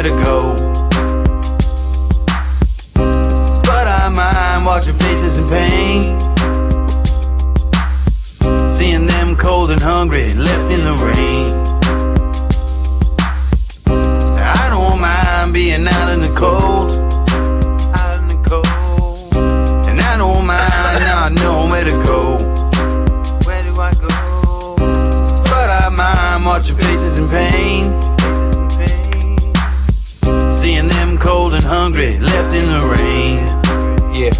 where to go. But I mind watching faces in pain, seeing them cold and hungry, left in the rain. I don't mind being out in the cold, and I don't mind not knowing where to go. Where do I go? But I mind watching faces in pain, seeing them cold and hungry, left in the rain. Yeah.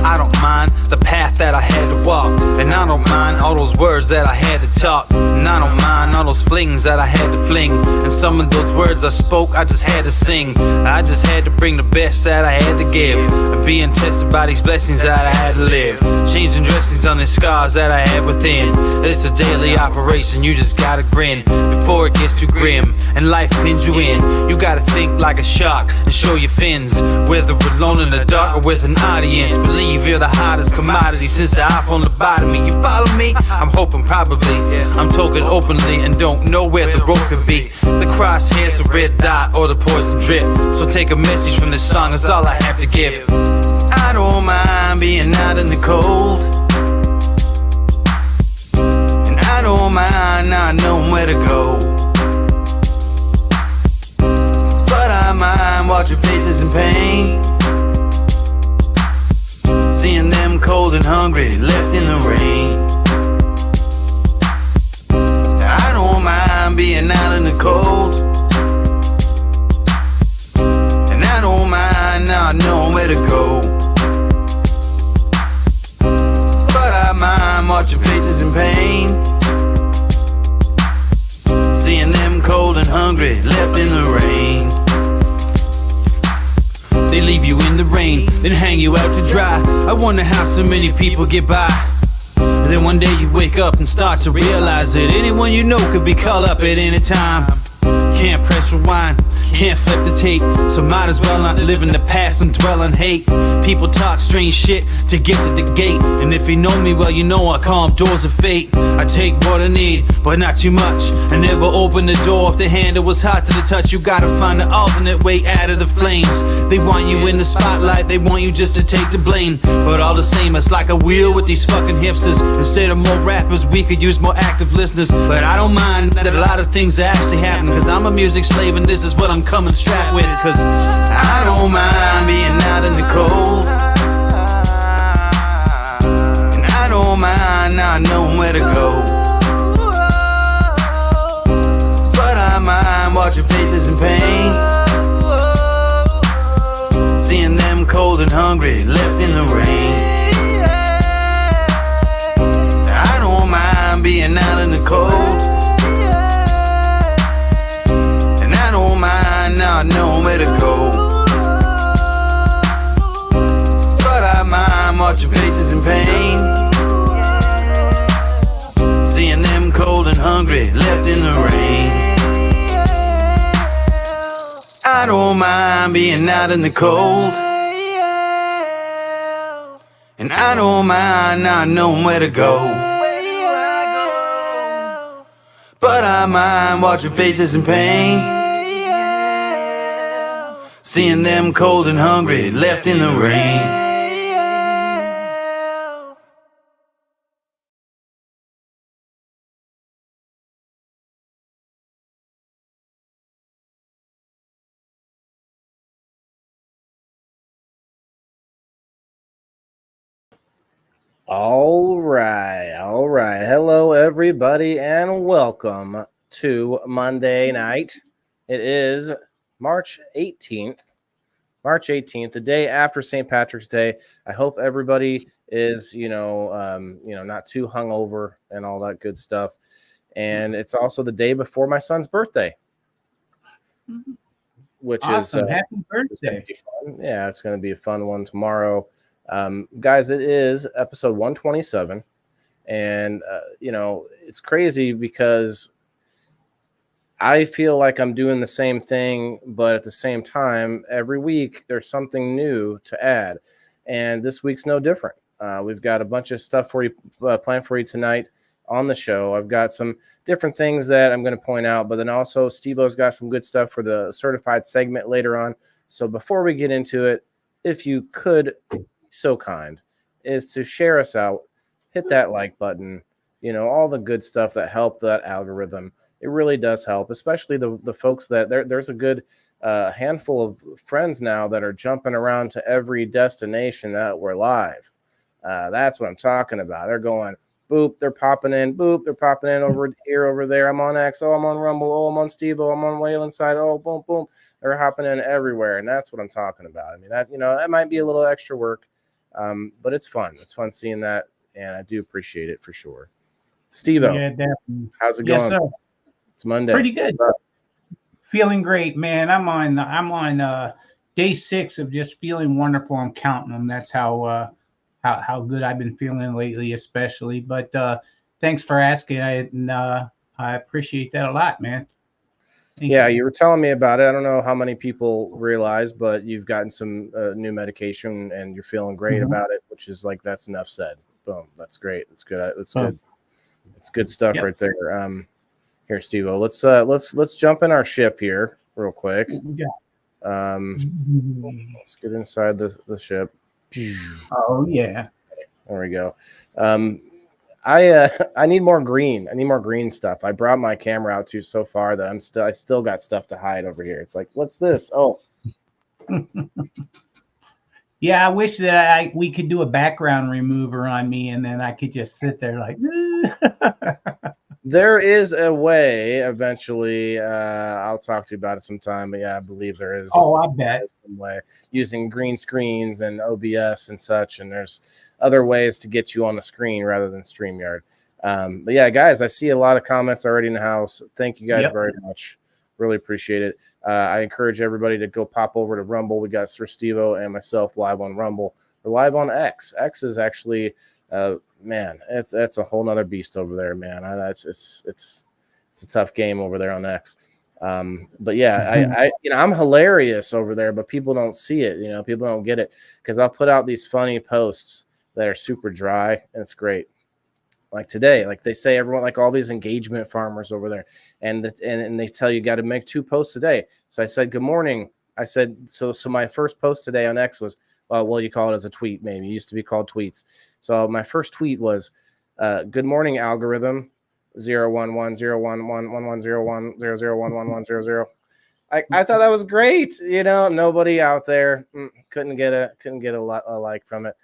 I don't mind the path that I had to walk, and I don't mind all those words that I had to talk, and I don't mind all those flings that I had to fling, and some of those words I spoke I just had to sing. I just had to bring the best that I had to give, and being tested by these blessings that I had to live, changing dressings on the scars that I had within. It's a daily operation, you just gotta grin before it gets too grim and life pins you in. You gotta think like a shark and show your fins, whether alone in the dark or with an audience. Believe you're the hottest commodity since the iPhone lobotomy. You follow me? I'm hoping probably. I'm talking openly and don't know where the road could be. The crosshairs, the red dot, or the poison drip. So take a message from this song, is all I have to give. I don't mind being out in the cold, and I don't mind not knowing where to go. But I mind watching faces in pain, seeing them cold and hungry, left in the rain. I don't mind being out in the cold, and I don't mind not knowing where to go. But I mind watching faces in pain, seeing them cold and hungry, left in the rain. They leave you in the rain, then hang you out to dry. I wonder how so many people get by. And then one day you wake up and start to realize that anyone you know could be called up at any time. Can't press rewind, can't flip the tape, so might as well not live in the past and dwell on hate. People talk strange shit to get to the gate, and if you know me well, you know I call them doors of fate. I take what I need, but not too much. I never open the door if the handle was hot to the touch. You gotta find an alternate way out of the flames. They want you in the spotlight, they want you just to take the blame. But all the same, it's like a wheel with these fucking hipsters. Instead of more rappers, we could use more active listeners. But I don't mind that a lot of things are actually happening, cause I'm a music slave and this is what I'm coming strapped with. Cause I don't mind being out in the cold, and I don't mind not knowing where to go. But I mind watching faces in pain, seeing them cold and hungry, left in the rain. I don't mind being out in the cold, not knowing where to go. But I mind watching faces in pain, seeing them cold and hungry, left in the rain. I don't mind being out in the cold, and I don't mind not knowing where to go. But I mind watching faces in pain, seeing them cold and hungry, left in the rain. All right. Hello, everybody, and welcome to Monday night. It is March 18th, the day after St. Patrick's Day. I hope everybody is, not too hungover and all that good stuff. And it's also the day before my son's birthday, which awesome. is Happy birthday. Fun. Yeah, it's going to be a fun one tomorrow. Guys, it is episode 127. And, it's crazy because I feel like I'm doing the same thing, but at the same time, every week there's something new to add. And this week's no different. We've got a bunch of stuff for you planned for you tonight. on the show. I've got some different things that I'm going to point out, but then also SteveO's got some good stuff for the certified segment later on. So before we get into it, if you could be so kind is to share us out, hit that like button, all the good stuff that help that algorithm. It really does help, especially the folks that there's a good handful of friends now that are jumping around to every destination that we're live. That's what I'm talking about. They're going, boop, they're popping in, boop, they're popping in over here, over there. I'm on X, oh, I'm on Rumble, oh, I'm on SteveO, I'm on Waylon side, oh, boom, boom. They're hopping in everywhere, and that's what I'm talking about. I mean, that might be a little extra work, but it's fun. It's fun seeing that, and I do appreciate it for sure. SteveO, Yeah, definitely. how's it Yes, going? sir. It's Monday. Pretty good. Feeling great, man. I'm on day 6 of just feeling wonderful. I'm counting them. That's how good I've been feeling lately, especially. But thanks for asking. I appreciate that a lot, man. Thank Yeah, you. you were telling me about it. I don't know how many people realize, but you've gotten some new medication and you're feeling great about it, which is like, that's enough said. Boom. That's great. That's good. That's good. It's good stuff right there. Here, SteveO, let's jump in our ship here real quick. Let's get inside the ship. Oh yeah. There we go. I need more green. I need more green stuff. I brought my camera out to so far that I still got stuff to hide over here. It's like, what's this? Oh. Yeah, I wish that we could do a background remover on me, and then I could just sit there like. There is a way eventually. I'll talk to you about it sometime. But yeah, I believe there is. Oh, I bet. Some way using green screens and OBS and such. And there's other ways to get you on the screen rather than StreamYard. But yeah, guys, I see a lot of comments already in the house. Thank you guys very much. Really appreciate it. I encourage everybody to go pop over to Rumble. We got Siir SteveO and myself live on Rumble. We're live on X. X is actually. Man, it's a whole nother beast over there, man. It's a tough game over there on X. But yeah, I'm hilarious over there, but people don't see it. People don't get it because I'll put out these funny posts that are super dry, and it's great. Like today, like they say, everyone, like all these engagement farmers over there, and they tell you got to make 2 posts a day. So I said, good morning. I said, so my first post today on X was, well, you call it as a tweet, maybe. It used to be called tweets. So my first tweet was, good morning, algorithm, 011011101001100. I thought that was great. Nobody out there couldn't get a like from it.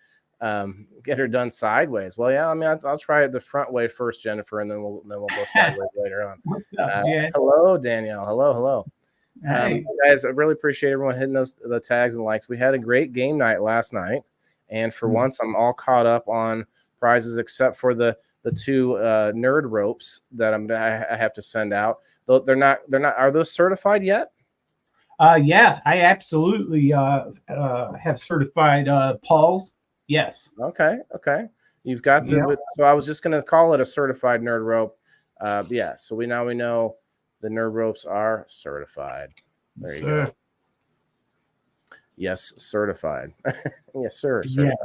Get her done sideways. Well, yeah, I mean, I'll try it the front way first, Jennifer, and then we'll go sideways later on. What's up, Jen? Hello, Danielle. Hello. Hey. Guys, I really appreciate everyone hitting the tags and likes. We had a great game night last night, and for once, I'm all caught up on prizes except for the 2 nerd ropes that I have to send out. Though they're not. Are those certified yet? Yeah, I absolutely have certified Pauls. Yes. Okay. You've got the. So I was just going to call it a certified nerd rope. Yeah. So we know. The nerd ropes are certified. There you go. Yes, certified. Yes, sir. Certified.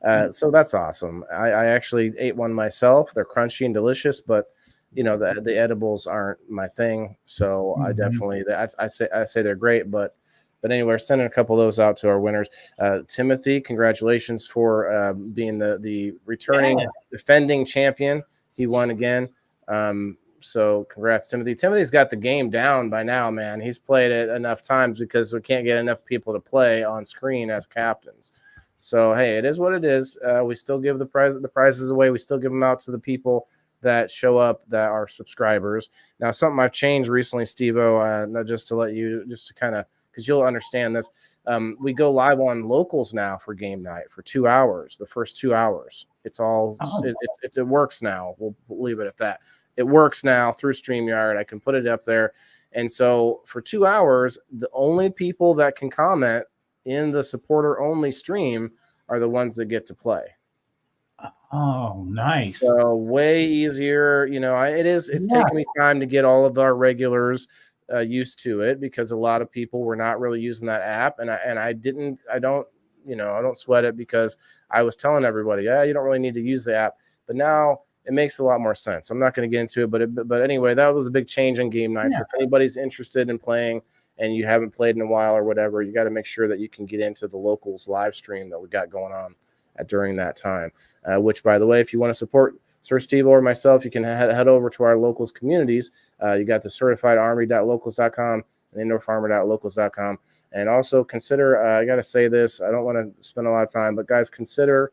Yeah. So that's awesome. I actually ate one myself. They're crunchy and delicious, but the edibles aren't my thing. So I definitely I say they're great, but anyway, we're sending a couple of those out to our winners. Timothy, congratulations for being the returning defending champion. He won again. So congrats, Timothy. Timothy's got the game down by now, man. He's played it enough times because we can't get enough people to play on screen as captains. So, hey, it is what it is. We still give the prizes away. We still give them out to the people that show up that are subscribers. Now, something I've changed recently, SteveO, not just to let you, just to kind of, because you'll understand this. We go live on locals now for game night for 2 hours, the first 2 hours. It's all, it works now. We'll leave it at that. It works now through StreamYard. I can put it up there. And so for 2 hours, the only people that can comment in the supporter only stream are the ones that get to play. Oh, nice. So way easier. It's taken me time to get all of our regulars used to it because a lot of people were not really using that app. And I don't sweat it because I was telling everybody, you don't really need to use the app. But now it makes a lot more sense. I'm not going to get into it, but anyway, that was a big change on game night. So if anybody's interested in playing and you haven't played in a while or whatever, you got to make sure that you can get into the locals live stream that we got going on during that time. Which, by the way, if you want to support Siir SteveO or myself, you can head over to our locals communities. You got the certifiedarmy.locals.com and indoorfarmer.locals.com. And also consider, I got to say this, I don't want to spend a lot of time, but guys, consider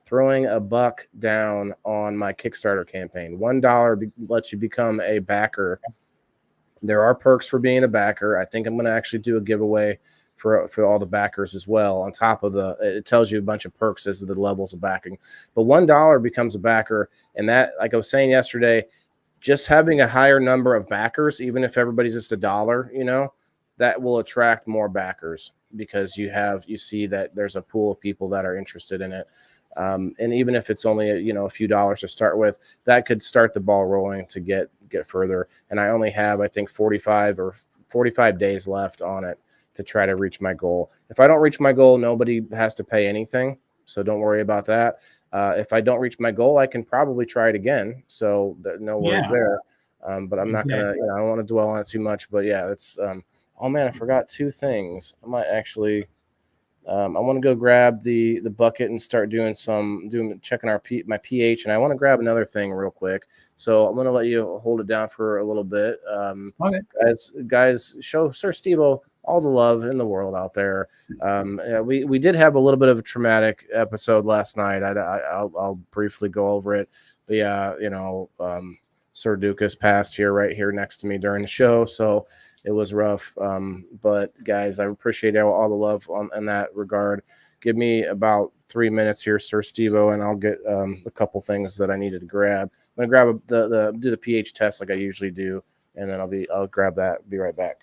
throwing $1 down on my Kickstarter campaign. $1 lets you become a backer. There are perks for being a backer. I think I'm going to actually do a giveaway for all the backers as well. On top of it tells you a bunch of perks as the levels of backing. But $1 becomes a backer, and that, like I was saying yesterday, just having a higher number of backers, even if everybody's just $1, that will attract more backers because you see that there's a pool of people that are interested in it. And even if it's only a few dollars to start with, that could start the ball rolling to get further. And I only have, I think, 45 days left on it to try to reach my goal. If I don't reach my goal, nobody has to pay anything, so don't worry about that. If I don't reach my goal, I can probably try it again, so no worries there. But I'm not gonna, I don't want to dwell on it too much. But yeah, it's oh man, I forgot 2 things. I might actually. I want to go grab the bucket and start checking my pH, and I want to grab another thing real quick. So I'm going to let you hold it down for a little bit. Okay. Guys, show Siir SteveO all the love in the world out there. We did have a little bit of a traumatic episode last night. I'll briefly go over it. But yeah, Sir Dukas passed right here next to me during the show, so it was rough. But guys, I appreciate all the love in that regard. Give me about 3 minutes here, Siir SteveO, and I'll get a couple things that I needed to grab. I'm gonna grab do the pH test like I usually do, and then I'll grab that. Be right back.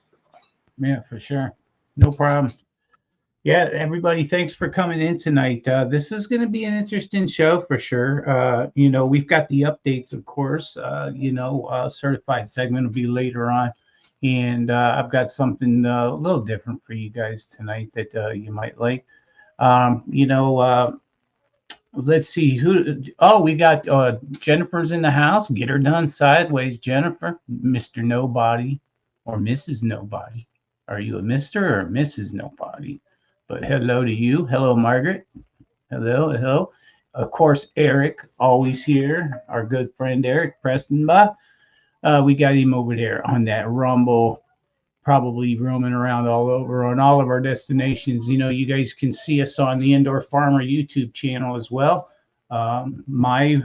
Yeah, for sure. No problem. Yeah, everybody, thanks for coming in tonight. This is going to be an interesting show for sure. We've got the updates, of course. Certified segment will be later on. And I've got something a little different for you guys tonight that you might like. Let's see who. Oh, we got Jennifer's in the house. Get her done sideways, Jennifer. Mr. Nobody or Mrs. Nobody. Are you a Mr. or Mrs. Nobody? But hello to you. Hello, Margaret. Hello. Of course, Eric, always here. Our good friend Eric Preston. We got him over there on that Rumble, probably roaming around all over on all of our destinations. You guys can see us on the Indoor Farmer YouTube channel as well. My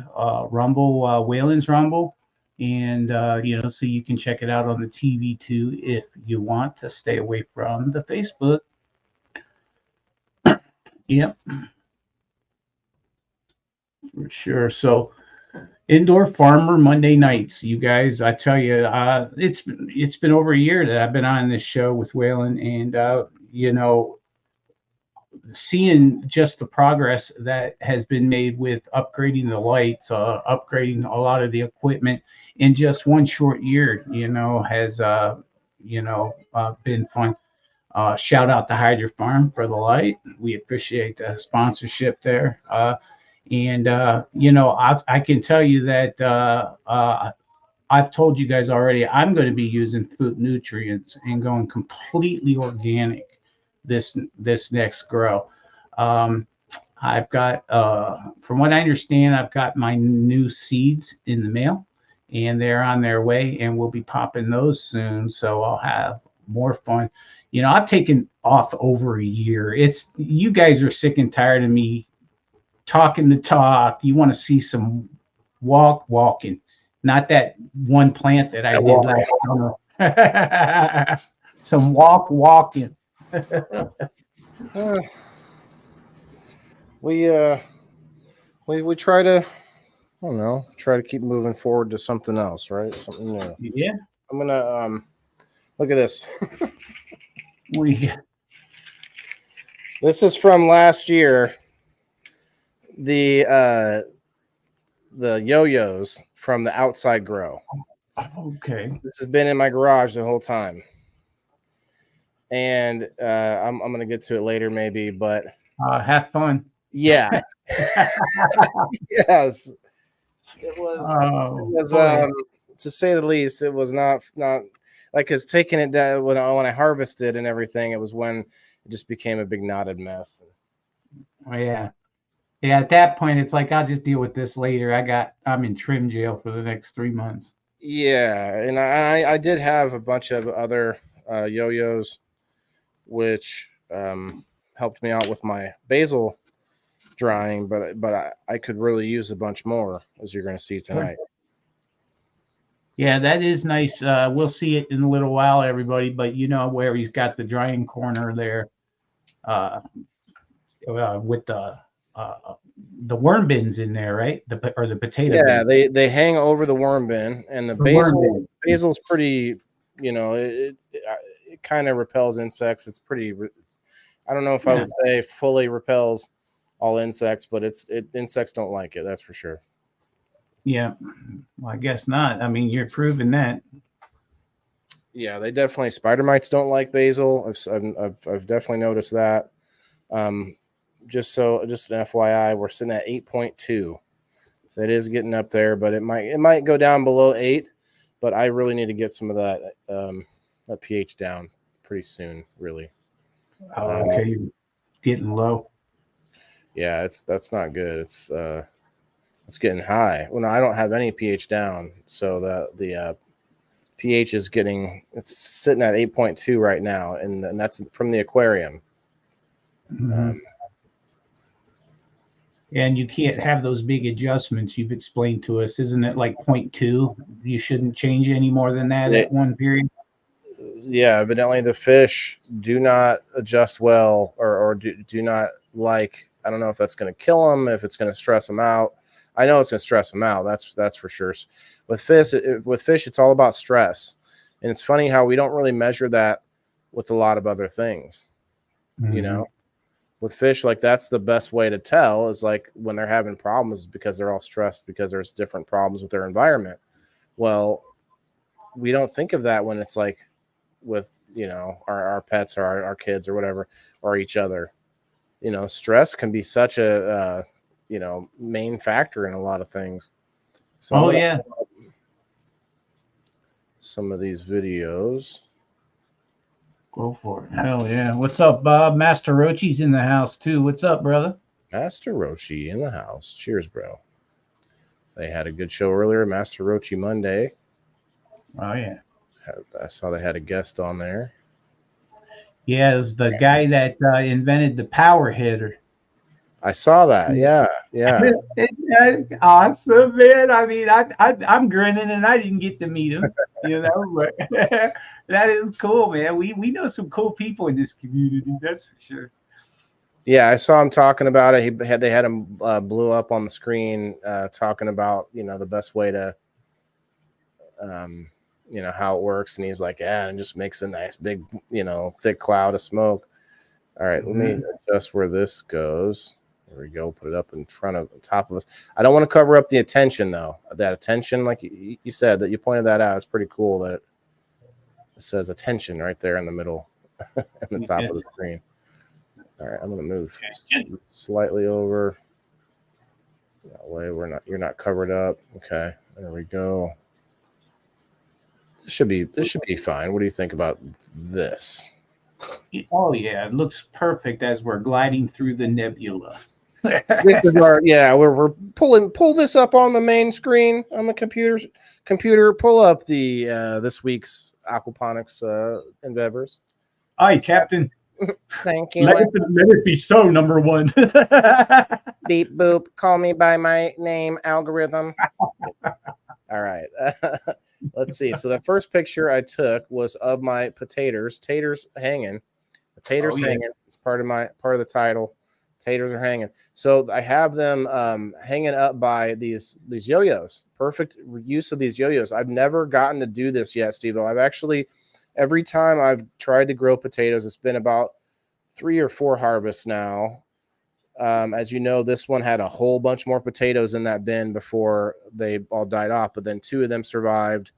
Rumble, Waylon's Rumble. And, so you can check it out on the TV too if you want to stay away from the Facebook. Yep. For sure. So, Indoor Farmer Monday nights, you guys. I tell you, it's been over a year that I've been on this show with Waylon, and seeing just the progress that has been made with upgrading the lights, upgrading a lot of the equipment in just one short year, has been fun. Shout out to Hydro Farm for the light. We appreciate the sponsorship there. I can tell you that I've told you guys already, I'm going to be using food nutrients and going completely organic this next grow. I've got, from what I understand, I've got my new seeds in the mail, and they're on their way, and we'll be popping those soon. So I'll have more fun. I've taken off over a year. You guys are sick and tired of me talking the talk. You want to see some walking, not that one plant that I did last summer. Some walking. We try to, I don't know, keep moving forward to something else, right? Something new. Yeah. I'm gonna look at this. This is from last year. The yo-yos from the outside grow. Okay. This has been in my garage the whole time, and I'm gonna get to it later maybe, but have fun. Yeah. Yes. It was. Oh, It was. boy. To say the least, it was not like because taking it down when I harvested and everything. It was when it just became a big knotted mess. Oh, yeah. Yeah, at that point, it's like I'll just deal with this later. I'm in trim jail for the next 3 months. Yeah, and I did have a bunch of other yo-yos, which helped me out with my basil drying, but I could really use a bunch more, as you're going to see tonight. Yeah, that is nice. We'll see it in a little while, everybody. But you know where he's got the drying corner there, with the worm bins in there, right? The potato. Yeah, bin. they hang over the worm bin, and the worm bin. basil's pretty. It kind of repels insects. It's pretty. I don't know if I would say fully repels all insects, but insects don't like it. That's for sure. Yeah, well, I guess not. I mean, you're proving that. Yeah, they definitely spider mites don't like basil. I've definitely noticed that. Just an FYI, we're sitting at 8.2, so it is getting up there, but it might go down below 8. But I really need to get some of that pH down pretty soon. Really. Okay, getting low. Yeah, that's not good. It's getting high. Well, no, I don't have any pH down, so the pH is it's sitting at 8.2 right now, and that's from the aquarium. Mm-hmm. And you can't have those big adjustments you've explained to us. Isn't it like 0.2? You shouldn't change any more than that at one period. Yeah, evidently the fish do not adjust well, or do not like. I don't know if that's going to kill them, if it's going to stress them out. I know it's going to stress them out. That's for sure. With fish, it's all about stress, and it's funny how we don't really measure that with a lot of other things. Mm-hmm. You know, with fish, like that's the best way to tell is like when they're having problems because they're all stressed because there's different problems with their environment. Well, we don't think of that when it's like with our pets or our kids or whatever, or each other. Stress can be such a main factor in a lot of things. So some of these videos. Go for it. Hell yeah. What's up, Bob? Master Rochi's in the house too. What's up, brother? Master Rochi in the house. Cheers, bro. They had a good show earlier, Master Rochi Monday. Oh yeah. I saw they had a guest on there. Yeah, it was the guy that invented the power hitter. I saw that. Yeah. Awesome, man. I mean, I'm grinning, and I didn't get to meet him. But that is cool, man. We know some cool people in this community. That's for sure. Yeah, I saw him talking about it. They had him blew up on the screen talking about the best way to how it works, and he's like, yeah, and just makes a nice big thick cloud of smoke. All right, let me adjust where this goes. There we go. Put it up in front of the top of us. I don't want to cover up the attention though. That attention, like you said, that you pointed that out. It's pretty cool that it says attention right there in the middle, in the top of the screen. All right, I'm gonna move slightly over. That way you're not covered up. Okay, there we go. This should be fine. What do you think about this? Oh yeah, it looks perfect as we're gliding through the nebula. This is we're pull this up on the main screen on the computer. Pull up the this week's aquaponics endeavors. Aye, Captain. Thank you. Let it be so, number one. Beep boop. Call me by my name, algorithm. All right. Let's see. So the first picture I took was of my taters hanging. The taters hanging. It's part of the title. Taters are hanging. So I have them hanging up by these yo-yos. Perfect use of these yo-yos. I've never gotten to do this yet, SteveO. I've actually, every time I've tried to grow potatoes, it's been about 3 or 4 harvests now. As you know, this one had a whole bunch more potatoes in that bin before they all died off, but then 2 of them survived,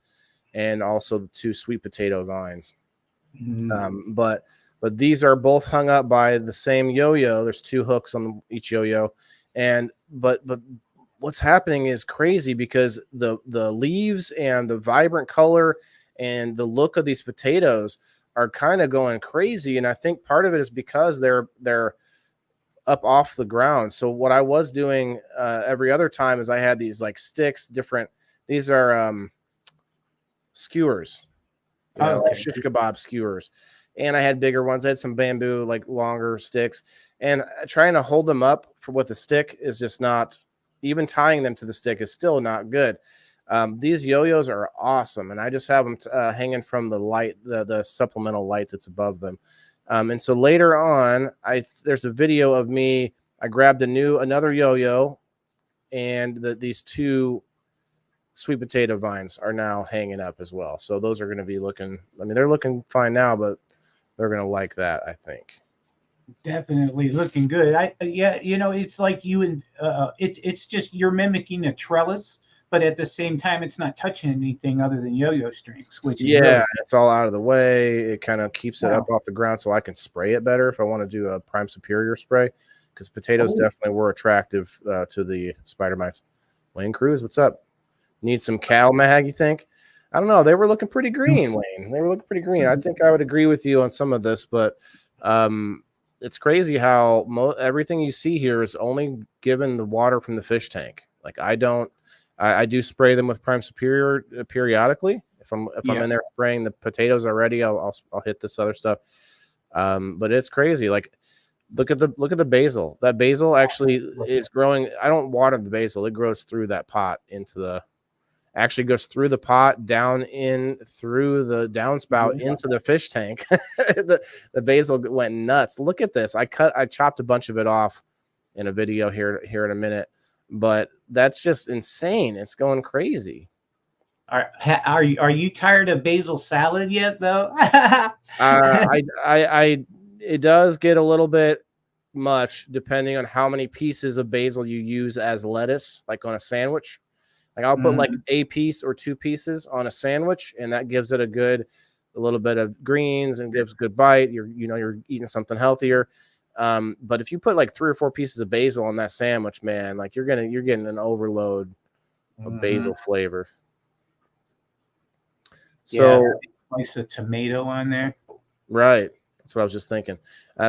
and also the 2 sweet potato vines. But these are both hung up by the same yo-yo. There's 2 hooks on each yo-yo, but what's happening is crazy because the leaves and the vibrant color and the look of these potatoes are kind of going crazy. And I think part of it is because they're up off the ground. So what I was doing every other time is I had these like sticks, these are skewers, Okay. shish kebab skewers. And I had bigger ones. I had some bamboo, like longer sticks, and trying to hold them up with a stick is just not, even tying them to the stick is still not good. These yo-yos are awesome, and I just have them hanging from the light, the supplemental light that's above them. And so later on, there's a video of me. I grabbed another yo-yo, and these two sweet potato vines are now hanging up as well. So those are going to be looking. I mean, they're looking fine now, but they're going to like that, I think. Definitely looking good. Yeah, it's like you and it's just you're mimicking a trellis, but at the same time, it's not touching anything other than yo-yo strings, which is really it's all out of the way. It kind of keeps it wow. up off the ground so I can spray it better if I want to do a Prime Superior spray, because potatoes definitely were attractive to the spider mites. Wayne Cruz, what's up? Need some Cal Mag, you think? I don't know. They were looking pretty green, Wayne. They were looking pretty green. I think I would agree with you on some of this, but it's crazy how everything you see here is only given the water from the fish tank. Like I do spray them with Prime Superior periodically. If I'm in there spraying the potatoes already, I'll hit this other stuff. But it's crazy. Like look at the basil. That basil actually is growing. I don't water the basil. It grows through that pot actually goes through the pot down in through the downspout into the fish tank. the basil went nuts. Look at this. I chopped a bunch of it off in a video here in a minute, but that's just insane. It's going crazy. Are you tired of basil salad yet though? It does get a little bit much depending on how many pieces of basil you use as lettuce, like on a sandwich. Like I'll put like a piece or two pieces on a sandwich, and that gives it a little bit of greens and gives a good bite. You're eating something healthier. But if you put like 3 or 4 pieces of basil on that sandwich, man, like you're getting an overload of basil flavor. So slice of tomato on there. Right. That's what I was just thinking.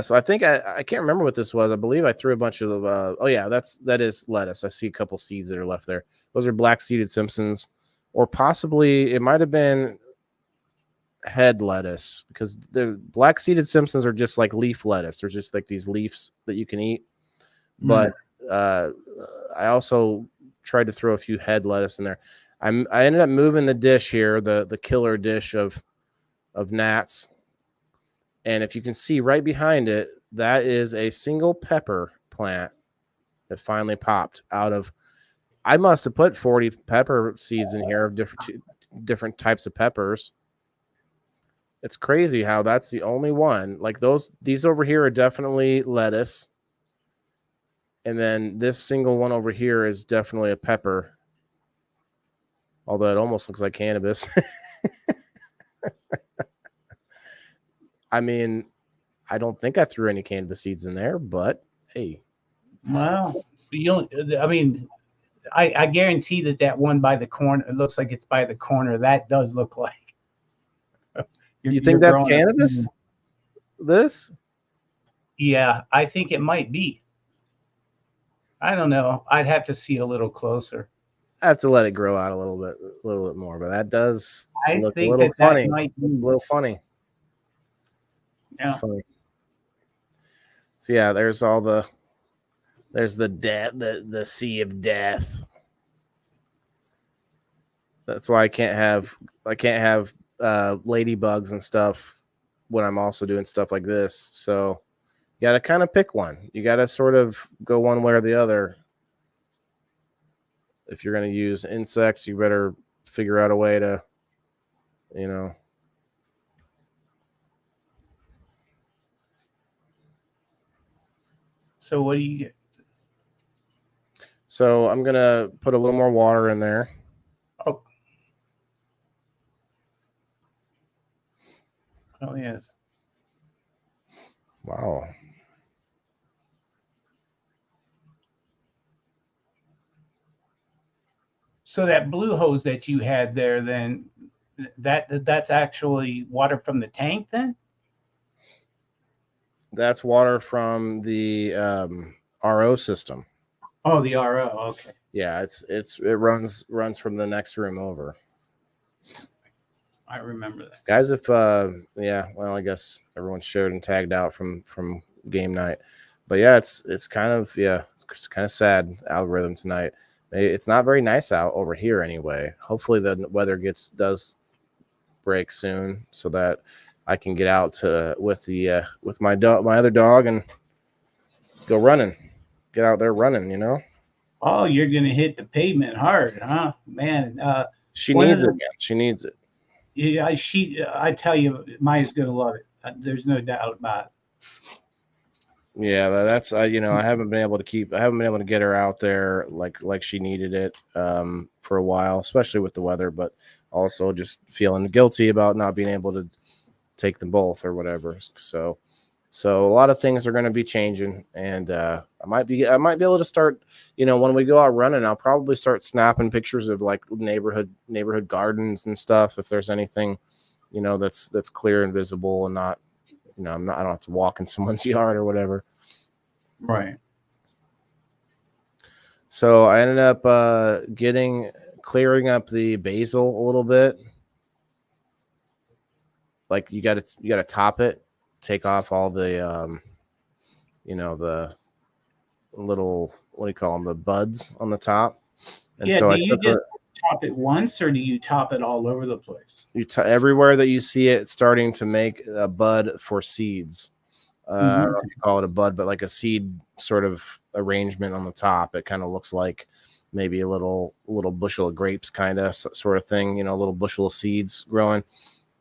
So I think I can't remember what this was. I believe I threw a bunch of that is lettuce. I see a couple seeds that are left there. Those are black seeded Simpsons, or possibly it might have been head lettuce, because the black seeded Simpsons are just like leaf lettuce. They're just like these leaves that you can eat. But I also tried to throw a few head lettuce in there. I ended up moving the dish here, the killer dish of gnats. And if you can see right behind it, that is a single pepper plant that finally popped out of. I must have put 40 pepper seeds in here of different types of peppers. It's crazy how that's the only one. Like these over here are definitely lettuce. And then this single one over here is definitely a pepper. Although it almost looks like cannabis. I mean, I don't think I threw any cannabis seeds in there, but hey. Well, I guarantee that one by the corner, it looks like it's by the corner. That does look like. You think that's cannabis? This? Yeah, I think it might be. I don't know. I'd have to see it a little closer. I have to let it grow out a little bit more, but that does look a little funny. It's a little funny. Yeah. It's funny. So yeah, there's the sea of death. That's why I can't have ladybugs and stuff when I'm also doing stuff like this. So you got to kind of pick one. You got to sort of go one way or the other. If you're going to use insects, you better figure out a way to, So what do you get? So I'm going to put a little more water in there. Oh, yes. Wow. So that blue hose that you had there, then that's actually water from the tank, then? That's water from the RO system. Oh, the RO. Okay. Yeah, it runs from the next room over. I remember that. Guys, if yeah, well, I guess everyone's shared and tagged out from game night. But yeah, it's kind of it's kind of sad algorithm tonight. It's not very nice out over here anyway. Hopefully the weather does break soon so that I can get out with my other dog and go running. Get out there running, you know? Oh, you're gonna hit the pavement hard, huh? Man, She needs it, man. She needs it. Yeah, I tell you, Maya's gonna love it. There's no doubt about it. Yeah, that's I haven't been able to get her out there like she needed it for a while, especially with the weather, but also just feeling guilty about not being able to take them both or whatever. So a lot of things are going to be changing, and I might be able to start, when we go out running, I'll probably start snapping pictures of like neighborhood gardens and stuff if there's anything, that's clear and visible and not. I don't have to walk in someone's yard or whatever. Right. So I ended up clearing up the basil a little bit. Like you got to top it, take off all the, the little, what do you call them? The buds on the top. And yeah. so Do you just top it once, or do you top it all over the place? Everywhere that you see it starting to make a bud for seeds. I don't know if you call it a bud, but like a seed sort of arrangement on the top. It kind of looks like maybe a little bushel of grapes kind of sort of thing, a little bushel of seeds growing.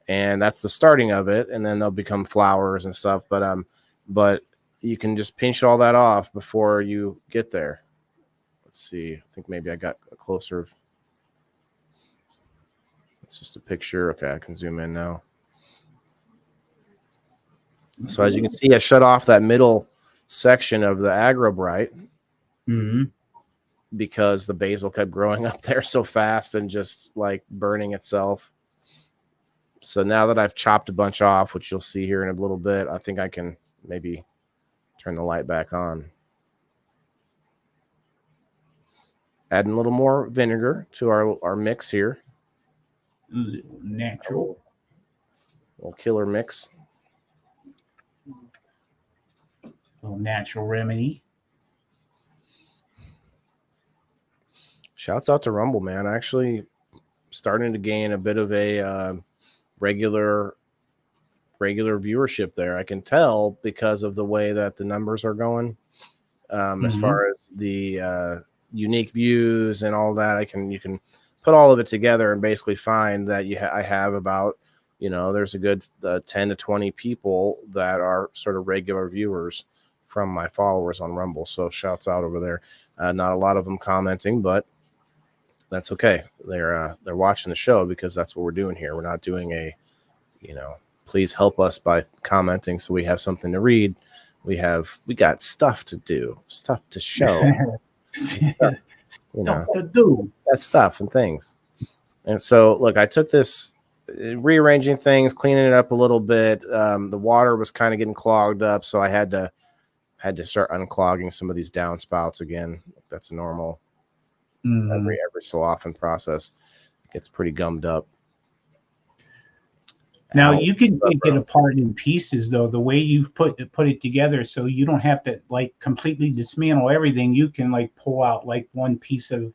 And that's the starting of it. And then they'll become flowers and stuff. But you can just pinch all that off before you get there. Let's see. I think maybe I got a closer. It's just a picture. Okay, I can zoom in now. So as you can see, I shut off that middle section of the Agrobrite because the basil kept growing up there so fast and just like burning itself. So now that I've chopped a bunch off, which you'll see here in a little bit, I think I can maybe turn the light back on. Adding a little more vinegar to our mix here. Natural. Little killer mix. Little natural remedy. Shouts out to Rumble, man. Actually starting to gain a bit of a regular viewership there. I can tell because of the way that the numbers are going. As far as the unique views and all that, you can put all of it together and basically find that I have about, there's a good 10 to 20 people that are sort of regular viewers from my followers on Rumble. So shouts out over there. Not a lot of them commenting, but that's okay. They're watching the show because that's what we're doing here. We're not doing a, please help us by commenting so we have something to read. We got stuff to do, stuff to show, stuff, to do. That's stuff and things. And so, look, I took this, rearranging things, cleaning it up a little bit. The water was kind of getting clogged up, so I had to start unclogging some of these downspouts again. That's a normal every so often process. It gets pretty gummed up. Now you can take it apart in pieces, though. The way you've put it together, so you don't have to like completely dismantle everything. You can like pull out like one piece of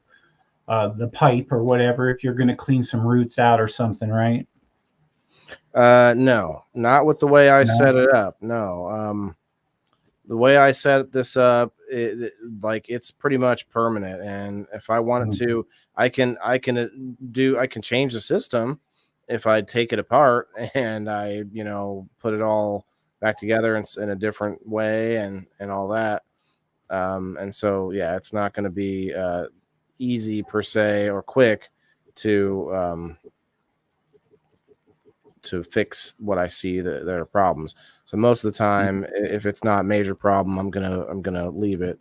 the pipe or whatever if you're going to clean some roots out or something, right? No, not with the way I set it up. No, the way I set this up, it's pretty much permanent. And if I wanted to, I can change the system. If I take it apart and I, put it all back together in a different way and all that. And so, yeah, it's not going to be easy per se or quick to fix what I see that are problems. So most of the time, if it's not a major problem, I'm gonna leave it,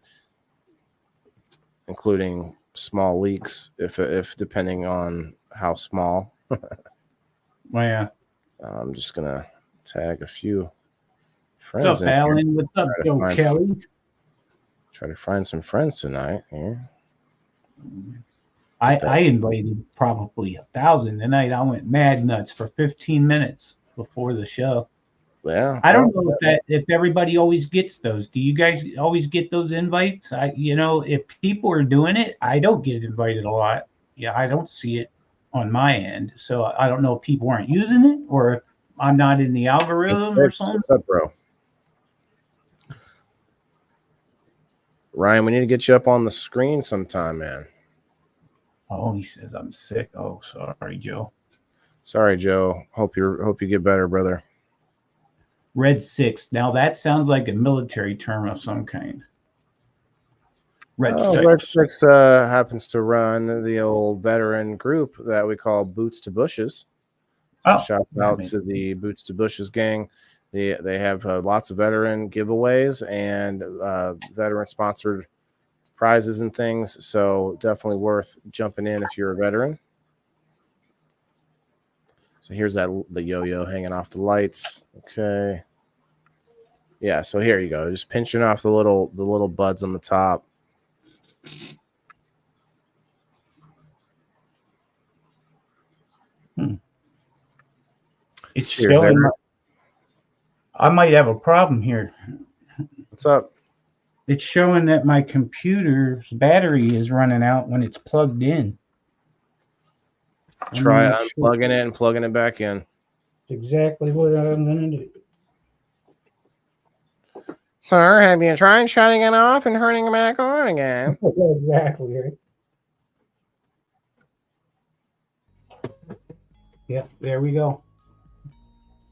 including small leaks if depending on how small. Well, yeah. I'm just gonna tag a few friends. What's up, Alan? What's up, Joe Kelly? Try to find some friends tonight here. I invited probably 1,000 tonight. I went mad nuts for 15 minutes before the show. Yeah, I don't know if everybody always gets those. Do you guys always get those invites? If people are doing it, I don't get invited a lot. Yeah, I don't see it on my end. So I don't know if people aren't using it or if I'm not in the algorithm or something. What's up, bro? Ryan, we need to get you up on the screen sometime, man. Oh, he says I'm sick. Oh, sorry, Joe. Sorry, Joe. Hope you get better, brother. Red 6. Now that sounds like a military term of some kind. Red 6 happens to run the old veteran group that we call Boots to Bushes. So shout out to the Boots to Bushes gang. They have lots of veteran giveaways and veteran sponsored prizes and things. So definitely worth jumping in if you're a veteran. So here's the yo-yo hanging off the lights. Okay. Yeah, so here you go. Just pinching off the little buds on the top. It's showing. I might have a problem here. What's up? It's showing that my computer's battery is running out when it's plugged in. Try unplugging it and plugging it back in. That's exactly what I'm going to do. Sir, have you tried shutting it off and turning it back on again? Exactly. Right? Yeah, there we go.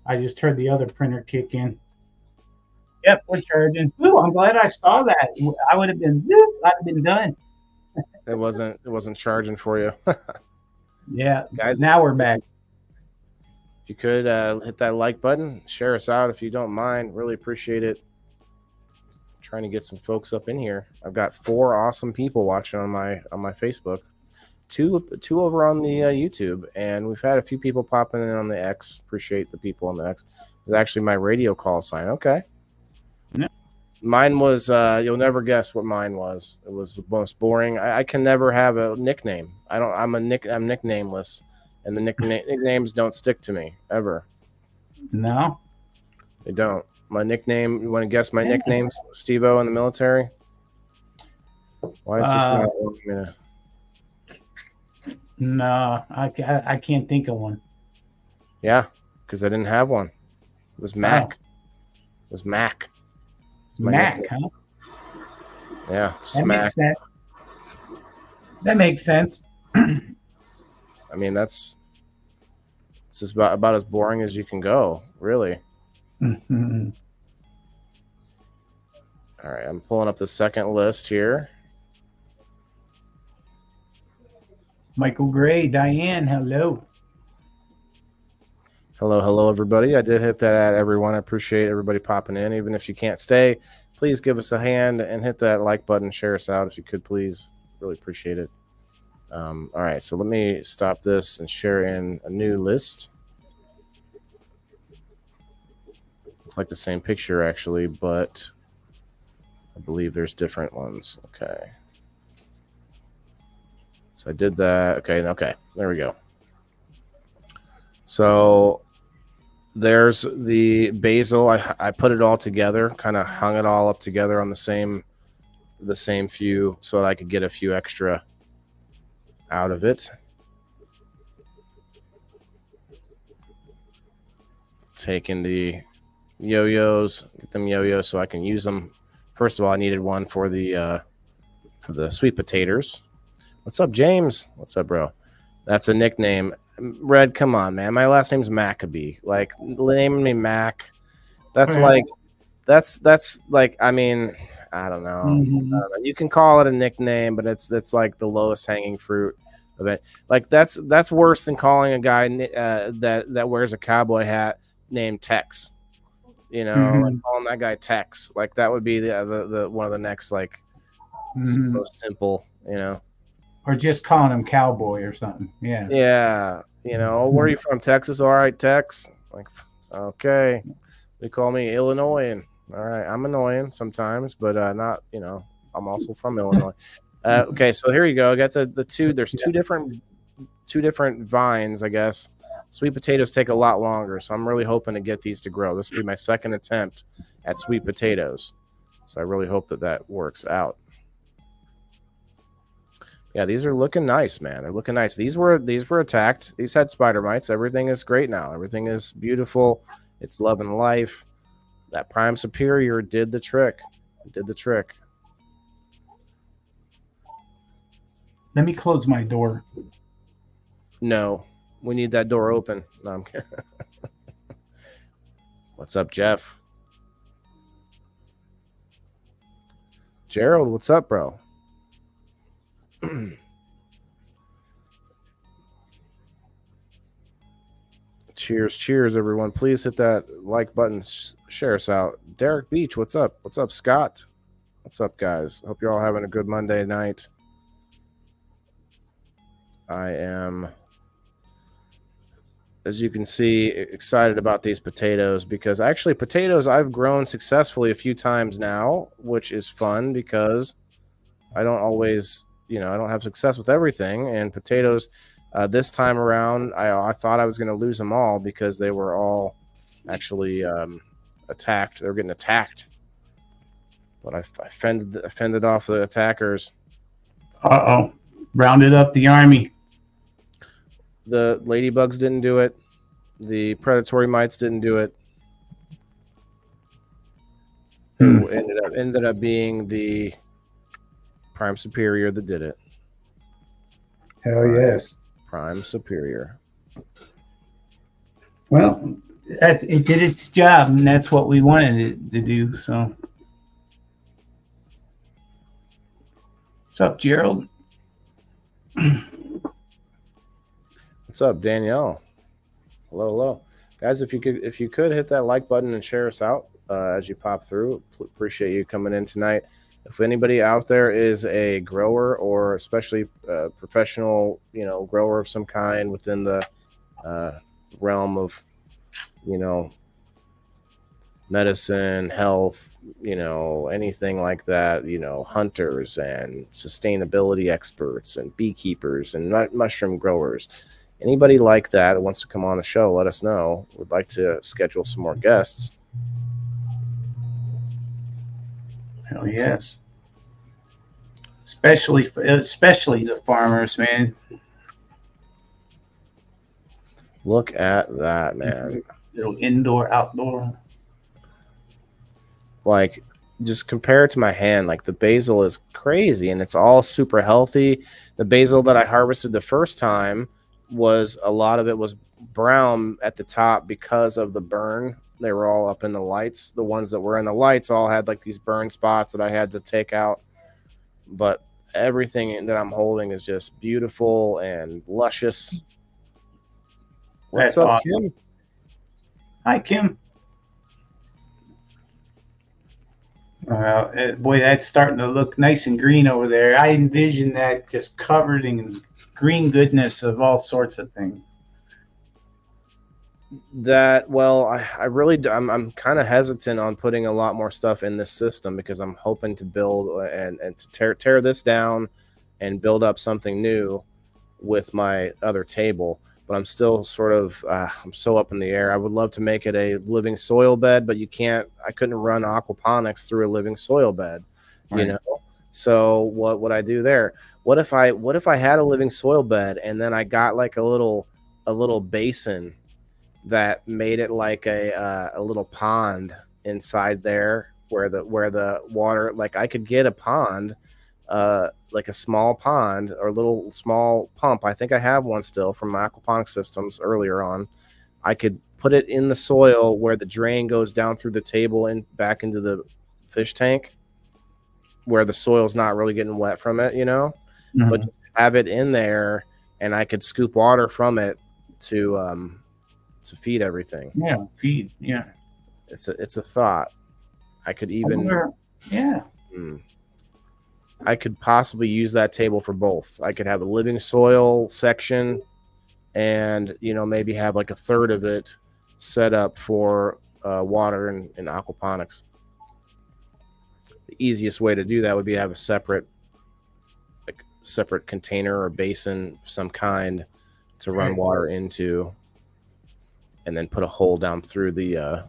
I just heard the other printer kick in. Yep, we're charging. Ooh, I'm glad I saw that. I would have been done. It wasn't charging for you. Yeah, guys. Now we're back. If you could hit that like button, share us out if you don't mind. Really appreciate it. Trying to get some folks up in here. I've got 4 awesome people watching on my Facebook, two over on the YouTube, and we've had a few people popping in on the X. Appreciate the people on the X. It's actually my radio call sign. Okay. Yeah. Mine was you'll never guess what mine was. It was the most boring. I can never have a nickname. I'm nicknameless, and the nicknames don't stick to me ever. No, they don't. My nickname, you want to guess my nickname? SteveO in the military? Why is this not wanting me to... No, I can't think of one. Yeah, because I didn't have one. It was Mac. It was Mac. Mac, huh? Yeah, that makes sense. That makes sense. I mean, it's just about as boring as you can go, really. Mm-hmm. All right, I'm pulling up the second list here. Michael Gray, Diane, hello. Hello, everybody. I did hit that at everyone. I appreciate everybody popping in. Even if you can't stay, please give us a hand and hit that like button. Share us out if you could, please. Really appreciate it. All right, so let me stop this and share in a new list. Looks like the same picture, actually, but I believe there's different ones. Okay. So I did that. Okay. There we go. So there's the basil. I put it all together, kind of hung it all up together on the same few so that I could get a few extra out of it. Taking the yo-yos, get them yo-yos so I can use them. First of all, I needed one for the sweet potatoes. What's up, James? What's up, bro? That's a nickname. Red, come on, man. My last name's Maccabee. Like, naming me Mac. That's like, I mean, I don't know. Mm-hmm. You can call it a nickname, but it's like the lowest hanging fruit of it. Like, that's worse than calling a guy that wears a cowboy hat named Tex. You know, like calling that guy Tex. Like, that would be the one of the next, like, most simple, you know. Or just calling him cowboy or something. Yeah. Yeah. You know, where are you from? Texas? All right, Tex. Like, okay. They call me Illinois. All right, I'm annoying sometimes, but not, you know, I'm also from Illinois. Okay, so here you go. I got the two. There's two different vines, I guess. Sweet potatoes take a lot longer, so I'm really hoping to get these to grow. This will be my second attempt at sweet potatoes, so I really hope that works out. Yeah, these are looking nice, man. They're looking nice. These were attacked. These had spider mites. Everything is great now. Everything is beautiful. It's loving life. That Prime Superior did the trick. Did the trick. Let me close my door. No, we need that door open. No, I'm kidding. What's up, Jeff? Gerald, what's up, bro? Cheers, everyone. Please hit that like button. Share us out. Derek Beach, what's up? What's up, Scott? What's up, guys? Hope you're all having a good Monday night. I am, as you can see, excited about these potatoes because actually potatoes I've grown successfully a few times now, which is fun because I don't always, you know, I don't have success with everything. And potatoes, this time around, I thought I was going to lose them all because they were all actually attacked. They were getting attacked, but I fended off the attackers. Rounded up the army. The ladybugs didn't do it. The predatory mites didn't do it. It ended up being the Prime Superior that did it. Hell yes. Prime Superior. Well, it did its job, and that's what we wanted it to do. So, what's up, Gerald? What's up, Danielle? Hello, guys. If you could hit that like button and share us out as you pop through. Appreciate you coming in tonight. If anybody out there is a grower or especially a professional, you know, grower of some kind within the realm of, you know, medicine, health, you know, anything like that, you know, hunters and sustainability experts and beekeepers and mushroom growers, anybody like that wants to come on the show, let us know. We'd like to schedule some more guests. Hell yes. Especially the farmers, man. Look at that, man. Little indoor, outdoor. Like, just compare it to my hand. Like, the basil is crazy, and it's all super healthy. The basil that I harvested the first time was, a lot of it was brown at the top because of the burn. They were all up in the lights. The ones that were in the lights all had like these burn spots that I had to take out. But everything that I'm holding is just beautiful and luscious. What's up, awesome. Kim? Hi, Kim. Boy, that's starting to look nice and green over there. I envision that just covered in green goodness of all sorts of things. That, well, I'm kind of hesitant on putting a lot more stuff in this system because I'm hoping to build and to tear this down and build up something new with my other table. But I'm still sort of I'm so up in the air. I would love to make it a living soil bed, but I couldn't run aquaponics through a living soil bed, you know. So what would I do there? What if I had a living soil bed and then I got like a little basin that made it like a little pond inside there where the water, like I could get a pond, like a small pond or a little small pump. I think I have one still from my aquaponic systems earlier on. I could put it in the soil where the drain goes down through the table and back into the fish tank where the soil's not really getting wet from it, you know, but just have it in there and I could scoop water from it to feed everything. Yeah, feed. Yeah, it's a thought. I could even. Yeah. I could possibly use that table for both. I could have a living soil section and, maybe have like a third of it set up for water and aquaponics. The easiest way to do that would be to have a separate container or basin of some kind to run water into, and then put a hole down through the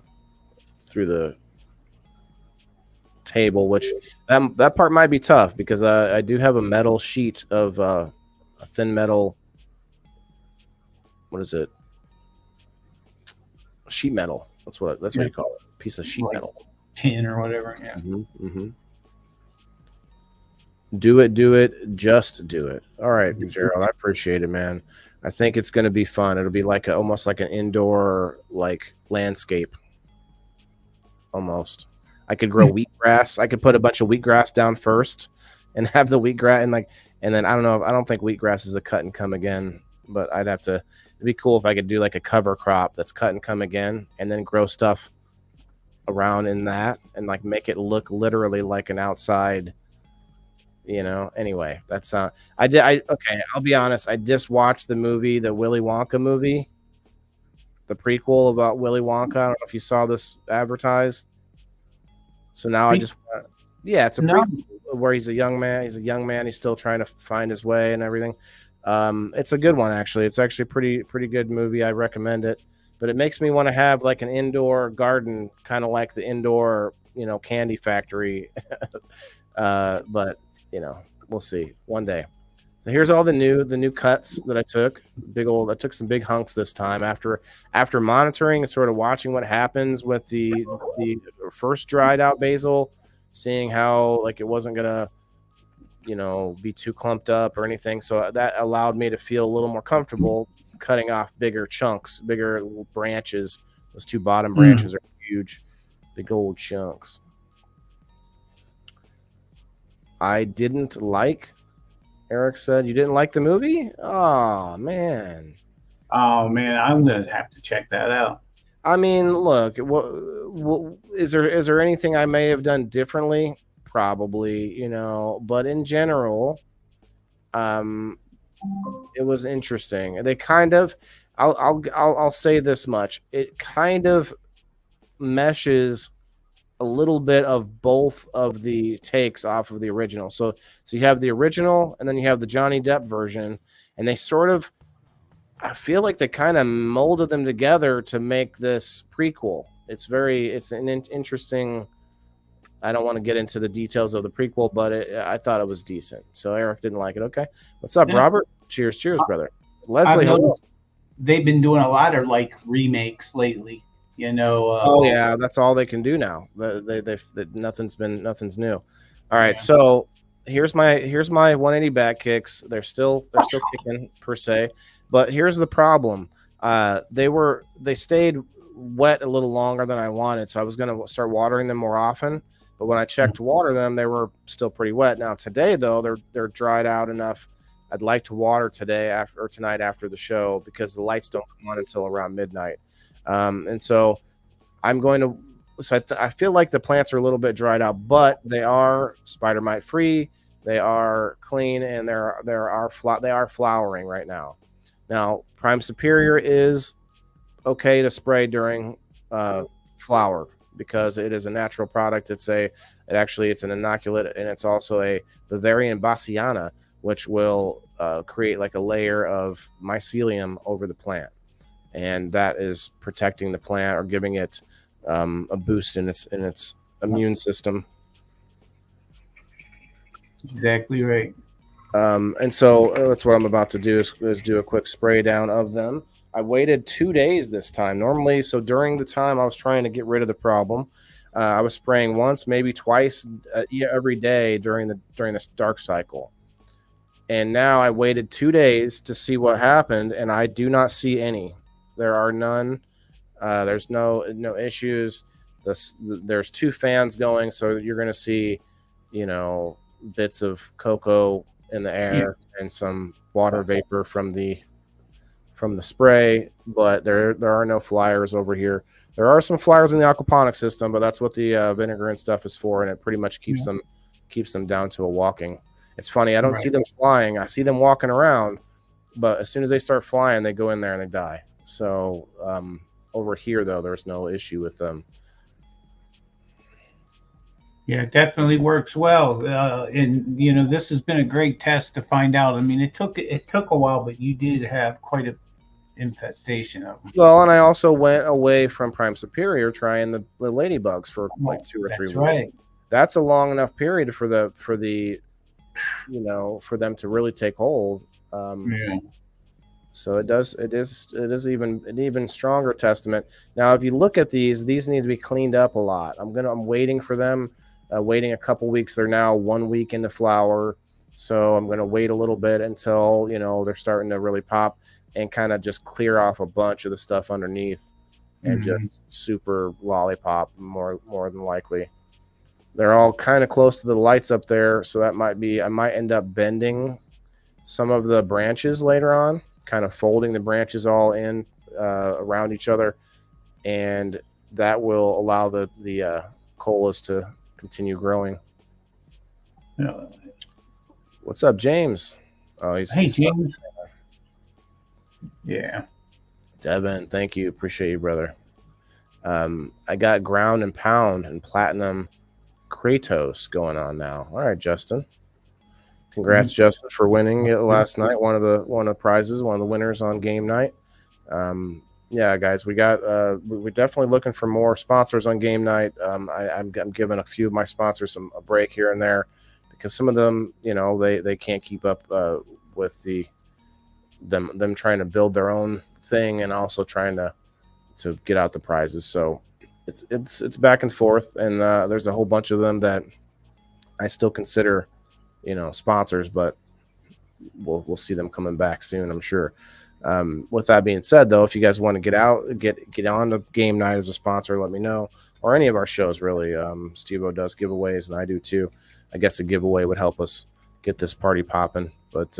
table, which that part might be tough because I do have a metal sheet of a thin metal. What is it? Sheet metal. That's what you call it. A piece of sheet metal. Tin or whatever. Yeah. Mm-hmm. Do it. Just do it. All right, Gerald. I appreciate it, man. I think it's going to be fun. It'll be like almost like an indoor landscape. Almost. I could grow wheatgrass. I could put a bunch of wheatgrass down first, and have the wheatgrass and then I don't know. I don't think wheatgrass is a cut and come again, but I'd have to. It'd be cool if I could do like a cover crop that's cut and come again, and then grow stuff around in that, and make it look literally like an outside. Anyway, that's okay. I'll be honest. I just watched the Willy Wonka movie, the prequel about Willy Wonka. I don't know if you saw this advertised. So now I just, it's a prequel where he's a young man. He's still trying to find his way and everything. It's a good one, actually. It's actually a pretty good movie. I recommend it. But it makes me want to have like an indoor garden, kind of like the indoor, candy factory. But we'll see one day. So here's all the new cuts that I took. I took some big hunks this time after monitoring and sort of watching what happens with the first dried out basil, seeing how it wasn't gonna be too clumped up or anything. So that allowed me to feel a little more comfortable cutting off bigger chunks, bigger branches. Those two bottom branches are huge, big old chunks. I didn't like. Eric said you didn't like the movie. Oh man, I'm gonna have to check that out. I mean, look, is there anything I may have done differently? Probably, but in general, it was interesting. They kind of, I'll say this much: it kind of meshes a little bit of both of the takes off of the original. So you have the original and then you have the Johnny Depp version, and they sort of, I feel like they kind of molded them together to make this prequel. It's an interesting, I don't want to get into the details of the prequel, but I thought it was decent. So Eric didn't like it. Okay. What's up, Robert? Cheers, brother. Leslie, hello. They've been doing a lot of remakes lately. That's all they can do now. Nothing's new. All right, so here's my 180 back kicks. They're still kicking per se, but here's the problem. They stayed wet a little longer than I wanted, so I was going to start watering them more often. But when I checked to water them, they were still pretty wet. Now today though, they're dried out enough. I'd like to water tonight after the show because the lights don't come on until around midnight. And so I'm going to, I feel like the plants are a little bit dried out, but they are spider mite free. They are clean, and they are flowering right now. Now, Prime Superior is okay to spray during flower because it is a natural product. It's an inoculant, and it's also a Bavarian Bassiana, which will create like a layer of mycelium over the plant. And that is protecting the plant or giving it a boost in its immune system. Exactly right. And so that's what I'm about to do is do a quick spray down of them. I waited 2 days this time. Normally, so during the time I was trying to get rid of the problem, I was spraying once, maybe twice every day during this dark cycle. And now I waited 2 days to see what happened, and I do not see any. There are none. There's no issues. There's 2 fans going, so you're going to see, bits of cocoa in the air and some water vapor from the spray. But there are no flyers over here. There are some flyers in the aquaponics system, but that's what the vinegar and stuff is for, and it pretty much keeps keeps them down to a walking. It's funny. I don't Right. see them flying. I see them walking around, but as soon as they start flying, they go in there and they die. So over here, though, there's no issue with them. Yeah, it definitely works well. And this has been a great test to find out. I mean, it took a while, but you did have quite a infestation of them. Well, and I also went away from Prime Superior trying the ladybugs for like 2 or 3 weeks. Right. That's a long enough period for them to really take hold. Yeah. So it is even an even stronger testament. Now, if you look at these need to be cleaned up a lot. I'm waiting for them, waiting a couple weeks. They're now 1 week into flower, so I'm going to wait a little bit until they're starting to really pop and kind of just clear off a bunch of the stuff underneath and just super lollipop more than likely. They're all kind of close to the lights up there, so that I might end up bending some of the branches later on, kind of folding the branches all in around each other, and that will allow the colas to continue growing. What's up, James? Oh, he's James. Yeah. Devin, thank you. Appreciate you, brother. I got ground and pound and platinum Kratos going on now. All right, Justin. Congrats, Justin, for winning it last night. One of the prizes, one of the winners on game night. Yeah, guys, we're definitely looking for more sponsors on game night. I'm giving a few of my sponsors a break here and there because some of them, they can't keep up with them trying to build their own thing and also trying to get out the prizes. So it's back and forth, and there's a whole bunch of them that I still consider sponsors, but we'll see them coming back soon, I'm sure. With that being said, though, if you guys want to get on to game night as a sponsor, let me know, or any of our shows really. SteveO does giveaways, and I do too. I guess a giveaway would help us get this party popping, but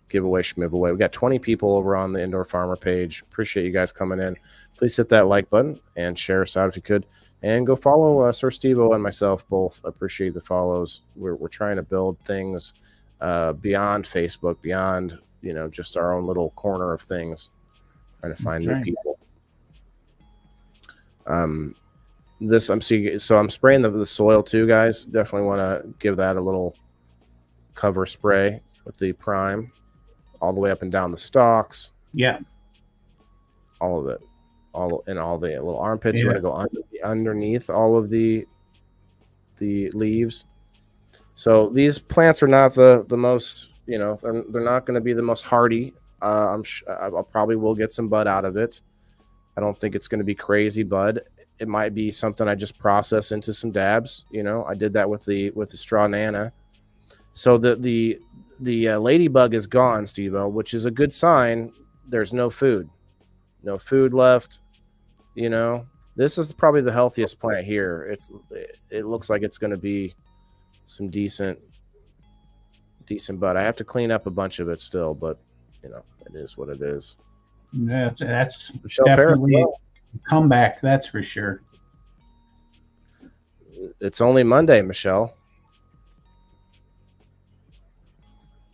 giveaway schmiveaway. We got 20 people over on the Indoor Farmer page. Appreciate you guys coming in. Please hit that like button and share us out if you could, and go follow Siir SteveO and myself both. Appreciate the follows. We're trying to build things beyond Facebook, beyond just our own little corner of things, trying to find new people. I'm spraying the soil too, guys. Definitely want to give that a little cover spray with the prime all the way up and down the stalks. Yeah, all of it, all the little armpits. You want to go underneath all of the leaves. So these plants are not the most, they're not going to be the most hardy. I'll probably will get some bud out of it. I don't think it's going to be crazy bud. It might be something I just process into some dabs. I did that with the straw nana. So the ladybug is gone, SteveO, which is a good sign. There's no food left. This is probably the healthiest plant here. It looks like it's going to be some decent bud. I have to clean up a bunch of it still, but it is what it is. That's Michelle definitely Paris, a comeback. That's for sure. It's only Monday, Michelle.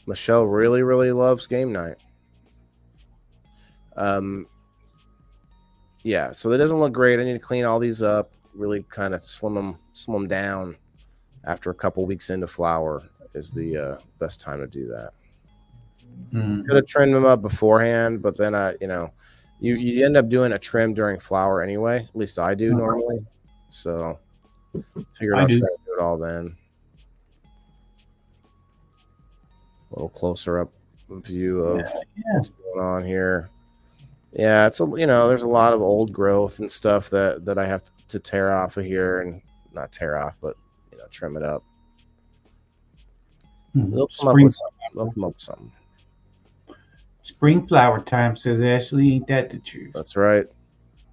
Michelle really, really loves game night. Yeah, so that doesn't look great. I need to clean all these up, really kind of slim them down after a couple weeks into flower is the best time to do that. Could have trimmed them up beforehand, but then you end up doing a trim during flower anyway. At least I do normally. So figured I'll try to do it all then. A little closer up view of what's going on here. Yeah, it's there's a lot of old growth and stuff that I have to tear off of here, and not tear off, but trim it up. They'll come up with something. Spring flower time, says Ashley. Ain't that the truth? That's right.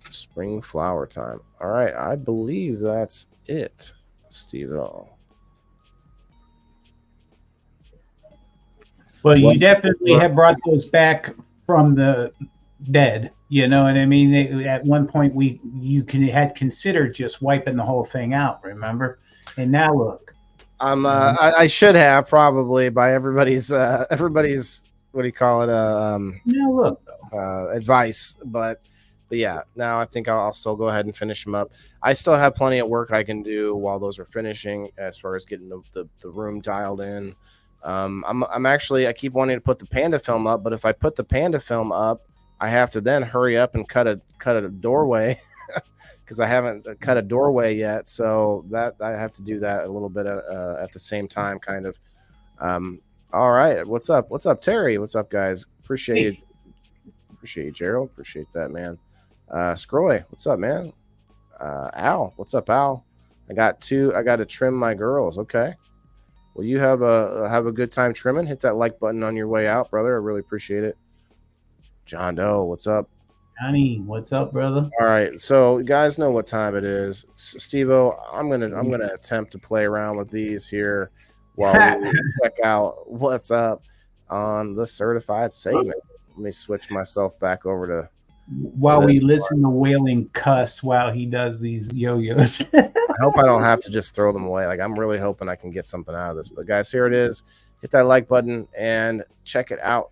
Spring flower time. All right, I believe that's it, SteveO. Well, you definitely have brought those back from the dead. You know what I mean? At one point, you had considered just wiping the whole thing out. Remember? And now look. I should have probably by everybody's what do you call it? Look, Advice, but yeah, now I think I'll still go ahead and finish them up. I still have plenty of work I can do while those are finishing, as far as getting the room dialed in. I'm actually, I keep wanting to put the panda film up, but if I put the panda film up, I have to then hurry up and cut a doorway because I haven't cut a doorway yet. So that I have to do that a little bit at the same time, kind of. All right, what's up? What's up, Terry? What's up, guys? Appreciate you, Gerald. Appreciate that, man. Scroy, what's up, man? Al, what's up, Al? I got to trim my girls. Okay. Well, you have a good time trimming. Hit that like button on your way out, brother. I really appreciate it. John Doe, what's up? Johnny, what's up, brother? All right, so you guys know what time it is. SteveO, I'm gonna attempt to play around with these here while we check out what's up on the certified segment. Let me switch myself back over to while we listen to Waylon cuss while he does these yo-yos. I hope I don't have to just throw them away. Like, I'm really hoping I can get something out of this. But guys, here it is. Hit that like button and check it out.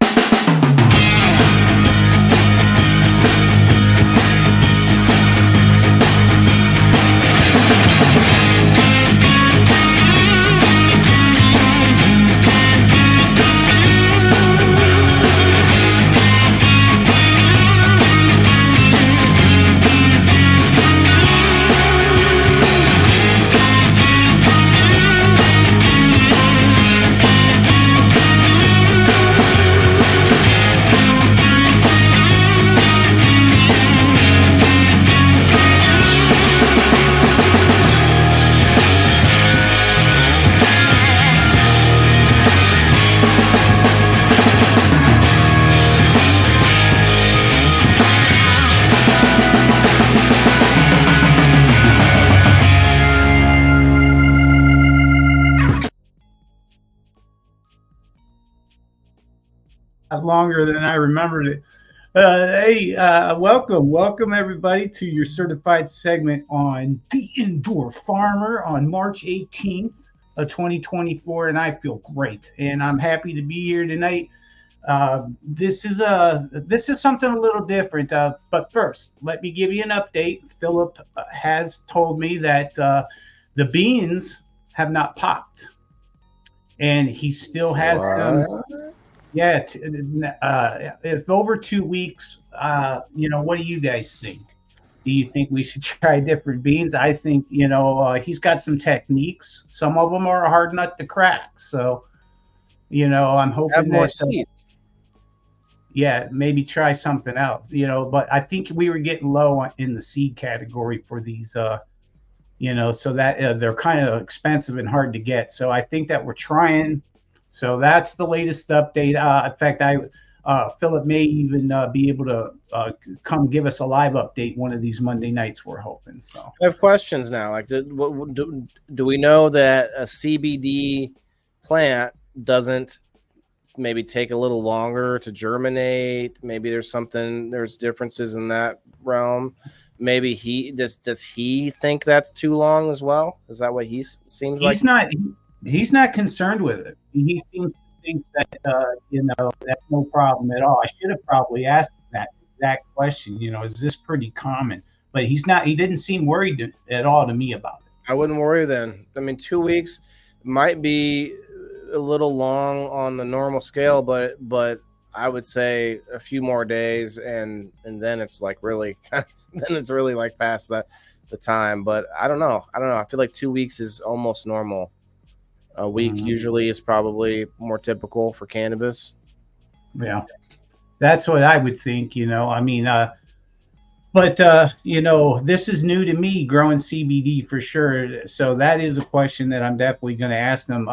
Longer than I remembered it. Hey, welcome everybody to your certified segment on the Indoor Farmer on March 18th of 2024, and I feel great, and I'm happy to be here tonight. This is something a little different, but first, let me give you an update. Philip has told me that the beans have not popped, and he still has them. Yeah, if over 2 weeks, what do you guys think? Do you think we should try different beans? I think, he's got some techniques. Some of them are a hard nut to crack. So, I'm hoping have more seeds. Yeah, maybe try something else, but I think we were getting low in the seed category for these, so that they're kind of expensive and hard to get. So I think that we're trying. So that's the latest update. In fact, Philip may even be able to come give us a live update one of these Monday nights. We're hoping. So I have questions now. Like, do we know that a CBD plant doesn't maybe take a little longer to germinate? Maybe there's differences in that realm. Maybe does he think that's too long as well? Is that what he seems like? He's not concerned with it. He seems to think that, that's no problem at all. I should have probably asked that exact question. Is this pretty common? But he's not. He didn't seem worried at all to me about it. I wouldn't worry then. I mean, 2 weeks might be a little long on the normal scale, but I would say a few more days, and then it's like really, then it's really like past the time. But I don't know. I feel like 2 weeks is almost normal. A week usually is probably more typical for cannabis. Yeah, that's what I would think. I mean, but this is new to me, growing CBD for sure. So that is a question that I'm definitely going to ask them.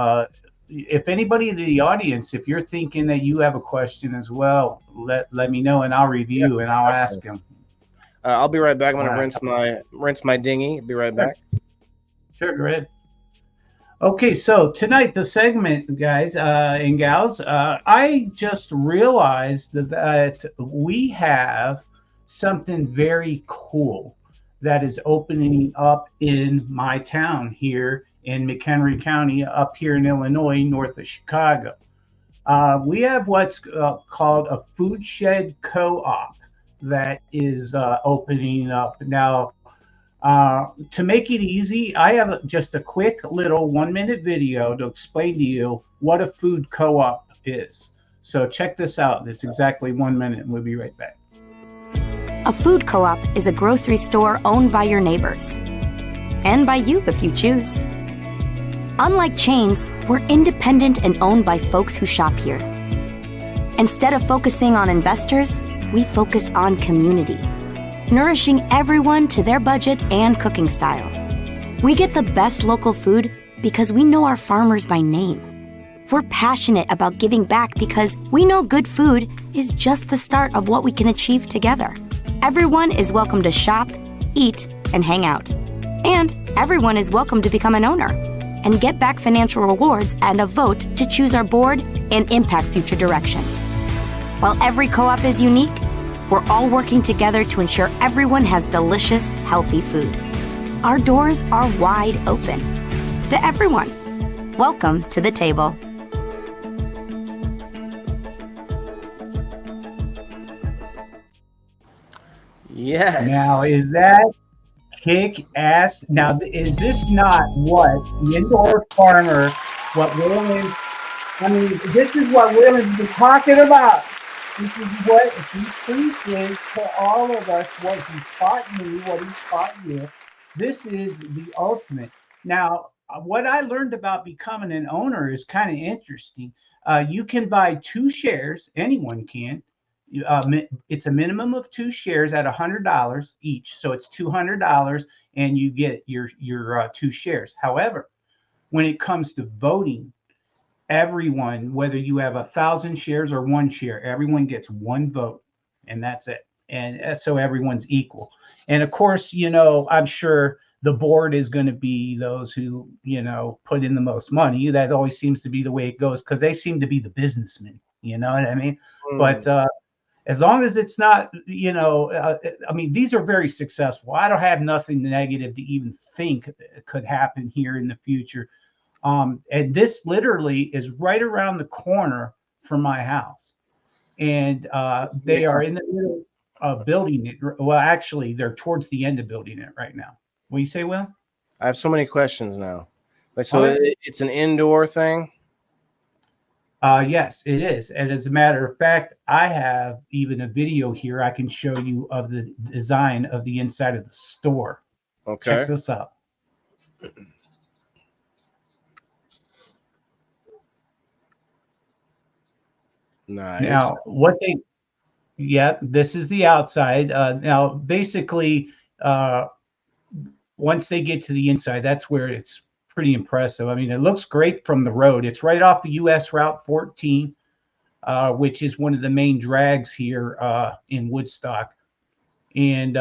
If anybody in the audience, if you're thinking that you have a question as well, let me know and I'll review and I'll ask them. I'll be right back. I'm going to rinse my dinghy. Be right back. Sure, go ahead. Okay, so tonight, the segment, guys and gals, I just realized that we have something very cool that is opening up in my town here in McHenry County up here in Illinois, north of Chicago. We have what's called a food shed co-op that is opening up now. To make it easy, I have just a quick little 1-minute video to explain to you what a food co-op is. So check this out. It's exactly 1 minute, and we'll be right back. A food co-op is a grocery store owned by your neighbors. And by you if you choose. Unlike chains, we're independent and owned by folks who shop here. Instead of focusing on investors, we focus on community, nourishing everyone to their budget and cooking style. We get the best local food because we know our farmers by name. We're passionate about giving back because we know good food is just the start of what we can achieve together. Everyone is welcome to shop, eat, and hang out. And everyone is welcome to become an owner and get back financial rewards and a vote to choose our board and impact future direction. While every co-op is unique, we're all working together to ensure everyone has delicious, healthy food. Our doors are wide open to everyone. Welcome to the table. Yes. Now, is that kick ass? Now, is this not what the indoor farmer, what Waylon, I mean, this is what Waylon's been talking about. This is what he preaches to all of us, what he taught me, what he taught you. This is the ultimate. Now, what I learned about becoming an owner is kind of interesting. You can buy 2 shares, anyone can. It's a minimum of 2 shares at $100 each, so it's $200, and you get your 2 shares. However, when it comes to voting, everyone, whether you have 1,000 shares or 1 share, everyone gets 1 vote, and that's it. And so everyone's equal. And of course, you know, I'm sure the board is going to be those who, you know, put in the most money. That always seems to be the way it goes because they seem to be the businessmen. You know what I mean? But as long as it's not, you know, I mean, these are very successful. I don't have nothing negative to even think could happen here in the future. And this literally is right around the corner from my house. And they are in the middle of building it. Well, actually, they're towards the end of building it right now. What do you say, Will? I have so many questions now. Like, so it's an indoor thing? Yes, it is. And as a matter of fact, I have even a video here I can show you of the design of the inside of the store. Okay. Check this out. Nice. Now, this is the outside. Now, basically, once they get to the inside, that's where it's pretty impressive. I mean, it looks great from the road. It's right off the U.S. Route 14, which is one of the main drags here in Woodstock. And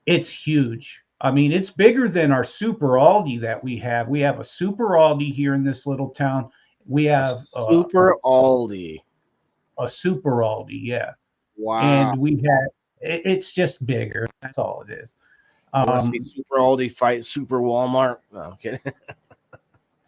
it's huge. I mean, it's bigger than our Super Aldi that we have. We have a Super Aldi here in this little town. We have Super Aldi. A Super Aldi, yeah. Wow. And we have, it's just bigger. That's all it is. See Super Aldi fight Super Walmart. No, I'm kidding.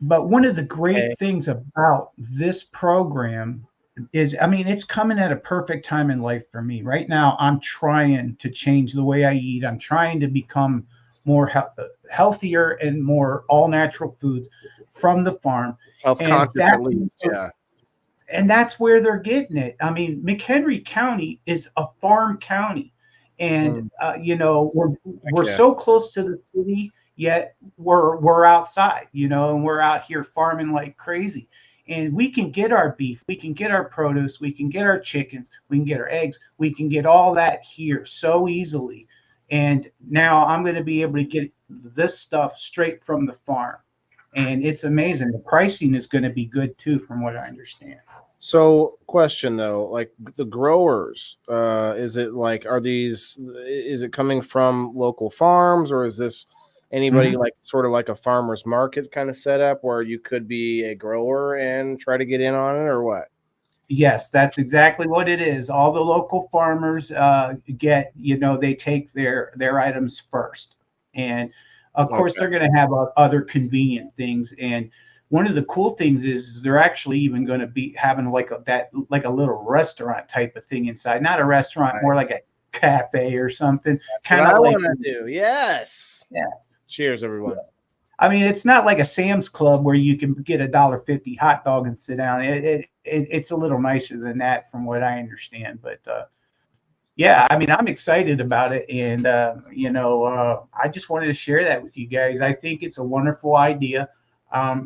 But one of the great things about this program is, I mean, it's coming at a perfect time in life for me. Right now, I'm trying to change the way I eat. I'm trying to become more healthier and more all natural foods from the farm. Health conscious at least, yeah. And that's where they're getting it. I mean, McHenry County is a farm county. And you know, we're so close to the city, yet we're outside, you know, and we're out here farming like crazy. And we can get our beef, we can get our produce, we can get our chickens, we can get our eggs, we can get all that here so easily. And now I'm going to be able to get this stuff straight from the farm. And it's amazing. The pricing is going to be good too, from what I understand. So, question though, like the growers, is it like, is it coming from local farms, or is this anybody like sort of like a farmer's market kind of setup where you could be a grower and try to get in on it, or what? Yes, that's exactly what it is. All the local farmers get, you know, they take their items first. And Of course, they're going to have other convenient things. And one of the cool things is they're actually even going to be having like a little restaurant type of thing inside. Not a restaurant, more like a cafe or something. That's what I want to do. Yes. Yeah. Cheers, everyone. I mean, it's not like a Sam's Club where you can get a $1.50 hot dog and sit down. It's a little nicer than that, from what I understand. But yeah, I mean, I'm excited about it, and I just wanted to share that with you guys. I think it's a wonderful idea.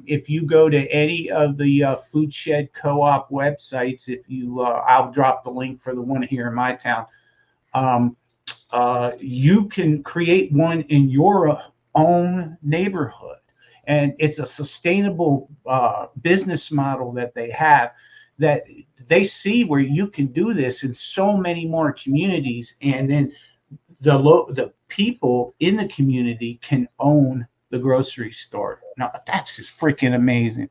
If you go to any of the Food Shed Co-op websites, I'll drop the link for the one here in my town. You can create one in your own neighborhood, and it's a sustainable business model that they have, that they see where you can do this in so many more communities, and then the people in the community can own the grocery store. Now that's just freaking amazing.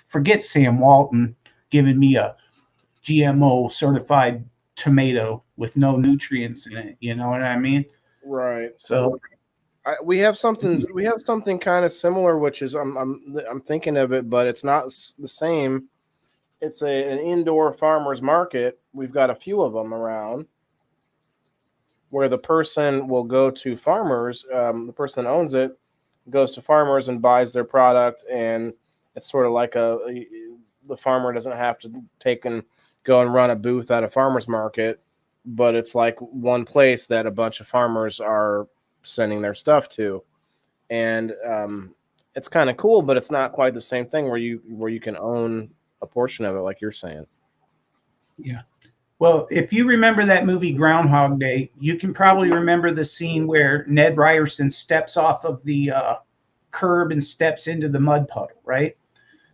Forget Sam Walton giving me a GMO certified tomato with no nutrients in it. You know what I mean? Right. So we have something kind of similar, which is I'm thinking of it, but it's not the same. It's an indoor farmers market. We've got a few of them around, where the person will go to farmers. The person that owns it goes to farmers and buys their product, and it's sort of like the farmer doesn't have to go and run a booth at a farmer's market, but it's like one place that a bunch of farmers are sending their stuff to. And it's kind of cool, but it's not quite the same thing where you can own a portion of it, like you're saying. Yeah. Well, if you remember that movie Groundhog Day, you can probably remember the scene where Ned Ryerson steps off of the curb and steps into the mud puddle, right?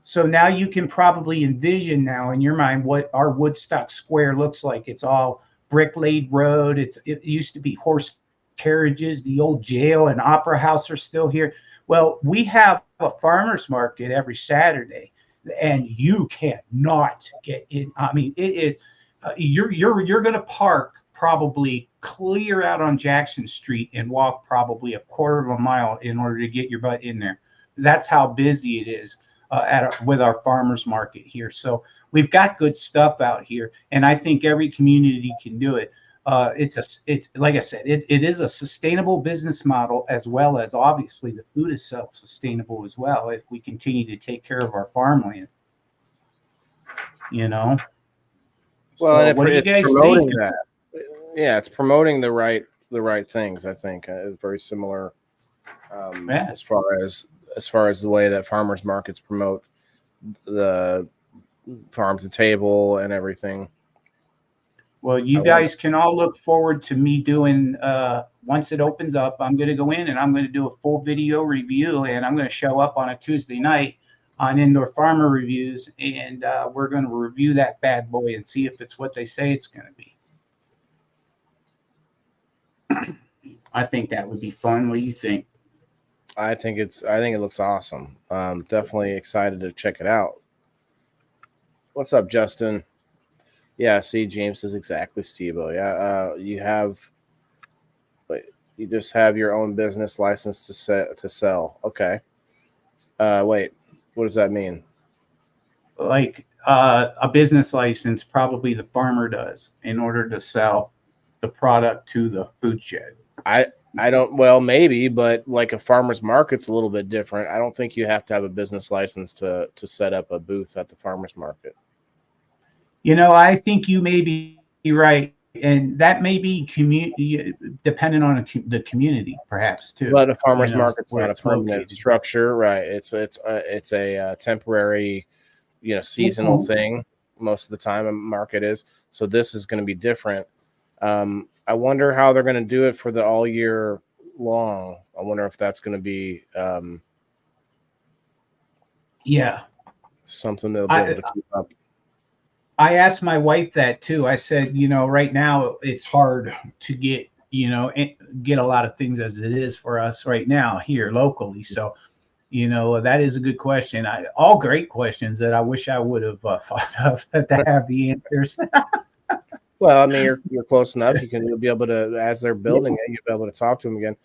So now you can probably envision now in your mind what our Woodstock Square looks like. It's all brick-laid road. It used to be horse carriages. The old jail and opera house are still here. Well, we have a farmer's market every Saturday, and you cannot get in. I mean, it is you're going to park probably clear out on Jackson Street and walk probably a quarter of a mile in order to get your butt in there. That's how busy it is with our farmers market here. So we've got good stuff out here, and I think every community can do it. It's like I said, it is a sustainable business model, as well as obviously the food is self-sustainable as well if we continue to take care of our farmland. You know. Well, so and what do you guys promoting think? That. Yeah, it's promoting the right things. I think it's very similar as far as the way that farmers markets promote the farm to table and everything. Well, you guys can all look forward to me doing, once it opens up, I'm going to go in and I'm going to do a full video review, and I'm going to show up on a Tuesday night on Indoor Farmer Reviews, and we're going to review that bad boy and see if it's what they say it's going to be. I think that would be fun. What do you think? I think it looks awesome. Definitely excited to check it out. What's up, Justin? Yeah, see, James is exactly SteveO. Yeah, you just have your own business license to sell. Okay. Wait, what does that mean? Like a business license, probably the farmer does in order to sell the product to the food shed. I don't, well, maybe, but like a farmer's market's a little bit different. I don't think you have to have a business license to set up a booth at the farmer's market. You know, I think you may be right, and that may be dependent on the community, perhaps too. But a farmer's market's not a permanent structure, right? It's a temporary, seasonal thing. Most of the time, a market is. So this is going to be different. I wonder how they're going to do it for the all year long. I wonder if that's going to be something they'll be able to keep up. I asked my wife that too. I said, right now it's hard to get a lot of things as it is for us right now here locally. So, that is a good question. All great questions that I wish I would have thought of to have the answers. Well, I mean, you're close enough. You'll be able to, as they're building it, you'll be able to talk to them again.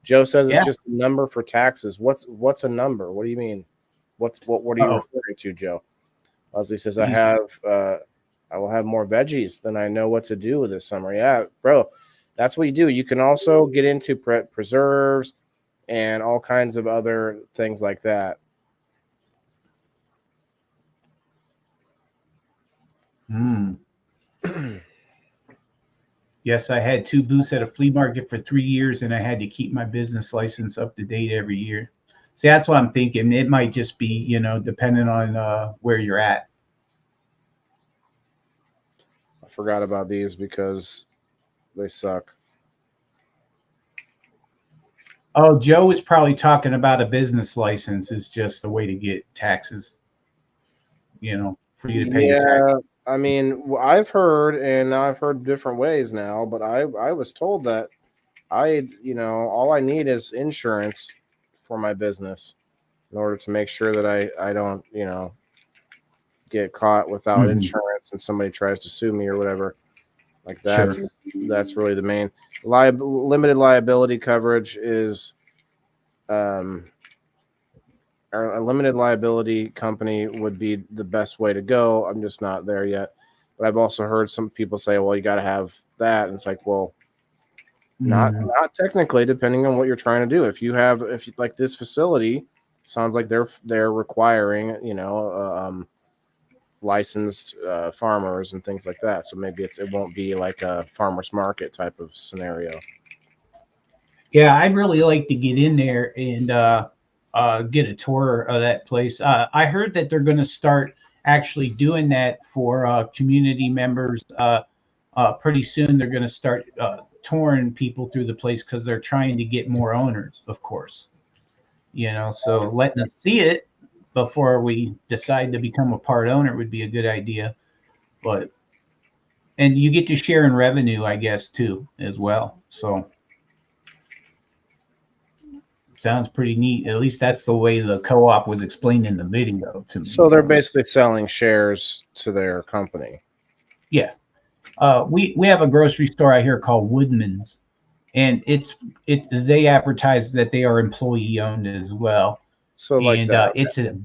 Joe says it's Yeah. just a number for taxes. What's a number? What do you mean? What are you referring to, Joe? Leslie says, I will have more veggies than I know what to do with this summer. Yeah, bro, that's what you do. You can also get into preserves and all kinds of other things like that. Yes, I had 2 booths at a flea market for 3 years, and I had to keep my business license up to date every year. See, that's what I'm thinking. It might just be, depending on where you're at. I forgot about these because they suck. Oh, Joe is probably talking about a business license is just a way to get taxes, for you to pay your taxes. I mean, I've heard different ways now, but I was told that all I need is insurance for my business in order to make sure that I don't, get caught without insurance and somebody tries to sue me or whatever. Like that's really the main limited liability coverage is or a limited liability company would be the best way to go. I'm just not there yet. But I've also heard some people say, well, you got to have that. And it's like, well, not technically, depending on what you're trying to do. If you like this facility, sounds like they're requiring, licensed farmers and things like that. So maybe it won't be like a farmer's market type of scenario. Yeah, I'd really like to get in there and get a tour of that place. I heard that they're going to start actually doing that for community members. Pretty soon, they're going to start touring people through the place because they're trying to get more owners, of course. So letting us see it before we decide to become a part owner would be a good idea. And you get to share in revenue, I guess, too, as well. So sounds pretty neat. At least that's the way the co-op was explained in the video to me. So they're basically selling shares to their company. Yeah. We have a grocery store out here called Woodman's, and they advertise that they are employee owned as well. So it's a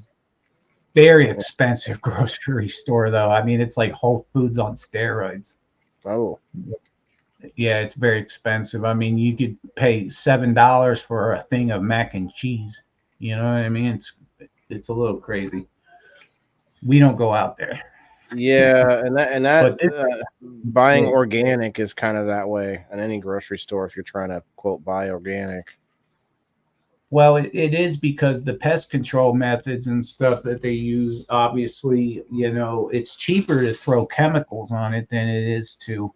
very expensive grocery store, though. I mean, it's like Whole Foods on steroids. Oh. Yeah, it's very expensive. I mean, you could pay $7 for a thing of mac and cheese. You know what I mean? It's a little crazy. We don't go out there. Yeah, buying organic is kind of that way in any grocery store if you're trying to quote buy organic. Well, it is because the pest control methods and stuff that they use, obviously, it's cheaper to throw chemicals on it than it is to,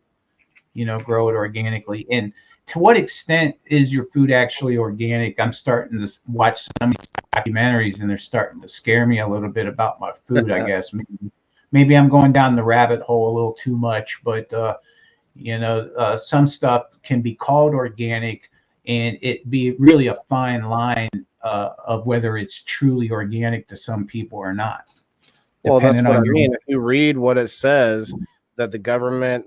grow it organically. And to what extent is your food actually organic? I'm starting to watch some of these documentaries and they're starting to scare me a little bit about my food, I guess. Maybe I'm going down the rabbit hole a little too much, but, some stuff can be called organic and it be really a fine line of whether it's truly organic to some people or not. Well, that's what I mean. If you read what it says that the government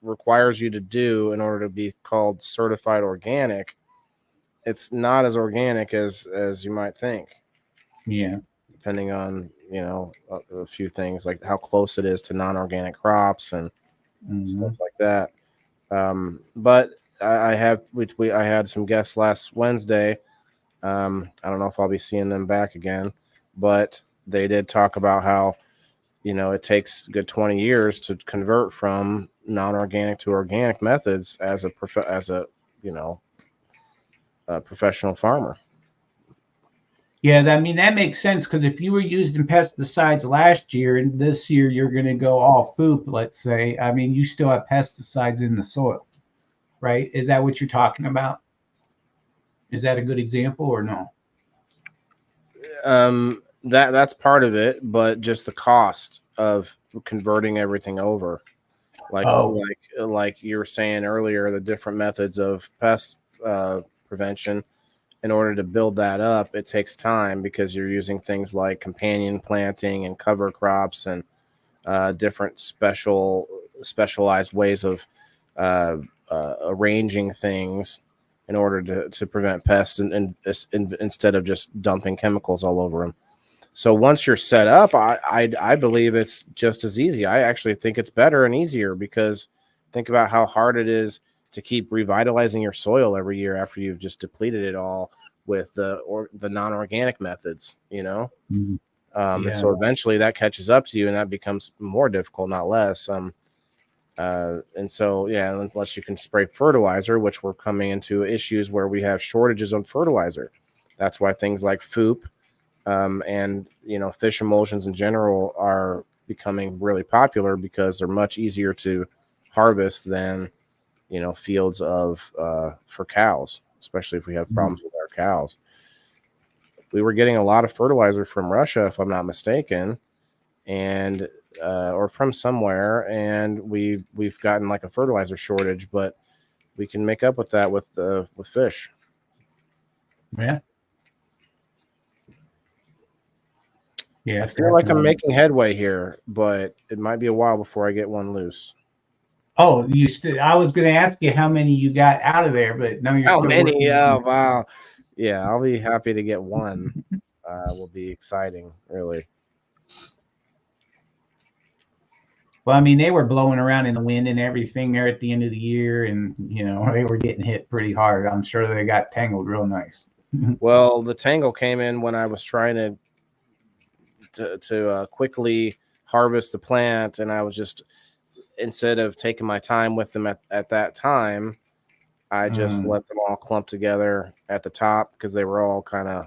requires you to do in order to be called certified organic, it's not as organic as you might think. Yeah. Depending on, a few things like how close it is to non-organic crops and stuff like that. But I had some guests last Wednesday. I don't know if I'll be seeing them back again, but they did talk about how, it takes a good 20 years to convert from non-organic to organic methods as a professional farmer. Yeah, that makes sense because if you were using pesticides last year and this year you're going to go all FOOP, let's say, I mean, you still have pesticides in the soil, right? Is that what you're talking about? Is that a good example or no? That's part of it, but just the cost of converting everything over, like you were saying earlier, the different methods of pest prevention. In order to build that up, it takes time because you're using things like companion planting and cover crops and different specialized ways of arranging things in order to prevent pests and instead of just dumping chemicals all over them. So once you're set up, I believe it's just as easy. I actually think it's better and easier, because think about how hard it is to keep revitalizing your soil every year after you've just depleted it all with the non-organic methods, you know? Mhm. And so eventually that catches up to you, and that becomes more difficult, not less. And so, yeah, unless you can spray fertilizer, which we're coming into issues where we have shortages on fertilizer. That's why things like FOOP, and, you know, fish emulsions in general are becoming really popular, because they're much easier to harvest than, you know, fields of for cows, especially if we have problems with our cows. We were getting a lot of fertilizer from Russia, if I'm not mistaken, and or from somewhere, and we've gotten like a fertilizer shortage, but we can make up with that with fish. Yeah. Yeah. I feel like I'm making headway here, but it might be a while before I get one loose. Oh, I was going to ask you how many you got out of there, but no, you're How still many? working. Oh, wow. Yeah, I'll be happy to get one. Will be exciting, really. Well, I mean, they were blowing around in the wind and everything there at the end of the year, and you know they were getting hit pretty hard. I'm sure they got tangled real nice. Well, the tangle came in when I was trying to quickly harvest the plant, and I was just, instead of taking my time with them at that time, I just let them all clump together at the top, because they were all kind of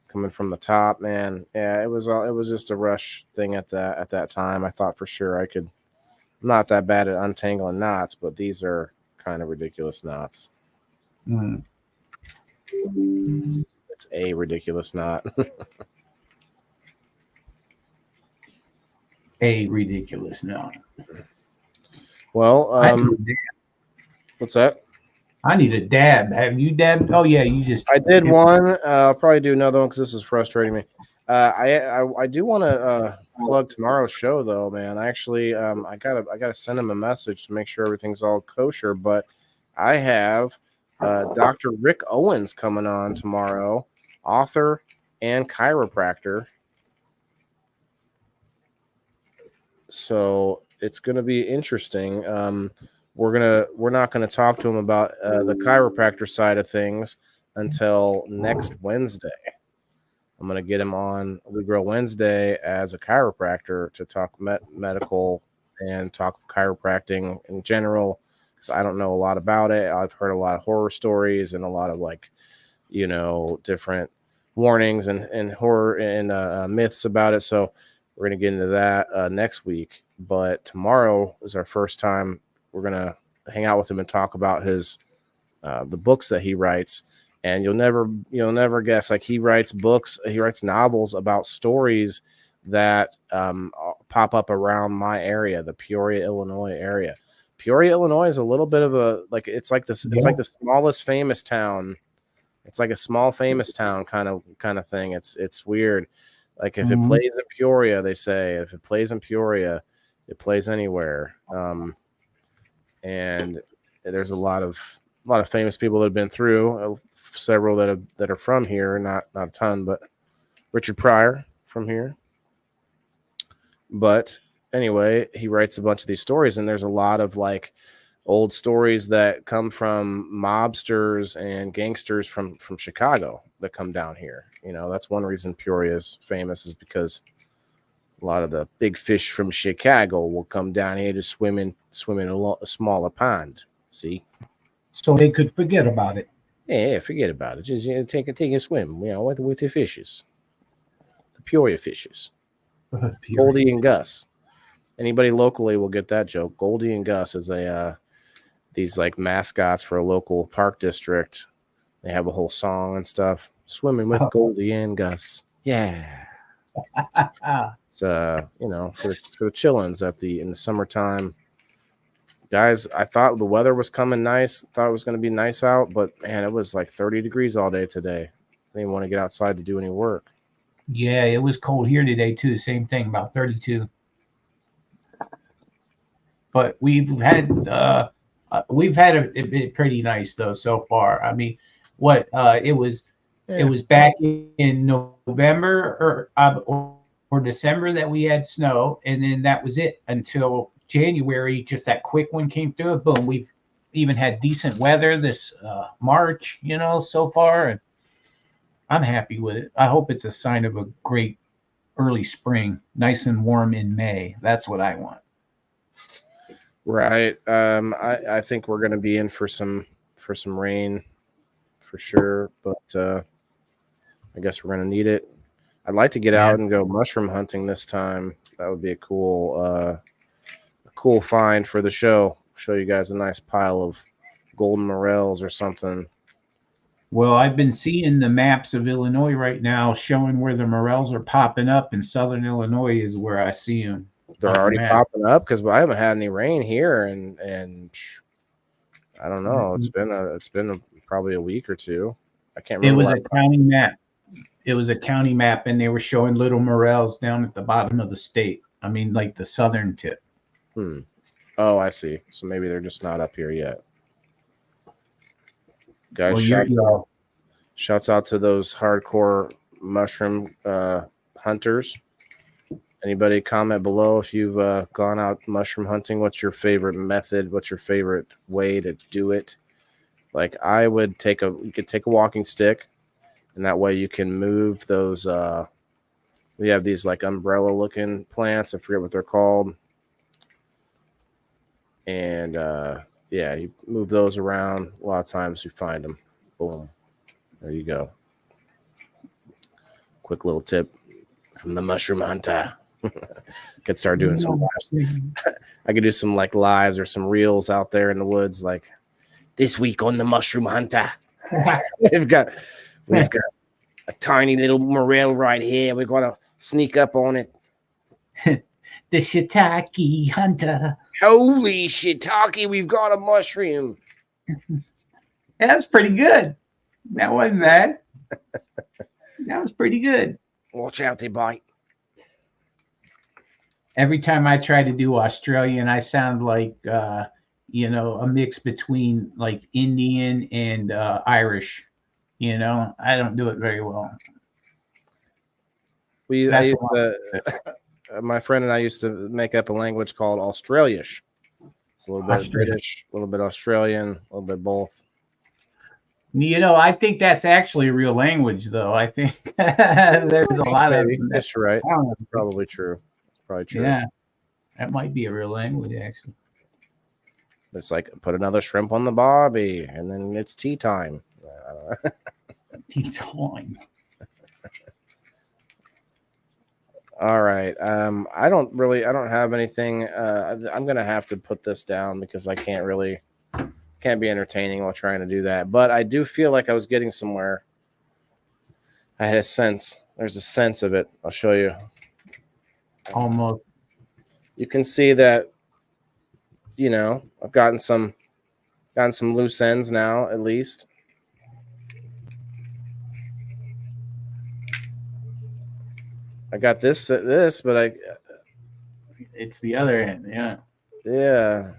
coming from the top, man. Yeah, it was just a rush thing at that time. I thought for sure I could. I'm not that bad at untangling knots, but these are kind of ridiculous knots. It's a ridiculous knot. A ridiculous knot. Well, what's that? I need a dab. Have you dabbed? Oh yeah, you just. I did one. I'll probably do another one because this is frustrating me. I do want to plug tomorrow's show though, man. I actually I gotta send him a message to make sure everything's all kosher. But I have Dr. Rick Owens coming on tomorrow, author and chiropractor. So it's gonna be interesting. We're not gonna talk to him about the chiropractor side of things until next Wednesday. I'm gonna get him on We Grow Wednesday as a chiropractor to talk medical and talk chiropractic in general, because I don't know a lot about it. I've heard a lot of horror stories and a lot of, like, you know, different warnings and horror and myths about it. So we're gonna get into that next week. But tomorrow is our first time. We're gonna hang out with him and talk about his the books that he writes. And you'll never guess, like, he writes novels about stories that pop up around my area, the Peoria, Illinois area. Peoria, Illinois is a little bit of a, like, it's like this, it's like the smallest famous town. It's like a small famous town kind of thing. It's weird. Like, if it plays in Peoria, they say, if it plays in Peoria, it plays anywhere. And there's a lot of famous people that have been through, several that are from here, not a ton, but Richard Pryor from here. But anyway, he writes a bunch of these stories, and there's a lot of, like, old stories that come from mobsters and gangsters from Chicago that come down here. You know, that's one reason Peoria is famous, is because a lot of the big fish from Chicago will come down here to swim in a smaller pond. See? So they could forget about it. Yeah, forget about it. Just, you know, take a swim, you know, with the fishes, the Peoria fishes. Goldie and Gus. Anybody locally will get that joke. Goldie and Gus is these, like, mascots for a local park district. They have a whole song and stuff. Swimming with Goldie and Gus. Yeah. It's you know, for the chillins in the summertime. Guys, I thought the weather was coming nice. Thought it was going to be nice out, but man, it was like 30 degrees all day today. I didn't want to get outside to do any work. Yeah, it was cold here today too. Same thing, about 32. But we've had We've had it been pretty nice though so far. I mean, it was back in November or December that we had snow, and then that was it until January. Just that quick one came through. Boom, we've even had decent weather this March, so far, and I'm happy with it. I hope it's a sign of a great early spring, nice and warm in May. That's what I want. Right. I think we're going to be in for some rain for sure, but I guess we're going to need it. I'd like to get out and go mushroom hunting this time. That would be a cool find for the show. Show you guys a nice pile of golden morels or something. Well, I've been seeing the maps of Illinois right now showing where the morels are popping up, and southern Illinois is where I see them. They're already popping up because I haven't had any rain here, and I don't know. It's been probably a week or two. I can't remember. It was a county map. It was a county map, and they were showing little morels down at the bottom of the state. I mean, like the southern tip. Oh, I see. So maybe they're just not up here yet. Guys, shouts out to those hardcore mushroom hunters. Anybody comment below if you've gone out mushroom hunting? What's your favorite method? What's your favorite way to do it? Like I would you could take a walking stick, and that way you can move those. We have these like umbrella looking plants. I forget what they're called. And you move those around. A lot of times you find them. Boom. There you go. Quick little tip from the mushroom hunter. Could start doing some lives. I could do some like lives or some reels out there in the woods, like this week on the mushroom hunter. we've got a tiny little morel right here. We're gonna sneak up on it. The shiitake hunter. Holy shiitake, we've got a mushroom. That's pretty good. That wasn't bad. That was pretty good. Watch out, they bite. Every time I try to do Australian, I sound like, a mix between like Indian and Irish. I don't do it very well. My friend and I used to make up a language called Australish. It's a little bit British, a little bit Australian, a little bit both. I think that's actually a real language, though. I think there's a lot of. That's right. That's probably true. Probably true. Yeah, that might be a real language, actually. It's like put another shrimp on the barbie, and then it's tea time. Tea time. All right. I don't have anything. I'm gonna have to put this down because I can't be entertaining while trying to do that. But I do feel like I was getting somewhere. I had a sense. There's a sense of it. I'll show you. Almost. You can see that. I've gotten some loose ends now, at least. I got this, but it's the other end, yeah. Yeah.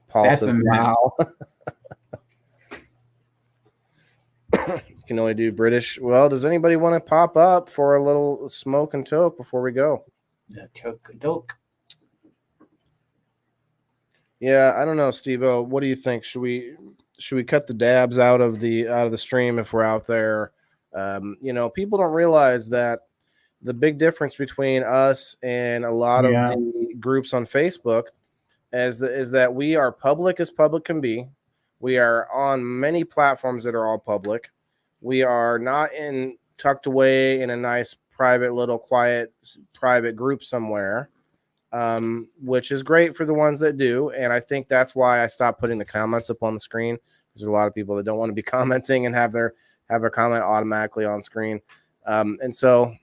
Paul says, wow. You can only do British. Well, does anybody want to pop up for a little smoke and toke before we go? Toke. Yeah, I don't know, SteveO. What do you think? Should we cut the dabs out of the stream if we're out there? People don't realize that the big difference between us and a lot of the groups on Facebook is that we are public as public can be. We are on many platforms that are all public. We are not tucked away in a nice private little quiet private group somewhere. Which is great for the ones that do. And I think that's why I stopped putting the comments up on the screen. There's a lot of people that don't want to be commenting and have their comment automatically on screen. And so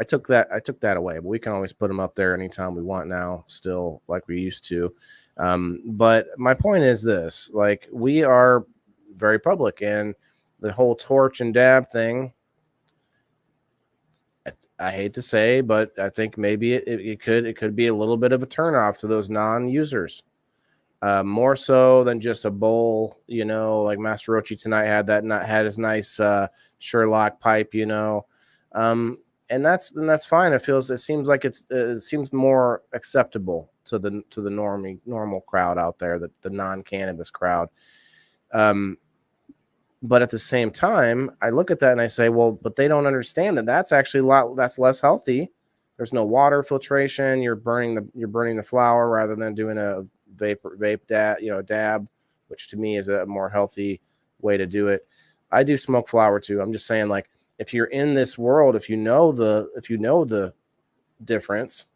I took that away, but we can always put them up there anytime we want now, still like we used to. But my point is this, like we are very public, and the whole torch and dab thing, I hate to say, but I think maybe it could be a little bit of a turnoff to those non-users. More so than just a bowl, like Master Rochi tonight had his nice Sherlock pipe, and that's fine. It seems like it seems more acceptable to the normal crowd out there, the non-cannabis crowd. But at the same time, I look at that and I say, well, but they don't understand that that's actually that's less healthy. There's no water filtration. You're burning the flower rather than doing a vape dab, which to me is a more healthy way to do it. I do smoke flower too. I'm just saying, like, if you're in this world, if you know the difference,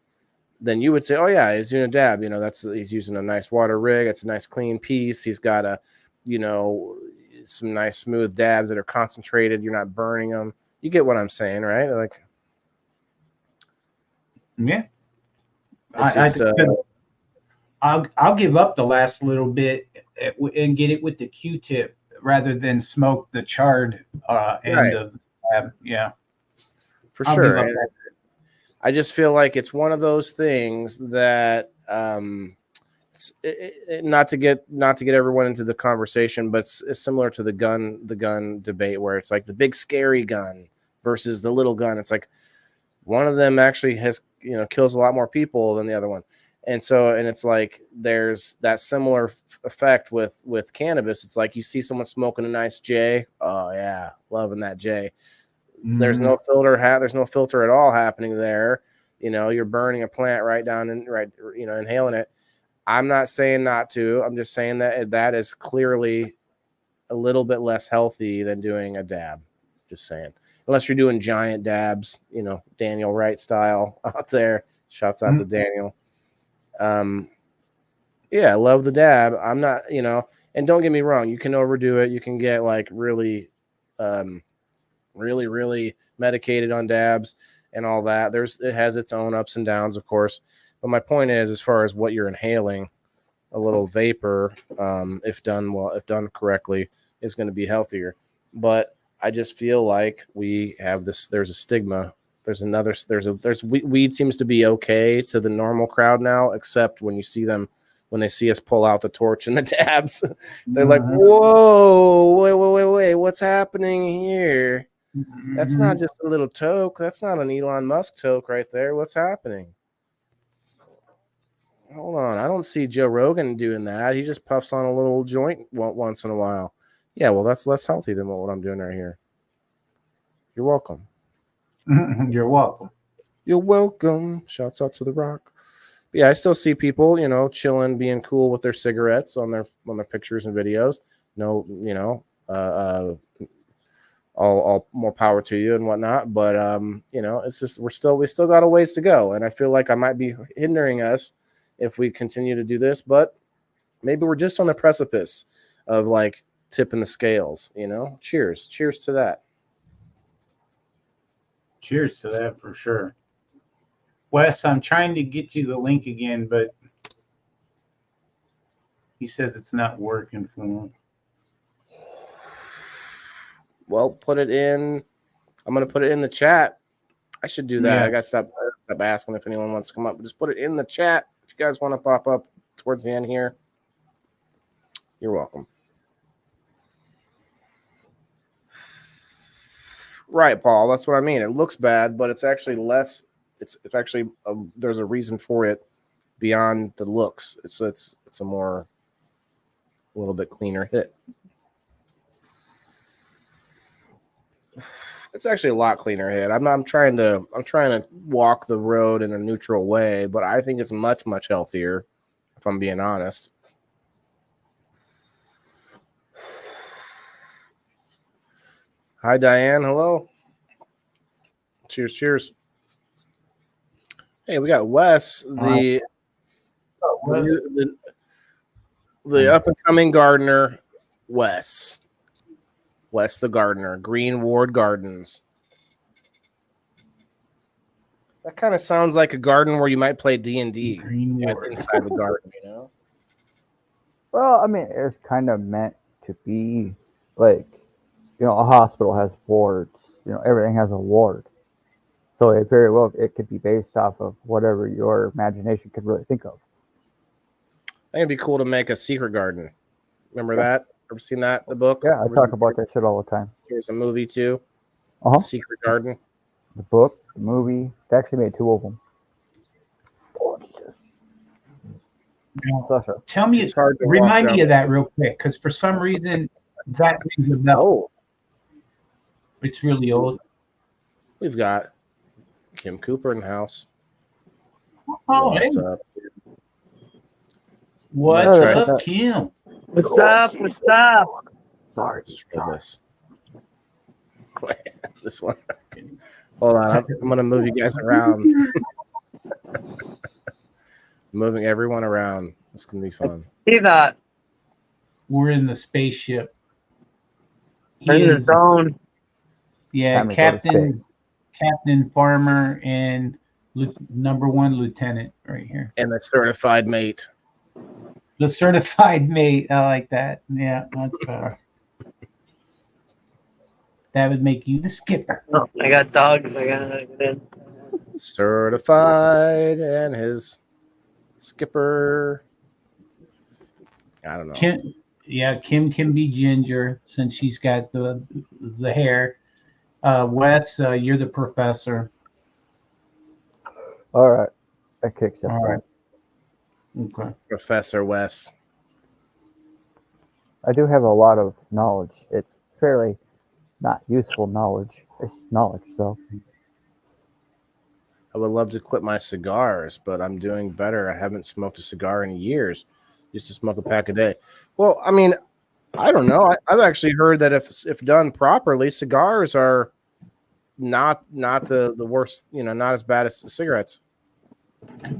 then you would say, oh yeah, he's doing a dab. He's using a nice water rig. It's a nice clean piece. He's got some nice smooth dabs that are concentrated. You're not burning them. You get what I'm saying, right? Like, yeah. I'll give up the last little bit and get it with the Q-tip rather than smoke the charred end of the dab. Yeah, for sure. I just feel like it's one of those things that not to get everyone into the conversation, but it's similar to the gun debate, where it's like the big scary gun versus the little gun. It's like one of them actually has kills a lot more people than the other one, and it's like there's that similar effect with cannabis. It's like you see someone smoking a nice J. Oh yeah, loving that J. There's no filter. There's no filter at all happening there. You're burning a plant right down and inhaling it. I'm not saying not to. I'm just saying that is clearly a little bit less healthy than doing a dab. Just saying. Unless you're doing giant dabs, Daniel Wright style out there. Shouts out to Daniel. Yeah, I love the dab. I'm not, and don't get me wrong, you can overdo it. You can get like really medicated on dabs and all that. It has its own ups and downs, of course. But my point is, as far as what you're inhaling, a little vapor, if done correctly, is going to be healthier. But I just feel like we have this. There's a stigma. Weed seems to be okay to the normal crowd now, except when they see us pull out the torch and the dabs, they're like, "Whoa, wait, what's happening here? That's not just a little toke. That's not an Elon Musk toke right there. What's happening?" Hold on, I don't see Joe Rogan doing that. He just puffs on a little joint once in a while. Yeah, well, that's less healthy than what I'm doing right here. You're welcome. You're welcome. You're welcome. Shouts out to The Rock. But yeah, I still see people, chilling, being cool with their cigarettes on their pictures and videos. No, all more power to you and whatnot. But it's just we still got a ways to go, and I feel like I might be hindering us if we continue to do this. But maybe we're just on the precipice of like tipping the scales. Cheers to that. Cheers to that for sure. Wes, I'm trying to get you the link again, but he says it's not working for him. Well, put it in. I'm going to put it in the chat. I should do that. Yeah. I got to stop asking if anyone wants to come up. But just put it in the chat if you guys want to pop up towards the end here. You're welcome. Right, Paul. That's what I mean. It looks bad, but it's actually less. It's actually there's a reason for it beyond the looks. It's a little bit cleaner hit. It's actually a lot cleaner hit. I'm trying to walk the road in a neutral way, but I think it's much healthier, if I'm being honest. Hi, Diane. Hello. Cheers. Hey, we got Wes, the up and coming gardener, Wes the gardener, Green Ward Gardens. That kind of sounds like a garden where you might play D&D inside the garden, Well, I mean, it's kind of meant to be like, a hospital has wards. Everything has a ward. So it very well it could be based off of whatever your imagination could really think of. I think it'd be cool to make a secret garden. Remember that? Ever seen that? The book? Yeah, I talk about that shit all the time. Here's a movie too. Uh-huh. Secret Garden. The book, the movie. They actually made 2 of them. Sasha. Tell me, It's hard to remind walk me down. of that real quick, because for some reason that rings a bell. Oh, It's really old. we've got Kim Cooper in the house. Oh, hey, What's up? what's Try up, that. Kim? What's up? What's up? Sorry. Let's try this. This one. Hold on. I'm going to move you guys around. Moving everyone around. It's going to be fun. See that? We're in the spaceship. He In the is- zone. yeah, Time to go to Captain Farmer and number 1 lieutenant right here. And a certified mate. The certified mate. I like that. Yeah, that's better. That would make you the skipper. Oh, I got dogs. I gotta get in. Certified and his skipper. I don't know. Kim can be Ginger since she's got the hair. Wes, you're the professor. All right. That kicks it. All right. Okay. Professor Wes. I do have a lot of knowledge. It's fairly not useful knowledge. It's knowledge, though. I would love to quit my cigars, but I'm doing better. I haven't smoked a cigar in years. Used to smoke a pack a day. Well, I mean, I don't know. I've actually heard that if done properly, cigars are not the worst. Not as bad as cigarettes.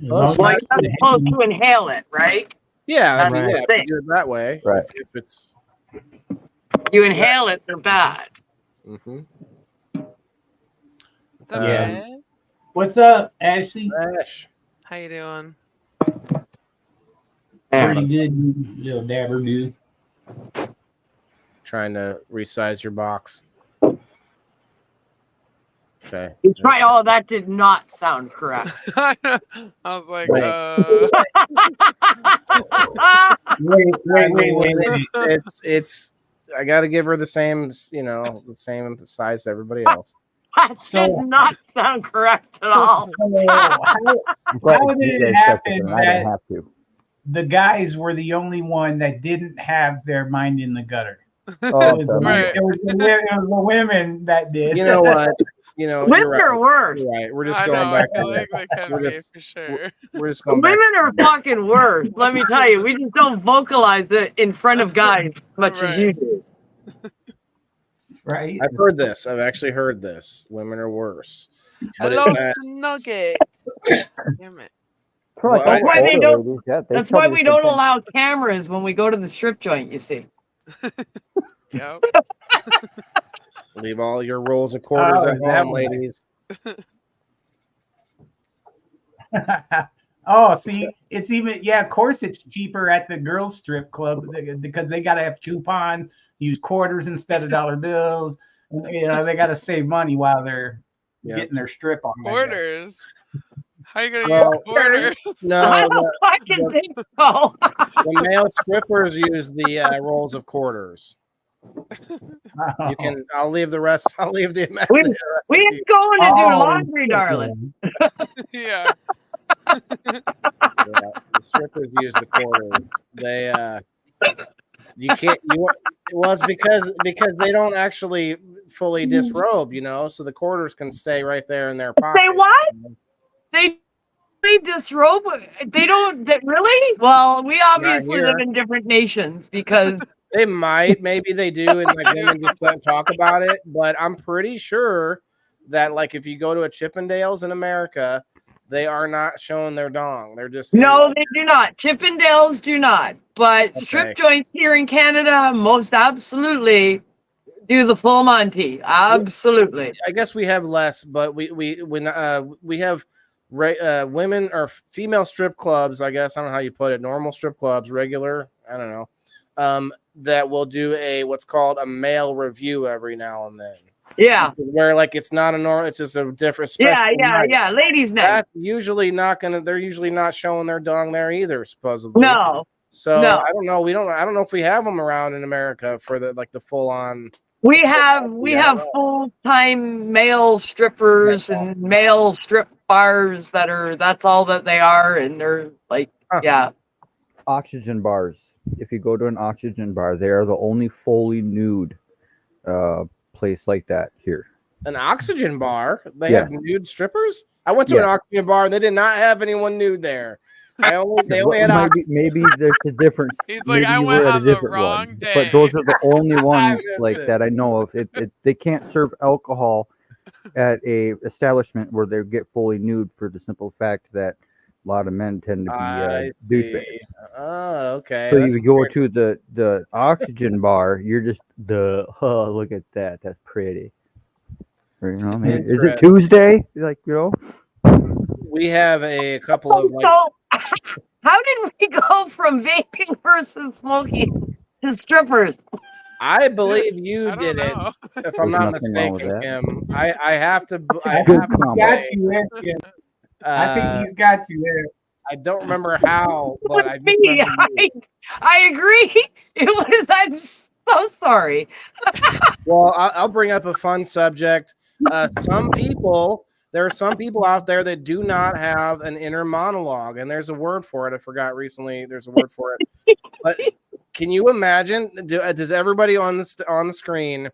Well, Well, you're not supposed to inhale it, right? Yeah, That's yeah. the If thing. you do it that way, Right. If it's. You inhale it, they're bad. Mm-hmm. What's up, Yeah. guys? What's up, Ashley? Ash. How you doing? Pretty good, you little dabber dude. Trying to resize your box. Okay. You try. Oh, that did not sound correct. I was like, Wait. Wait. It's. I got to give her the same, the same size as everybody else. That So- did not sound correct at all. So, how I'm glad How that did you it guys checked it, happen and I didn't that- have to. the guys were the only one that didn't have their mind in the gutter? Oh, It I'm was, sorry. Right. it was the women that did. You know what? You're Women right. are worse. You're right. We're just I going know, I back feel to like this. they can We're be just- for sure. We're just going back. Women are fucking worse. Let me tell you, we just don't vocalize it in front of guys as much as Right. you do. Right? I've heard this. I've actually heard this. Women are worse. But Hello, it's Nugget. Damn it. For like Well, all that's why they older don't- ladies, yeah, they That's tell why me we the don't same thing. allow cameras when we go to the strip joint, you see. Yep. leave all your rolls of quarters Oh, at that home, way. ladies. Oh, see, it's even of course it's cheaper at the girls strip club because they got to have coupons, use quarters instead of dollar bills. They got to save money while they're Yeah. getting their strip on. I guess. Quarters. How you gonna Well, use quarters? I No, don't fucking think so. the male strippers use the rolls of quarters. You can. I'll leave the rest. I'll leave the. We- the rest We to ain't you. going to do Oh, laundry, darling. Yeah. Yeah, the strippers use the quarters. They. You can't. Well, it's because they don't actually fully disrobe, so the quarters can stay right there in their pocket. Say what? They disrobe. They don't. Really? Well, we obviously here. live in different nations because They might, maybe they do, and like women just don't talk about it. But I'm pretty sure that like if you go to a Chippendales in America, they are not showing their dong. They're just no, they do not. Chippendales do not. But strip joints here in Canada, most absolutely do the full Monty. Absolutely. I guess we have less, but we have women or female strip clubs. I guess I don't know how you put it. Normal strip clubs, regular. I don't know. That will do what's called a male review every now and then. Yeah. Where like it's not a normal, it's just a different special Yeah. night. Ladies' night. That's usually not gonna. They're usually not showing their dong there either, supposedly. No. So No. I don't know. I don't know if we have them around in America for the full on. We have full-time male strippers and male strip bars that's all that they are, and they're like, yeah. Oxygen bars. If you go to an oxygen bar, they are the only fully nude place like that here. An oxygen bar? They have nude strippers? I went to an oxygen bar and they did not have anyone nude there. They only had maybe there's a difference. He's like, I went on the wrong day. But those are the only ones like that I know of. They can't serve alcohol at a establishment where they get fully nude for the simple fact that a lot of men tend to be douchebags. Oh, okay. So you go to the oxygen bar, you're just look at that. That's pretty. Or, you know, man, is it Tuesday? Like, you know. We have a couple of like. So, how did we go from vaping versus smoking to strippers? I believe you did it, if I'm not mistaken, Kim. I have to. I think he's got you there, Kim. I think he's got you there. I don't remember how, but I agree. It was. I'm so sorry. Well, I'll bring up a fun subject. There are some people out there that do not have an inner monologue, and there's a word for it. I forgot recently. There's a word for it. But can you imagine? Does everybody on the screen?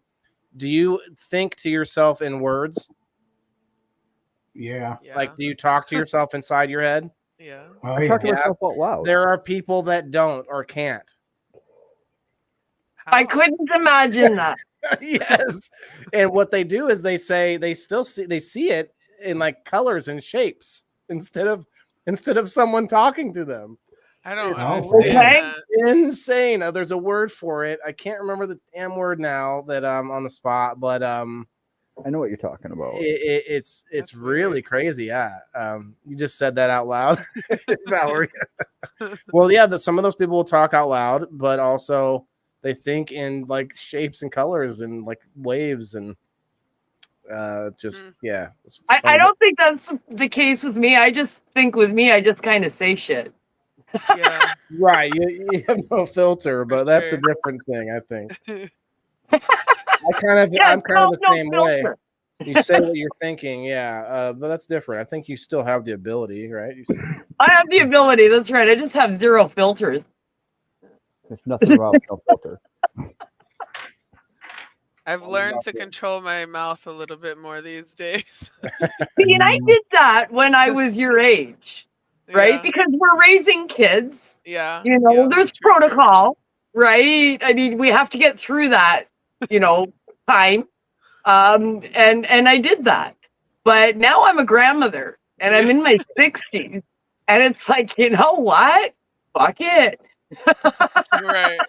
Do you think to yourself in words? Yeah. Like, do you talk to yourself inside your head? Yeah. I talk to myself out loud. There are people that don't or can't. I couldn't imagine that. Yes. And what they do is they see it in like colors and shapes instead of someone talking to them. I don't understand. Insane. There's a word for it. I can't remember the damn word now that I'm on the spot, but I know what you're talking about. It's really crazy. Yeah. You just said that out loud, Valerie. Well, yeah, some of those people will talk out loud, but also they think in like shapes and colors and like waves and I don't think that's the case with me. I just think with me, I just kind of say shit. Yeah. Right. You have no filter, but that's a different thing, I think. I'm kind of the same way. You say what you're thinking, but that's different. I think you still have the ability, right? I have the ability. That's right. I just have zero filters. There's nothing wrong with no filter. I've learned to control my mouth a little bit more these days. See, and I did that when I was your age, right? Yeah. Because we're raising kids. Yeah. You know, there's protocol, right? I mean, we have to get through that, time. And I did that. But now I'm a grandmother and I'm in my 60s. And it's like, you know what? Fuck it. Right.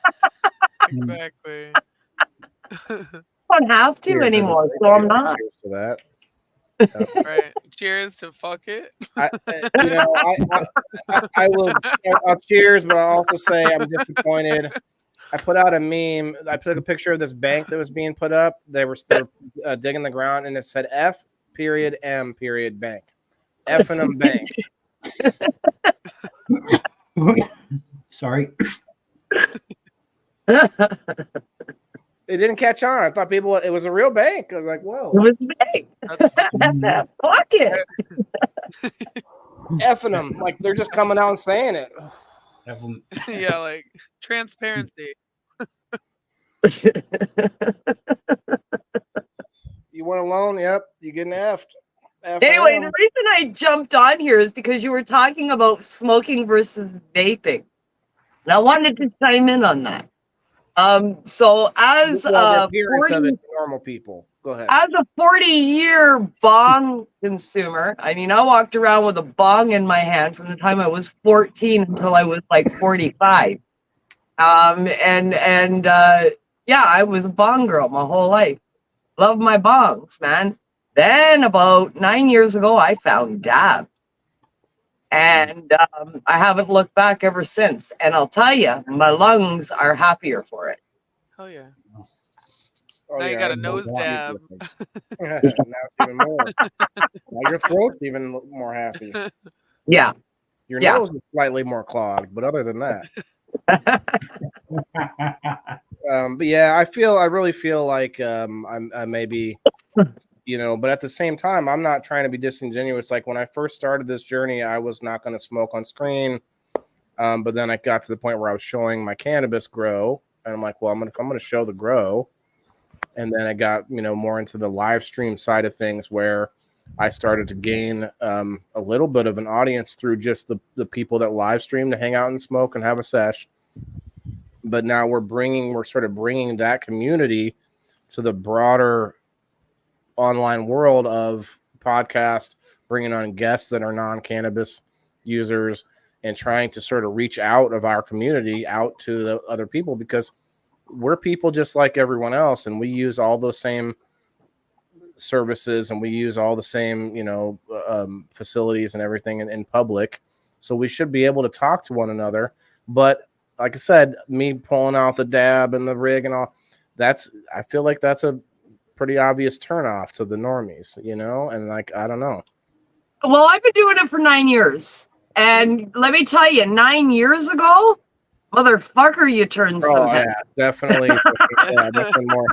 Exactly. I don't have to anymore, so I'm not. Cheers to that. Right. Cheers to fuck it. I'll cheers, but I'll also say I'm disappointed. I put out a meme. I took a picture of this bank that was being put up. They were digging the ground, and it said F.M. bank. F&M bank. Sorry. It didn't catch on. I thought it was a real bank. I was like, whoa. It was big. Fuck it. Effing them. Like, they're just coming out and saying it. Yeah, like transparency. You want a loan? Yep. You getting effed. Anyway, the reason I jumped on here is because you were talking about smoking versus vaping. And I wanted to chime in on that. So as normal people, go ahead. As a 40-year bong consumer, I mean, I walked around with a bong in my hand from the time I was 14 until I was like 45. I was a bong girl my whole life. Love my bongs, man. Then about 9 years ago, I found dabs. And I haven't looked back ever since. And I'll tell you, my lungs are happier for it. Oh, yeah. Oh, Now you yeah, got a it's nose a lot dab. different. Now it's even more. Now your throat's even more happy. Yeah. Your Yeah. nose is slightly more clogged, but other than that, but yeah, I really feel like I may be, but at the same time, I'm not trying to be disingenuous. Like when I first started this journey, I was not going to smoke on screen, but then I got to the point where I was showing my cannabis grow, and I'm like, well, I'm gonna show the grow, and then I got more into the live stream side of things where I started to gain a little bit of an audience through just the people that live stream to hang out and smoke and have a sesh. But now we're sort of bringing that community to the broader online world of podcast, bringing on guests that are non-cannabis users and trying to sort of reach out of our community out to the other people, because we're people just like everyone else. And we use all those same services and we use all the same, facilities and everything in public. So we should be able to talk to one another. But like I said, me pulling out the dab and the rig and all, I feel like that's a pretty obvious turnoff to the normies, and like, I don't know. Well, I've been doing it for 9 years. And let me tell you, 9 years ago, motherfucker, you turned some head. Yeah, definitely. Definitely more.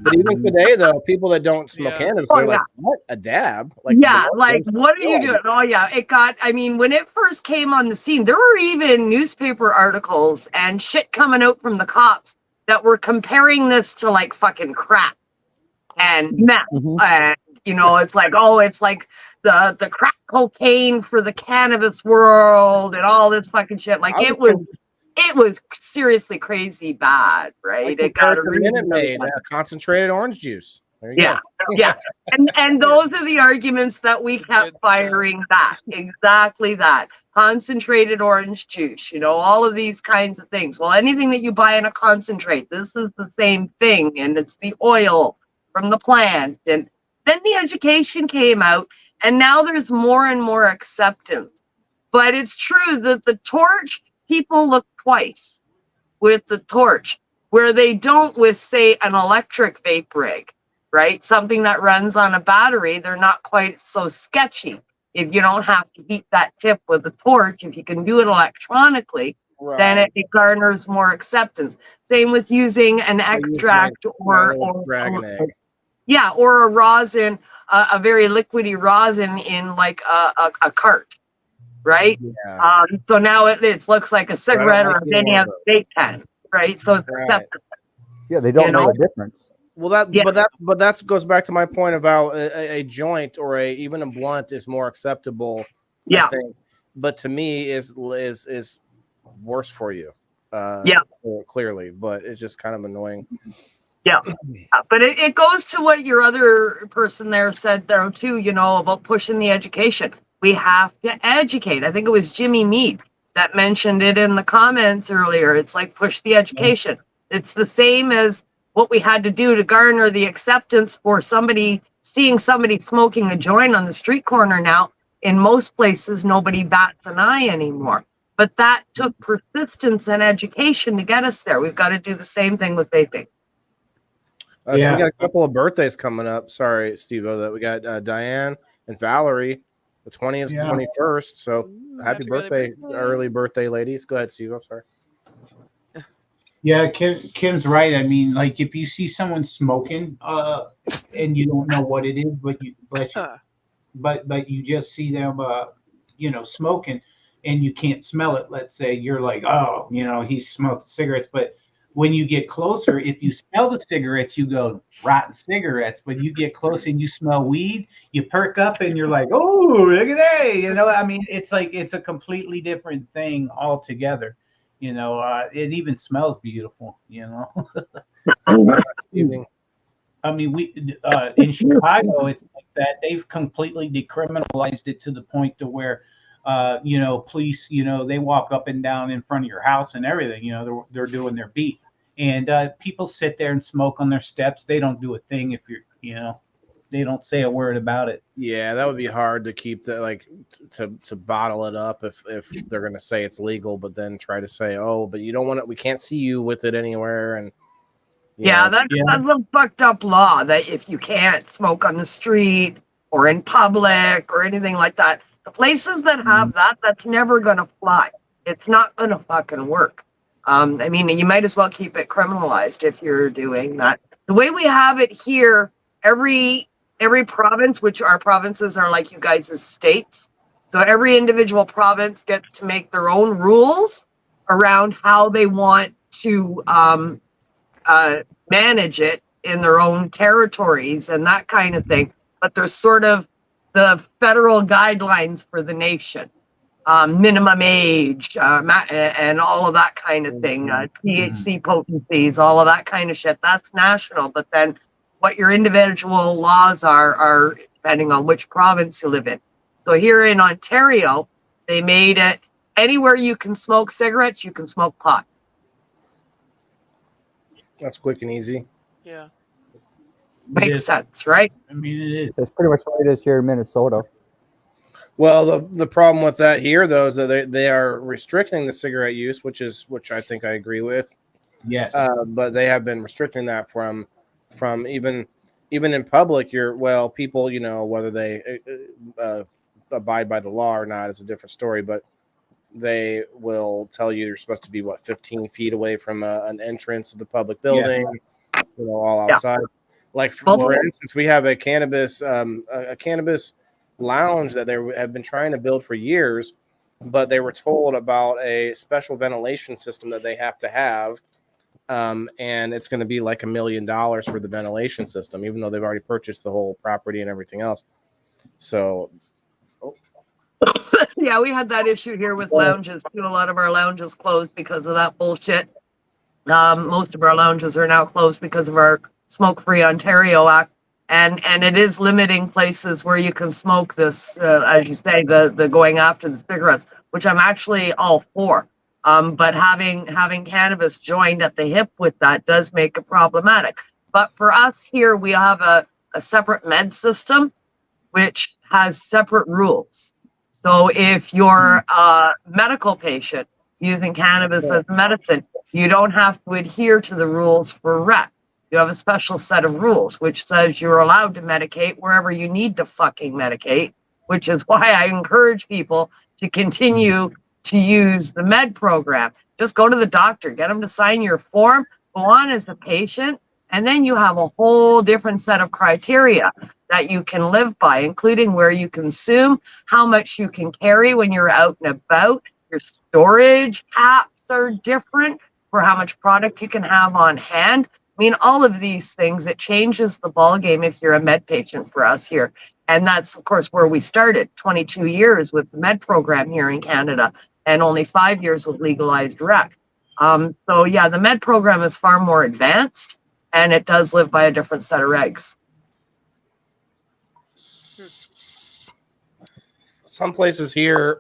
But even today, though, people that don't smoke cannabis, they're like, what? A dab? Like, what are you doing? Oh, yeah. When it first came on the scene, there were even newspaper articles and shit coming out from the cops that were comparing this to like fucking crack and meth. And, it's like, it's like the crack cocaine for the cannabis world and all this fucking shit. Like, it was seriously crazy bad, right? It got a Minute Maid, concentrated orange juice. There you go. Yeah. And those are the arguments that we kept firing back. Exactly that. Concentrated orange juice, all of these kinds of things. Well, anything that you buy in a concentrate, this is the same thing. And it's the oil from the plant. And then the education came out, and now there's more and more acceptance. But it's true that the torch, people look twice with the torch, where they don't with, say, an electric vape rig, right? Something that runs on a battery, they're not quite so sketchy. If you don't have to heat that tip with a torch, if you can do it electronically, then it garners more acceptance. Same with using an extract or dragon egg. Yeah, or a rosin, a very liquidy rosin in like a cart. Right? Yeah. So now it looks like a cigarette or a mini vape pen, right? So it's acceptable. Yeah, they don't know the difference. Well, but that goes back to my point about a joint or even a blunt is more acceptable. Yeah. I think, but to me is worse for you. Clearly, but it's just kind of annoying. Yeah, but it goes to what your other person there said there too. About pushing the education. We have to educate. I think it was Jimmy Mead that mentioned it in the comments earlier. It's like push the education. It's the same as what we had to do to garner the acceptance for seeing somebody smoking a joint on the street corner now. In most places, nobody bats an eye anymore. But that took persistence and education to get us there. We've got to do the same thing with vaping. So we got a couple of birthdays coming up. Sorry, SteveO, that we got Diane and Valerie. The 20th to 21st. So happy birthday, early birthday, ladies. Go ahead, Steve. I'm sorry. Yeah, Kim's right. I mean, like if you see someone smoking, and you don't know what it is, but you just see them, smoking, and you can't smell it. Let's say you're like, oh, he's smoking cigarettes, but when you get closer, if you smell the cigarettes, you go rotten cigarettes. But you get close and you smell weed, you perk up and you're like, oh, look at that. It's like it's a completely different thing altogether. It even smells beautiful. We in Chicago, it's like that. They've completely decriminalized it to the point to where police, they walk up and down in front of your house and everything, they're doing their beat. And people sit there and smoke on their steps. They don't do a thing if they don't say a word about it. Yeah, that would be hard to keep to bottle it up if they're going to say it's legal, but then try to say, oh, but you don't want it. We can't see you with it anywhere. And Yeah, that's a fucked up law that if you can't smoke on the street or in public or anything like that, the places that have that, that's never going to fly. It's not going to fucking work. I mean, you might as well keep it criminalized if you're doing that. The way we have it here, every province, which our provinces are like you guys' states, so every individual province gets to make their own rules around how they want to manage it in their own territories and that kind of thing. But there's sort of the federal guidelines for the nation, minimum age, and all of that kind of thing, THC potencies, all of that kind of shit. That's national. But then what your individual laws are depending on which province you live in. So here in Ontario, they made it anywhere you can smoke cigarettes, you can smoke pot. That's quick and easy. Yeah. Makes sense, right? I mean, it is. That's pretty much what it is here in Minnesota. Well, the problem with that here, though, is that they are restricting the cigarette use, which I think I agree with. Yes. But they have been restricting that from even in public. People, whether they abide by the law or not is a different story. But they will tell you you're supposed to be 15 feet away from an entrance of the public building, all outside. Like for instance, we have a cannabis lounge that they have been trying to build for years, but they were told about a special ventilation system that they have to have, and it's going to be like $1 million for the ventilation system, even though they've already purchased the whole property and everything else. So. Yeah, we had that issue here with lounges too. A lot of our lounges closed because of that bullshit. Most of our lounges are now closed because of our Smoke-Free Ontario Act, and it is limiting places where you can smoke this, as you say, the going after the cigarettes, which I'm actually all for. But having cannabis joined at the hip with that does make it problematic. But for us here, we have a separate med system, which has separate rules. So if you're a medical patient using cannabis as medicine, you don't have to adhere to the rules for rec. You have a special set of rules, which says you're allowed to medicate wherever you need to fucking medicate, which is why I encourage people to continue to use the med program. Just go to the doctor, get them to sign your form, go on as a patient, and then you have a whole different set of criteria that you can live by, including where you consume, how much you can carry when you're out and about. Your storage caps are different for how much product you can have on hand. I mean, all of these things, it changes the ballgame if you're a med patient for us here. And that's, of course, where we started 22 years with the med program here in Canada and only 5 years with legalized rec. So, yeah, the med program is far more advanced and it does live by a different set of regs. Some places here,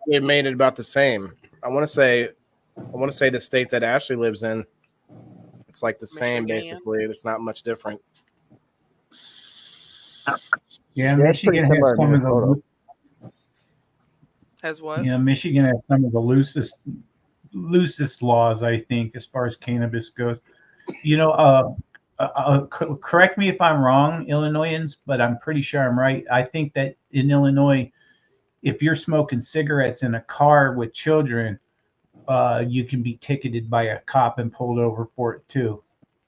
they made it about the same. I want to say the state that Ashley lives in, it's like the same basically. It's not much different. Yeah, Michigan has some of the. Has what? Yeah, Michigan has some of the loosest laws, I think, as far as cannabis goes. Correct me if I'm wrong, Illinoisans, but I'm pretty sure I'm right. I think that in Illinois, if you're smoking cigarettes in a car with children, you can be ticketed by a cop and pulled over for it too.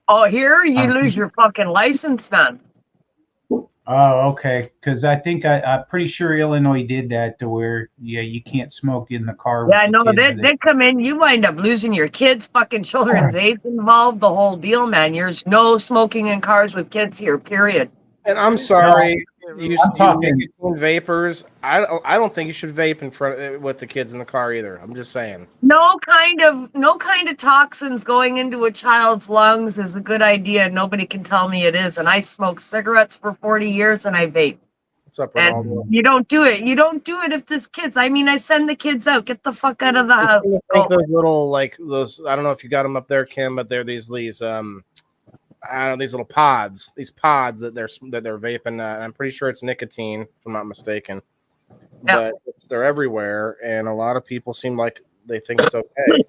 Oh, here you lose your fucking license, man. Oh, okay. Because I think I'm pretty sure Illinois did that to where, you can't smoke in the car. Yeah, no, they come in, you wind up losing your kids, fucking children's aids involved, the whole deal, man. There's no smoking in cars with kids here, period. And I'm sorry, you vapors. I don't think you should vape in front with the kids in the car either. I'm just saying. No kind of toxins going into a child's lungs is a good idea. Nobody can tell me it is. And I smoked cigarettes for 40 years and I vape. What's up, and you don't do it. You don't do it if there's kids. I mean, I send the kids out. Get the fuck out of the house. I think those little I don't know if you got them up there, Kim, but they're these I don't know, these little pods, that they're vaping. I'm pretty sure it's nicotine, if I'm not mistaken. But they're everywhere, and a lot of people seem like they think it's okay.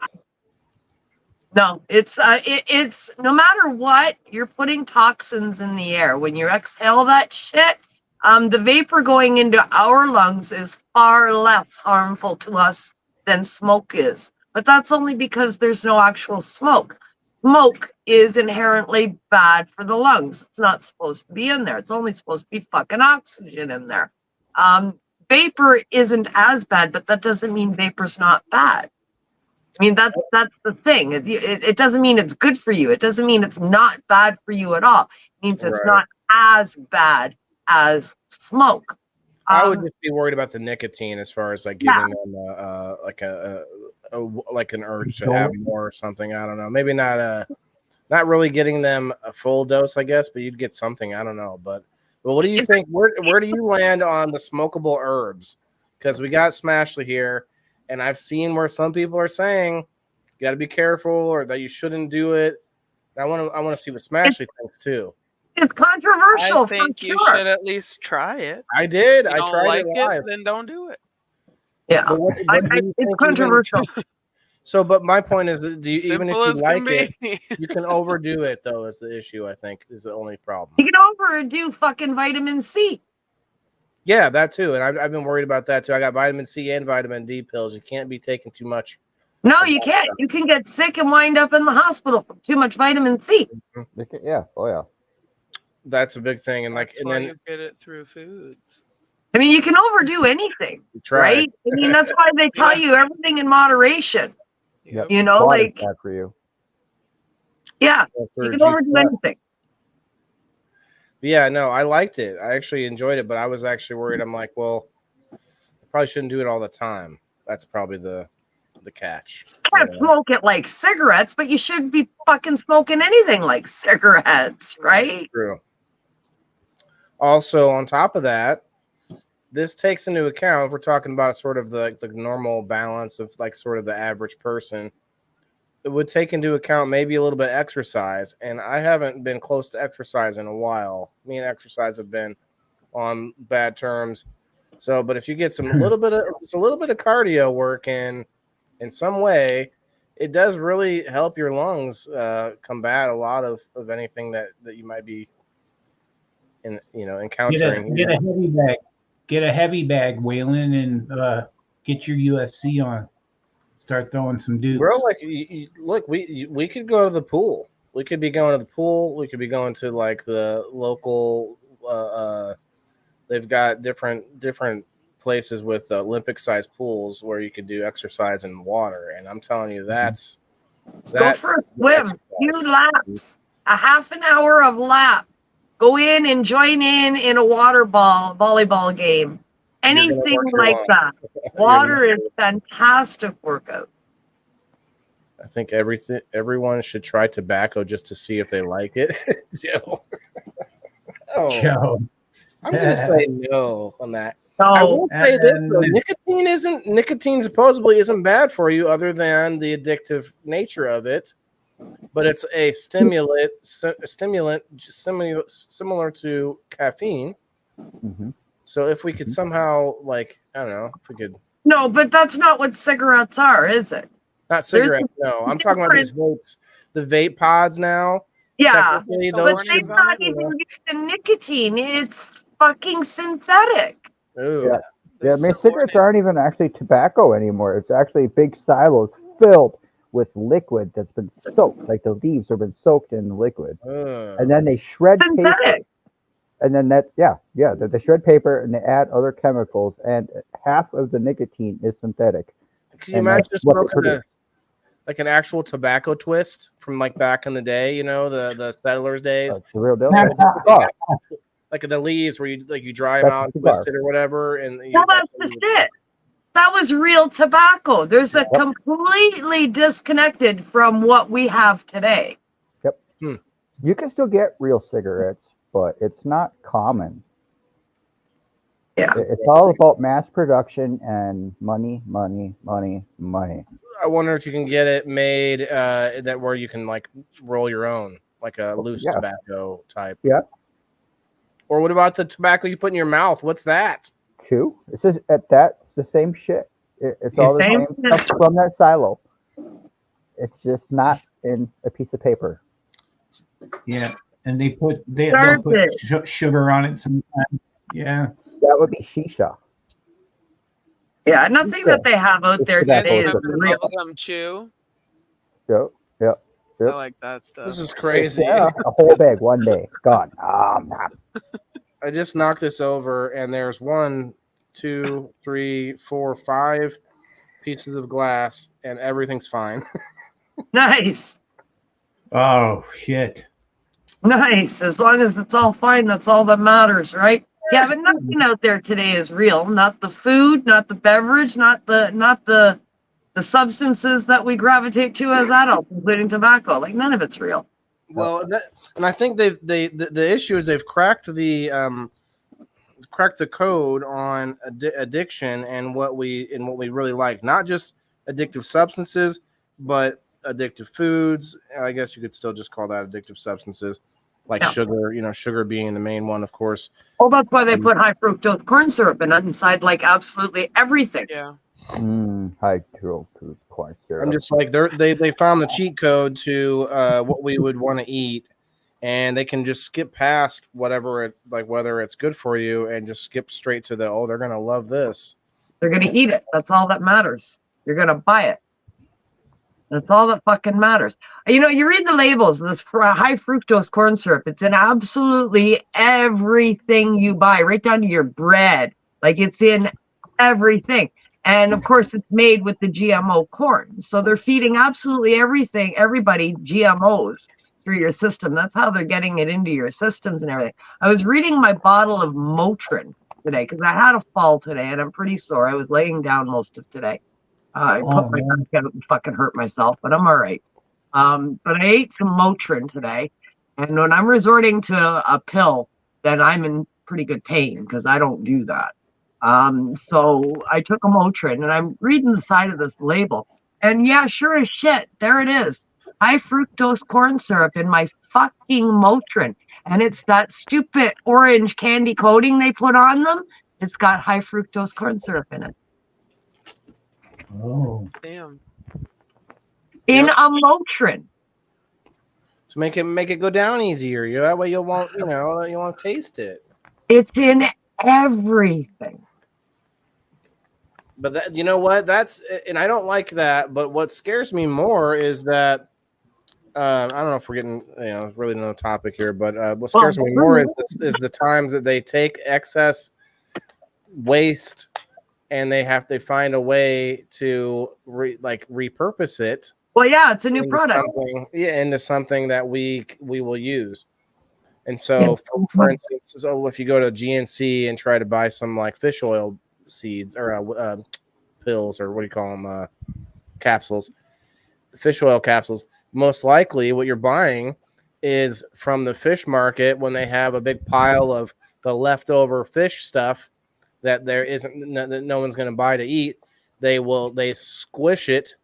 No, it's no matter what, you're putting toxins in the air. When you exhale that shit, the vapor going into our lungs is far less harmful to us than smoke is. But that's only because there's no actual smoke. Smoke is inherently bad for the lungs. It's not supposed to be in there. It's only supposed to be fucking oxygen in there. Vapor isn't as bad, but that doesn't mean vapor's not bad. I mean, that's the thing. It doesn't mean it's good for you. It doesn't mean it's not bad for you at all. It means it's not as bad as smoke. I would just be worried about the nicotine as far as like giving them like an urge to have more or something. I don't know. Maybe not really getting them a full dose, I guess, but you'd get something. I don't know. But what do you think? Where do you land on the smokable herbs? Because we got Smashley here. And I've seen where some people are saying you got to be careful or that you shouldn't do it. And I want to see what Smashley thinks too. It's controversial. I think you should at least try it. I did. If you I tried like it live. then don't do it. Yeah, it's controversial. So, but my point is, do you, even if you like it, be. you can overdo it though. Is the issue? I think is the only problem. You can overdo fucking vitamin C. Yeah, that too. And I've been worried about that too. I got vitamin C and vitamin D pills. You can't be taking too much. No, you can't. You can get sick and wind up in the hospital from too much vitamin C. Yeah. Oh, yeah. That's a big thing. And That's why you get it through foods. I mean, you can overdo anything, right? I mean, that's why they tell you everything in moderation. Yep. You know, like bad for you. Yeah, you can overdo anything. Yeah, no, I liked it. I actually enjoyed it, but I was actually worried. I'm like, well, I probably shouldn't do it all the time. That's probably the catch. You can't smoke it like cigarettes, but you shouldn't be fucking smoking anything like cigarettes, right? True. Also, on top of that, this takes into account, if we're talking about sort of the normal balance of like sort of the average person, it would take into account maybe a little bit of exercise. And I haven't been close to exercise in a while. Me and exercise have been on bad terms. So, but if you get a little bit of cardio work in some way, it does really help your lungs combat a lot of anything that you might be encountering. Get a heavy bag. Get a heavy bag, Waylon, and get your UFC on. Start throwing some dudes. Bro, like, look, we could go to the pool. We could be going to the pool. We could be going to like the local. They've got different places with Olympic-sized pools where you could do exercise in water. And I'm telling you, that's go for a swim. Few laps. A half an hour of lap. Go in and join in a volleyball game. Anything like that. Water is fantastic workout. I think everyone should try tobacco just to see if they like it. Joe. Joe. I'm gonna say no on that. No. I will say this though, nicotine supposedly isn't bad for you other than the addictive nature of it. But it's a stimulant similar to caffeine. Mm-hmm. So if we could somehow, like, I don't know, if we could. No, but that's not what cigarettes are, is it? Not cigarettes, no. I'm talking about these vapes, the vape pods now. Yeah, but those they're not even using nicotine. It's fucking synthetic. Ooh. Yeah, I mean, cigarettes aren't even actually tobacco anymore. It's actually big silos filled with liquid that's been soaked. Like the leaves have been soaked in liquid. And then they shred paper. And then they shred paper and they add other chemicals, and half of the nicotine is synthetic. Can you imagine smoking like an actual tobacco twist from like back in the day? The settlers' days. That's the real deal. Like the leaves where you dry them out and twist it or whatever, and that's the shit. That was real tobacco. There's a completely disconnected from what we have today. Yep. You can still get real cigarettes, but it's not common. Yeah. It's all about mass production and money, money, money, money. I wonder if you can get it made that where you can like roll your own, like a loose tobacco type. Yeah. Or what about the tobacco you put in your mouth? What's that? Chew. It's just that's the same shit. It's all the same stuff from that silo. It's just not in a piece of paper. Yeah, and they'll put sugar on it sometimes. Yeah, that would be shisha. Yeah, nothing that they have out there today is real. Bubblegum chew. Yep. I like that stuff. This is crazy. Yeah, a whole bag one day gone. I just knocked this over, and there's 1, 2, 3, 4, 5 pieces of glass, and everything's fine. Nice. Oh shit. Nice. As long as it's all fine, that's all that matters, right? Yeah, but nothing out there today is real. Not the food, not the beverage, not the substances that we gravitate to as adults, including tobacco. Like none of it's real. Well, and I think the issue is they've cracked the code on addiction and what we really like. Not just addictive substances, but addictive foods. I guess you could still just call that addictive substances, like sugar. Sugar being the main one, of course. Well, that's why they put high fructose corn syrup inside like absolutely everything. Yeah. High fructose corn syrup. I'm just like they found the cheat code to what we would want to eat, and they can just skip past whatever whether it's good for you and just skip straight to they're gonna love this. They're gonna eat it. That's all that matters. You're gonna buy it. That's all that fucking matters. You read the labels of this high fructose corn syrup. It's in absolutely everything you buy, right down to your bread. Like it's in everything. And of course, it's made with the GMO corn. So they're feeding absolutely everybody GMOs through your system. That's how they're getting it into your systems and everything. I was reading my bottle of Motrin today because I had a fall today and I'm pretty sore. I was laying down most of today. I put my back out and fucking hurt myself, but I'm all right. But I ate some Motrin today. And when I'm resorting to a pill, then I'm in pretty good pain because I don't do that. So I took a Motrin and I'm reading the side of this label. And yeah, sure as shit, there it is. High fructose corn syrup in my fucking Motrin. And it's that stupid orange candy coating they put on them. It's got high fructose corn syrup in it. Oh. Damn. In a Motrin. To make it go down easier. That way you won't taste it. It's in everything. But that, you know what? And I don't like that. But what scares me more is that I don't know if we're getting really no topic here. But what scares me more is the times that they take excess waste and they find a way to repurpose it. Well, yeah, it's a new product. Into something that we will use. And so, for instance, if you go to GNC and try to buy some like fish oil seeds or pills or what do you call them, capsules, fish oil capsules, most likely what you're buying is from the fish market when they have a big pile of the leftover fish stuff that that no one's going to buy to eat. They squish it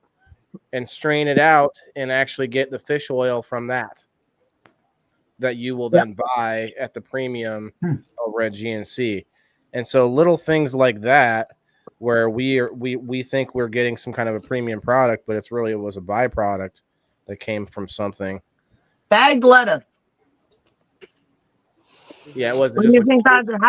and strain it out and actually get the fish oil from that you will then buy at the premium over at GNC. And so little things like that where we think we're getting some kind of a premium product, but it was a byproduct that came from something. Bagged lettuce. Yeah, it was. How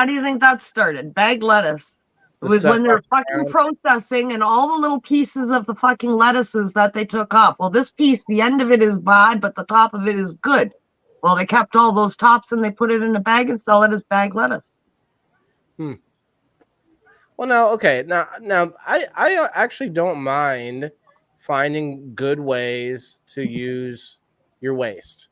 do you think that started? Bagged lettuce. It was when they're fucking processing and all the little pieces of the fucking lettuces that they took off. Well, this piece, the end of it is bad, but the top of it is good. Well, they kept all those tops and they put it in a bag and sell it as bagged lettuce. Well, now, okay. Now, I actually don't mind finding good ways to use your waste.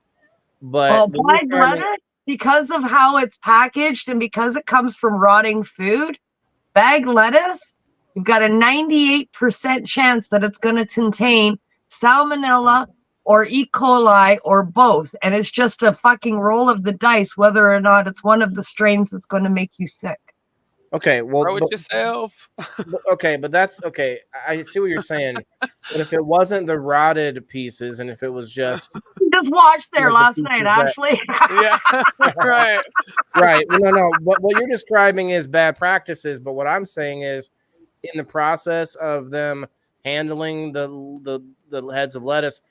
But bagged lettuce, because of how it's packaged and because it comes from rotting food, bagged lettuce, you've got a 98% chance that it's going to contain salmonella or E. coli or both. And it's just a fucking roll of the dice whether or not it's one of the strains that's going to make you sick. Okay, well, grow it yourself. Okay, but that's okay. I see what you're saying. But if it wasn't the rotted pieces, and if it was just watched there last night, actually. Yeah, right. Right. No. What you're describing is bad practices, but what I'm saying is, in the process of them handling the heads of lettuce,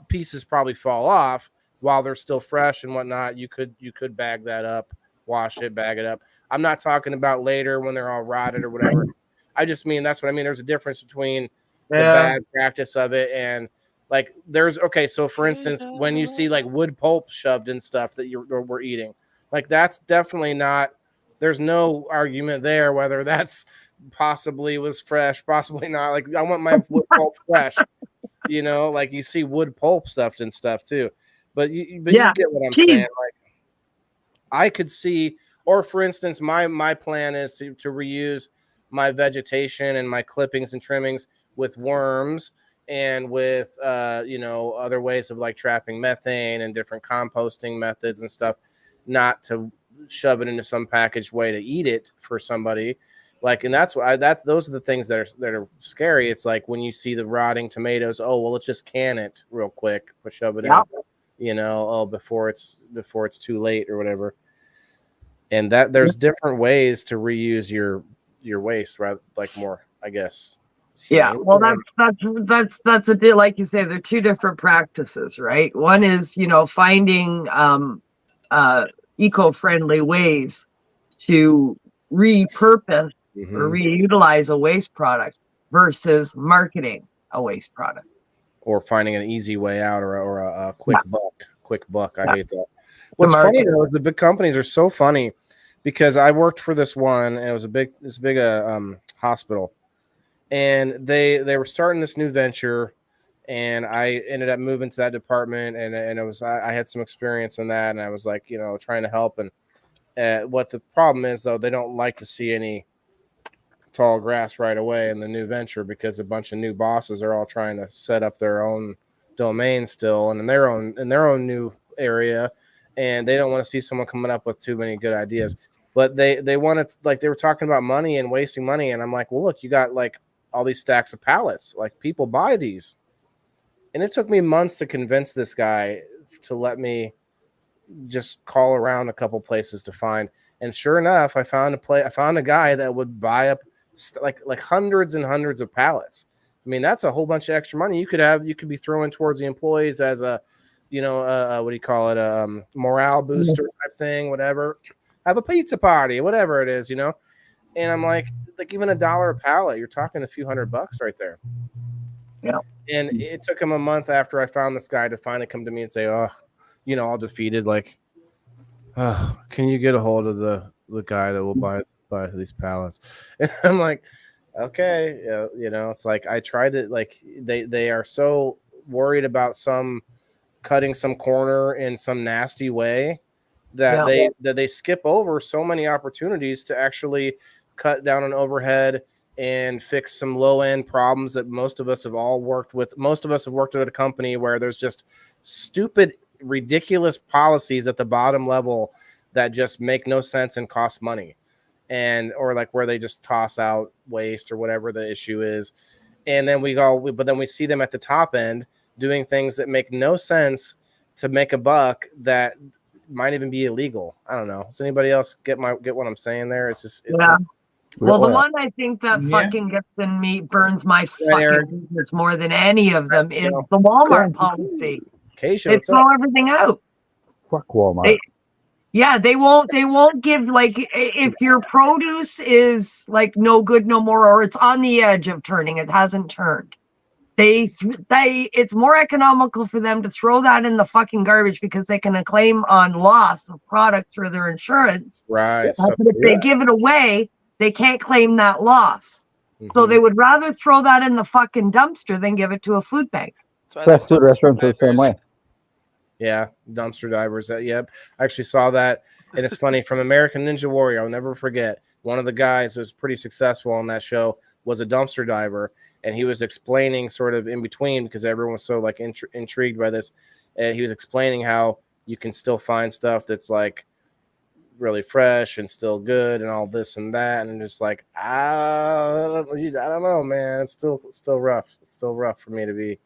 pieces probably fall off while they're still fresh and whatnot. You could bag that up, wash it, bag it up. I'm not talking about later when they're all rotted or whatever. I just mean, that's what I mean. There's a difference between the bad practice of it and like so for instance, when you see like wood pulp shoved in stuff that we're eating, like that's definitely not, there's no argument there whether that's possibly was fresh, possibly not. Like I want my wood pulp fresh, like you see wood pulp stuffed and stuff too. But you get what I'm saying. Like I could see, or for instance, my plan is to reuse my vegetation and my clippings and trimmings with worms and with other ways of like trapping methane and different composting methods and stuff, not to shove it into some packaged way to eat it for somebody. Like, and those are the things that are scary. It's like when you see the rotting tomatoes, oh well, let's just can it real quick, shove it in, before it's too late or whatever. And that there's different ways to reuse your waste, rather like more, I guess. Yeah, well, that's a deal. Like you say, they're two different practices, right? One is finding eco-friendly ways to repurpose or reutilize a waste product versus marketing a waste product, or finding an easy way out or a quick buck. I hate that. What's funny though is the big companies are so funny, because I worked for this one, and it was this big hospital, and they were starting this new venture, and I ended up moving to that department, and it was I had some experience in that, and I was like trying to help. And what the problem is though, they don't like to see any tall grass right away in the new venture, because a bunch of new bosses are all trying to set up their own domain still and in their own new area, and they don't want to see someone coming up with too many good ideas. But they wanted, like, they were talking about money and wasting money, and I'm like, well, look, you got like all these stacks of pallets, like people buy these. And it took me months to convince this guy to let me just call around a couple places to find. And sure enough, I found a guy that would buy up like hundreds and hundreds of pallets. I mean, that's a whole bunch of extra money you could be throwing towards the employees as a, what do you call it? A morale booster type thing, whatever. Have a pizza party, whatever it is, And I'm like even $1 a pallet, you're talking a few $100 right there. Yeah. And it took him a month after I found this guy to finally come to me and say, oh, all defeated, like, oh, can you get a hold of the guy that will buy these pallets? And I'm like, okay, it's like I tried to, like, they are so worried about cutting some corner in some nasty way that they skip over so many opportunities to actually cut down on overhead and fix some low-end problems that most of us have worked with. Most of us have worked at a company where there's just stupid, ridiculous policies at the bottom level that just make no sense and cost money, or like where they just toss out waste or whatever the issue is. And then but then we see them at the top end doing things that make no sense to make a buck that might even be illegal. I don't know. Does anybody else get what I'm saying there? It's well, the one I think that fucking gets in me, burns my fucking business more than any of them is the Walmart policy. They throw everything out. Fuck Walmart. They won't give, like, if your produce is like no good no more, or it's on the edge of turning, it hasn't turned. It's more economical for them to throw that in the fucking garbage because they can claim on loss of product through their insurance. Right. But if they give it away, they can't claim that loss. So they would rather throw that in the fucking dumpster than give it to a food bank. Fast food restaurants are the same way. Yeah, dumpster divers. Yep, I actually saw that, and it's funny. From American Ninja Warrior, I'll never forget. One of the guys who was pretty successful on that show was a dumpster diver, and he was explaining sort of in between, because everyone was so like intrigued by this. And he was explaining how you can still find stuff that's like really fresh and still good and all this and that, and just like I don't know, man. It's still rough. It's still rough for me to be.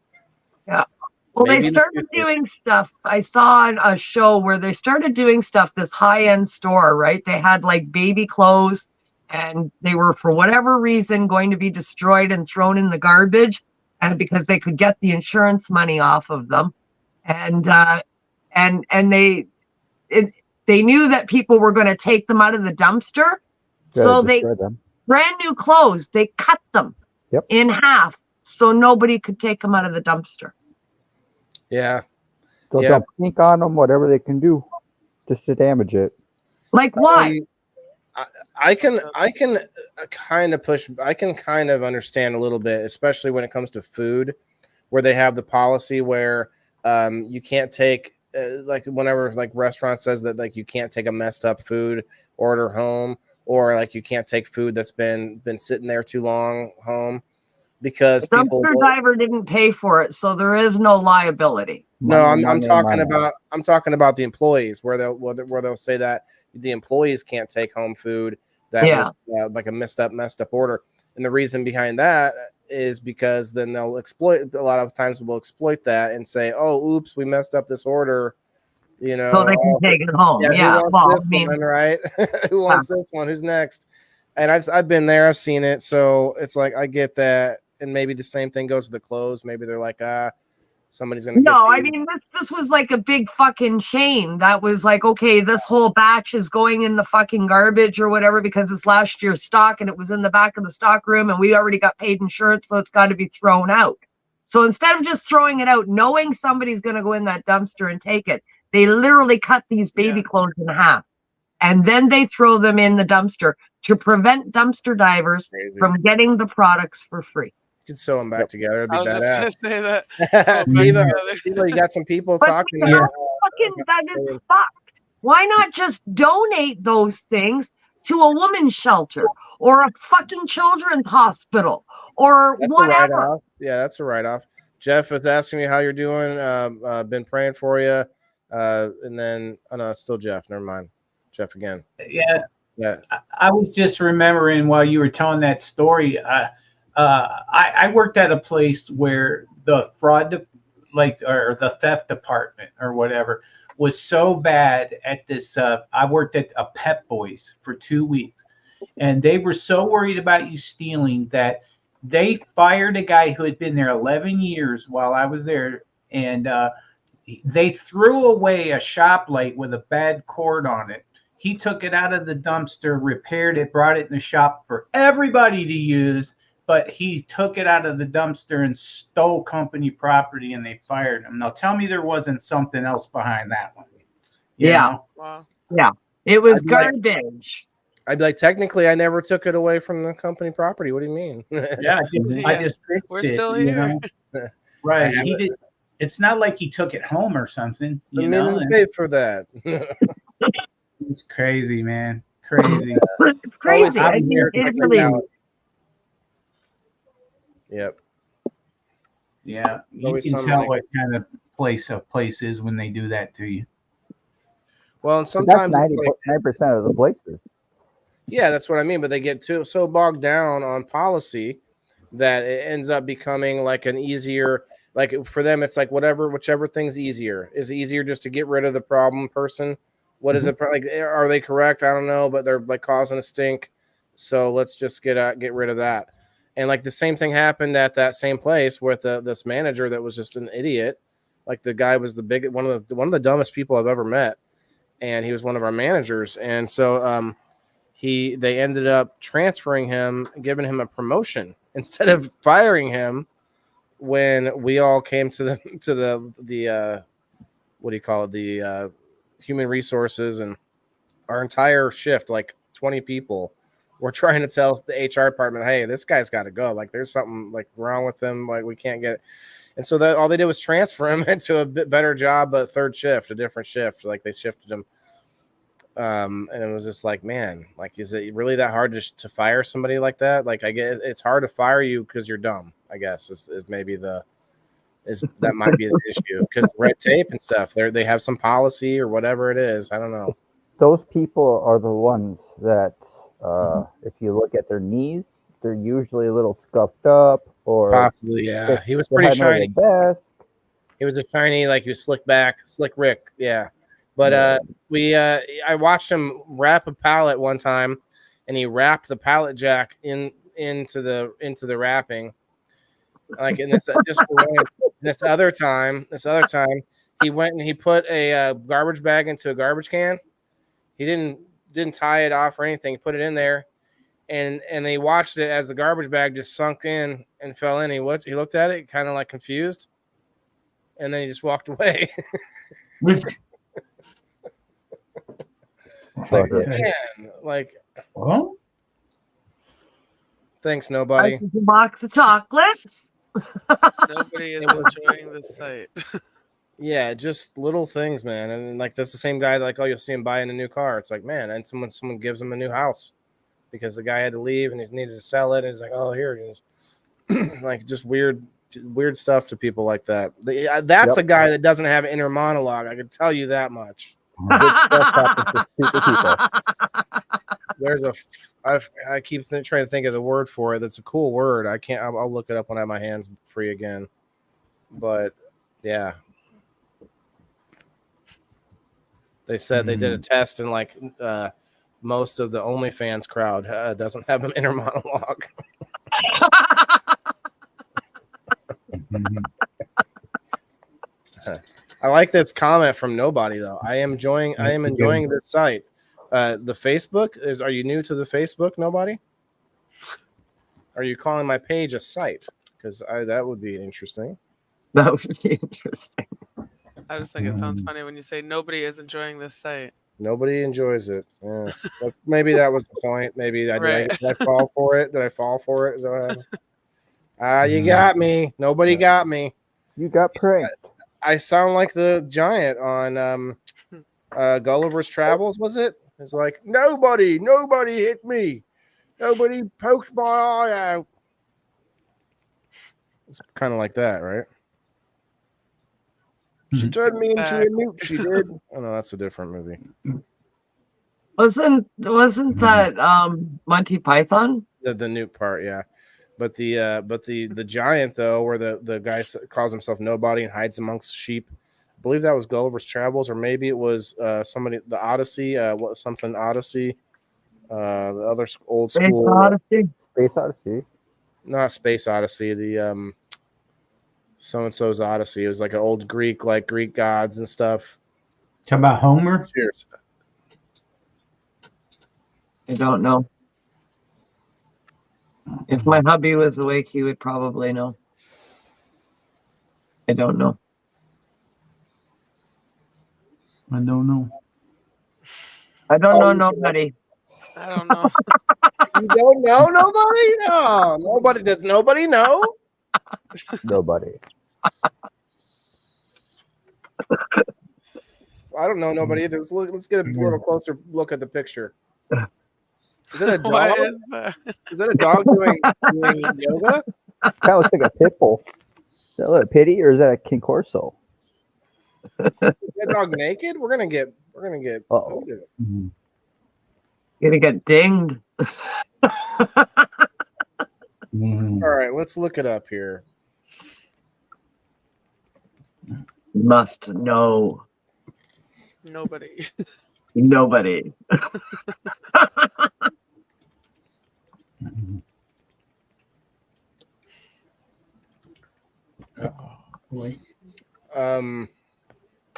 Yeah. Well, they started doing stuff. I saw a show where they started doing stuff, this high-end store, right? They had like baby clothes, and they were, for whatever reason, going to be destroyed and thrown in the garbage. and because they could get the insurance money off of them, and they knew that people were going to take them out of the dumpster, so they brand new clothes, they cut them in half so nobody could take them out of the dumpster. Yeah. So they'll pink on them, whatever they can do, just to damage it. Like why? I can kind of push. I can kind of understand a little bit, especially when it comes to food, where they have the policy where you can't take like whenever like restaurant says that like you can't take a messed up food order home, or like you can't take food that's been sitting there too long home, because the dumpster diver didn't pay for it, so there is no liability. No, I'm talking about the employees where they'll say that the employees can't take home food that was like a messed up order, and the reason behind that is because then they'll exploit. A lot of times we'll exploit that and say, "Oh, oops, we messed up this order," you know, so they can take it home. Yeah, who wants this one, right? Who wants this one? Who's next? And I've been there, I've seen it, so it's like I get that, and maybe the same thing goes with the clothes. Maybe they're like, somebody's gonna. No, I mean this was like a big fucking chain that was like, okay, this whole batch is going in the fucking garbage or whatever because it's last year's stock and it was in the back of the stock room and we already got paid insurance, so it's got to be thrown out. So instead of just throwing it out, knowing somebody's gonna go in that dumpster and take it, they literally cut these baby clothes in half, and then they throw them in the dumpster to prevent dumpster divers from getting the products for free. You could sew them back together. It'd be I was badass. just gonna say that. Steve, you got some people talking. That is fucked. Why not just donate those things to a women's shelter or a fucking children's hospital or whatever? Yeah, that's a write-off. Jeff is asking me how you're doing. Been praying for you. And then, oh no, it's still Jeff. Never mind. Jeff again. Yeah. I was just remembering while you were telling that story. I worked at a place where the fraud, or the theft department or whatever, was so bad at this. I worked at a Pep Boys for 2 weeks, and they were so worried about you stealing that they fired a guy who had been there 11 years while I was there, and they threw away a shop light with a bad cord on it. He took it out of the dumpster, repaired it, brought it in the shop for everybody to use. But he took it out of the dumpster and stole company property, and they fired him. Now tell me there wasn't something else behind that one. You know? Wow. Yeah. It was garbage. I'd be like, technically, I never took it away from the company property. What do you mean? I just fixed We're it. still here. Right. He did. It's not like he took it home or something. You know, pay for that. It's crazy, man. Crazy. It's crazy. I mean, it really. Yep. Yeah, you can tell what kind of place a place is when they do that to you. Well, and sometimes 99% of the places. Yeah, that's what I mean. But they get so bogged down on policy that it ends up becoming like an easier, like for them, it's like whichever thing's easier. Is it easier just to get rid of the problem person? What is it like? Are they correct? I don't know, but they're like causing a stink. So let's just get rid of that. And like the same thing happened at that same place with this manager that was just an idiot. Like the guy was one of the dumbest people I've ever met, and he was one of our managers. And so they ended up transferring him, giving him a promotion instead of firing him. When we all came to the what do you call it, the human resources, and our entire shift, like 20 people. We're trying to tell the HR department, hey, this guy's got to go. Like, there's something like wrong with him. Like, we can't get it. And so all they did was transfer him into a bit better job, but third shift, a different shift. Like, they shifted him. And it was just like, man, like, is it really that hard to fire somebody like that? Like, I guess it's hard to fire you because you're dumb, I guess, is maybe that might be the issue, because red tape and stuff, they have some policy or whatever it is. I don't know. Those people are the ones that, if you look at their knees, they're usually a little scuffed up, or possibly, yeah. He was pretty shiny. He was a shiny, like he was slick Rick, yeah. But I watched him wrap a pallet one time, and he wrapped the pallet jack into the wrapping. Like in this this other time, he went and he put a garbage bag into a garbage can. He didn't tie it off or anything. He put it in there, and they watched it as the garbage bag just sunk in and fell in. He looked at it, kind of like confused, and then he just walked away. Well, thanks, nobody. A box of chocolates. Nobody is enjoying the sight. Yeah, just little things, man. And like that's the same guy that, like, oh, you'll see him buying a new car. It's like, man, and someone gives him a new house because the guy had to leave and he needed to sell it. And he's like, oh, here it is. Like just weird stuff to people like that. That's a guy that doesn't have inner monologue. I can tell you that much. There's I keep trying to think of the word for it. That's a cool word. I'll look it up when I have my hands free again. But yeah. They said they did a test and like most of the OnlyFans crowd doesn't have an inner monologue. I like this comment from nobody though. I am enjoying this site. The Facebook are you new to the Facebook? Nobody? Are you calling my page a site? Because that would be interesting. That would be interesting. I just think it sounds funny when you say nobody is enjoying this site. Nobody enjoys it. Yes. Maybe that was the point. Maybe did I fall for it? Did I fall for it? Is that what you got me. Nobody got me. You got pranked. I sound like the giant on Gulliver's Travels, was it? It's like, nobody hit me. Nobody poked my eye out. It's kind of like that, right? She turned me into a newt, she did. Oh no, that's a different movie. Wasn't that Monty Python? The newt part, yeah. But the giant though, where the guy calls himself nobody and hides amongst sheep. I believe that was Gulliver's Travels, or maybe it was the Odyssey, Odyssey. The other old school Space Odyssey. Not Space Odyssey, the so-and-so's Odyssey. It was like an old Greek gods and stuff. Talk about Homer? Cheers. I don't know. If my hubby was awake, he would probably know. I don't know. I don't know. I don't know nobody. I don't know. You don't know nobody? No. Nobody. Does nobody know? Nobody. I don't know nobody either. Let's get a little closer look at the picture. Is it a dog? What is that? Is that a dog doing yoga? That looks like a pit bull. Is that a pity or is that a King Corso? Is that dog naked? We're gonna get. Uh-oh. Gonna get dinged. All right, let's look it up here. Must know. Nobody. Nobody.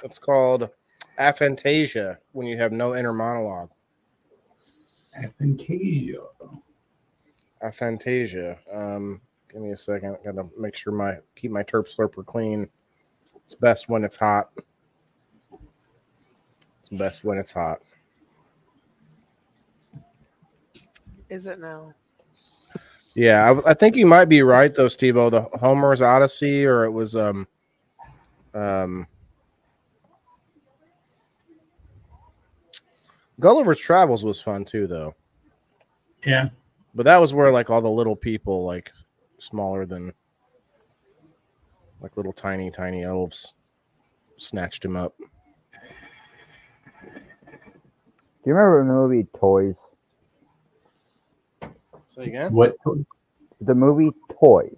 It's called aphantasia when you have no inner monologue. Aphantasia. Give me a second. I gotta make sure keep my terp slurper clean. It's best when it's hot. It's best when it's hot. Is it now? Yeah, I think you might be right though, SteveO. The Homer's Odyssey, or it was Gulliver's Travels was fun too, though. Yeah, but that was where like all the little people, like smaller than, like little tiny elves, snatched him up. Do you remember the movie Toys? Say again? What? The movie Toys.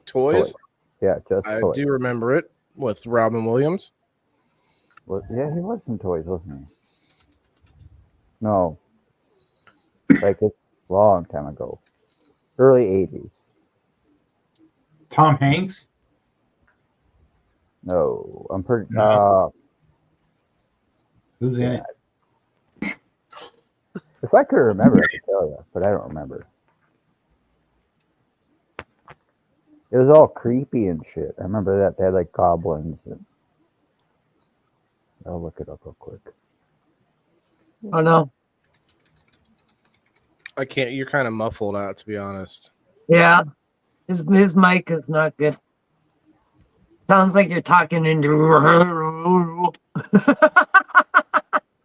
Toys? Yeah, just I Toys. do remember it with Robin Williams. Yeah, he was in Toys, wasn't he? No. Like it's a long time ago. Early 80s. Tom Hanks? No, I'm pretty. No. Who's in it? If I could remember, I could tell you, but I don't remember. It was all creepy and shit. I remember that they had like goblins. I'll look it up real quick. Oh no. I can't. You're kind of muffled out, to be honest. Yeah. His mic is not good. Sounds like you're talking into.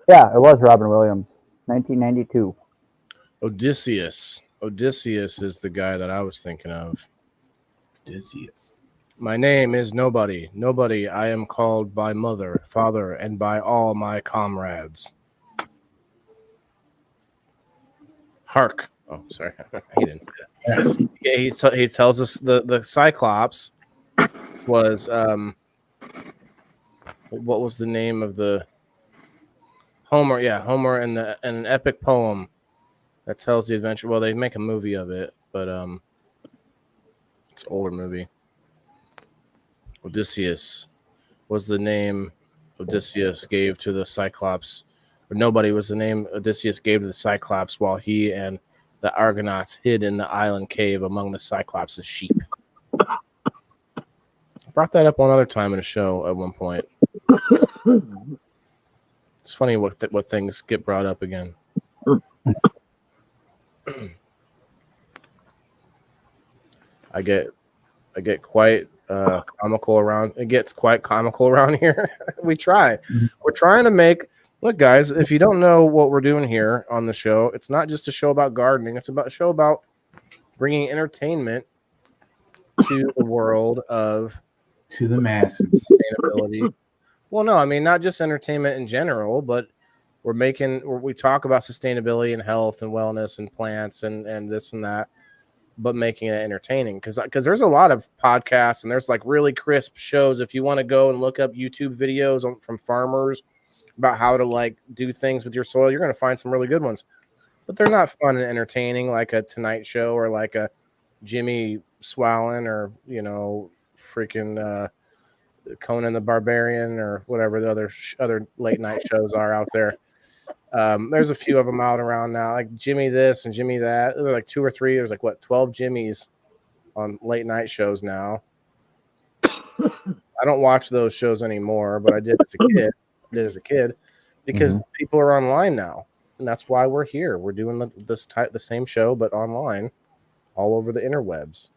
Yeah, it was Robin Williams, 1992. Odysseus. Odysseus is the guy that I was thinking of. Odysseus. My name is Nobody. Nobody. I am called by mother, father, and by all my comrades. Hark. Oh, sorry. He didn't say that. Yeah, he tells us the Cyclops was what was the name of the Homer? Yeah, Homer and an epic poem that tells the adventure. Well, they make a movie of it, but it's an older movie. Odysseus was the name Odysseus gave to the Cyclops. Or Nobody was the name Odysseus gave to the Cyclops while he and the Argonauts hid in the island cave among the Cyclops' sheep. I brought that up one other time in a show at one point. It's funny what things get brought up again. I get quite comical around. It gets quite comical around here. We try. We're trying to make. Look, guys, if you don't know what we're doing here on the show, it's not just a show about gardening. It's a show about bringing entertainment to the world of To the masses. sustainability. Well, no, I mean, not just entertainment in general, but we talk about sustainability and health and wellness and plants and this and that, but making it entertaining because there's a lot of podcasts and there's like really crisp shows. If you want to go and look up YouTube videos from farmers about how to like do things with your soil, you're going to find some really good ones, but they're not fun and entertaining like a Tonight Show or like a Jimmy Swallen or, freaking Conan the Barbarian or whatever the other late night shows are out there. There's a few of them out around now, like Jimmy this and Jimmy that. There are like 2 or 3. There's like 12 Jimmys on late night shows now. I don't watch those shows anymore, but I did as a kid because people are online now, and that's why we're here. We're doing the same show but online, all over the interwebs.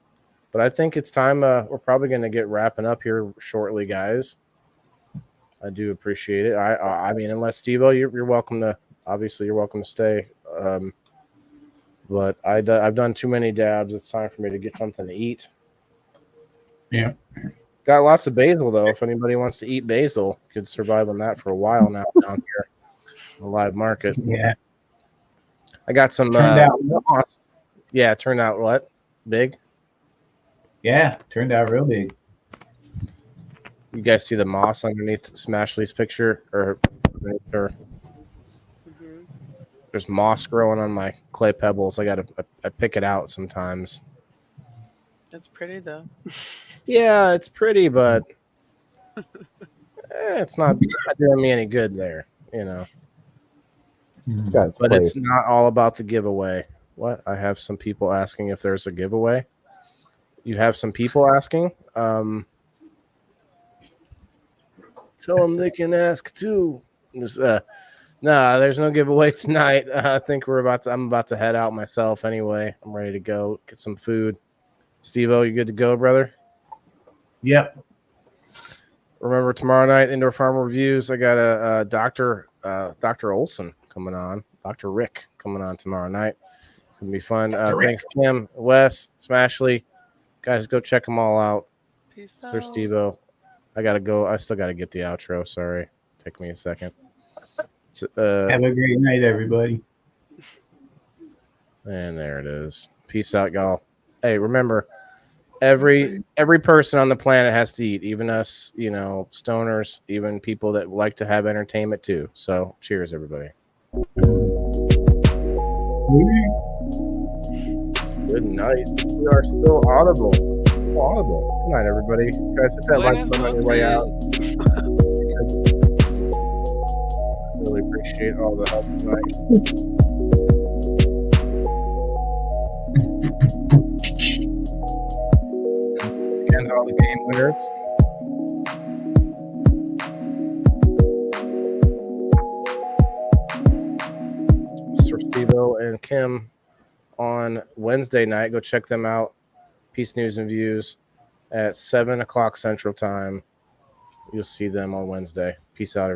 But I think it's time. We're probably going to get wrapping up here shortly, guys. I do appreciate it. I mean, unless SteveO, you're welcome to. Obviously, you're welcome to stay. But I've done too many dabs. It's time for me to get something to eat. Yeah. Got lots of basil though. If anybody wants to eat basil, could survive on that for a while now down here in the live market. Yeah. I got some. Moss. Yeah, it turned out what? Big. Yeah, turned out real big. You guys see the moss underneath Smashley's picture or underneath her? Mm-hmm. There's moss growing on my clay pebbles. I pick it out sometimes. That's pretty though. Yeah, it's pretty, but it's not doing me any good there, But it's not all about the giveaway. What? I have some people asking if there's a giveaway. You have some people asking. Tell them they can ask too. Just, nah, there's no giveaway tonight. I think I'm about to head out myself anyway. I'm ready to go get some food. SteveO, you good to go, brother? Yep. Remember tomorrow night, Indoor Farmer Reviews. I got a Dr. Olson coming on, Dr. Rick coming on tomorrow night. It's gonna be fun. Thanks, Kim, Wes, Smashley. Guys, go check them all out. Peace Siir out. SteveO. I gotta go. I still gotta get the outro. Sorry, take me a second. Have a great night, everybody. And there it is. Peace out, y'all. Hey, remember, every person on the planet has to eat, even us, stoners, even people that like to have entertainment too. So, cheers, everybody. Good night. We are still audible. Audible. Good night, everybody. Guys, hit that like button on your way out. Really appreciate all the help tonight. And all the game winners. Siir SteveO and Kim on Wednesday night. Go check them out. Peace News and Views at 7 o'clock Central Time. You'll see them on Wednesday. Peace out, everybody.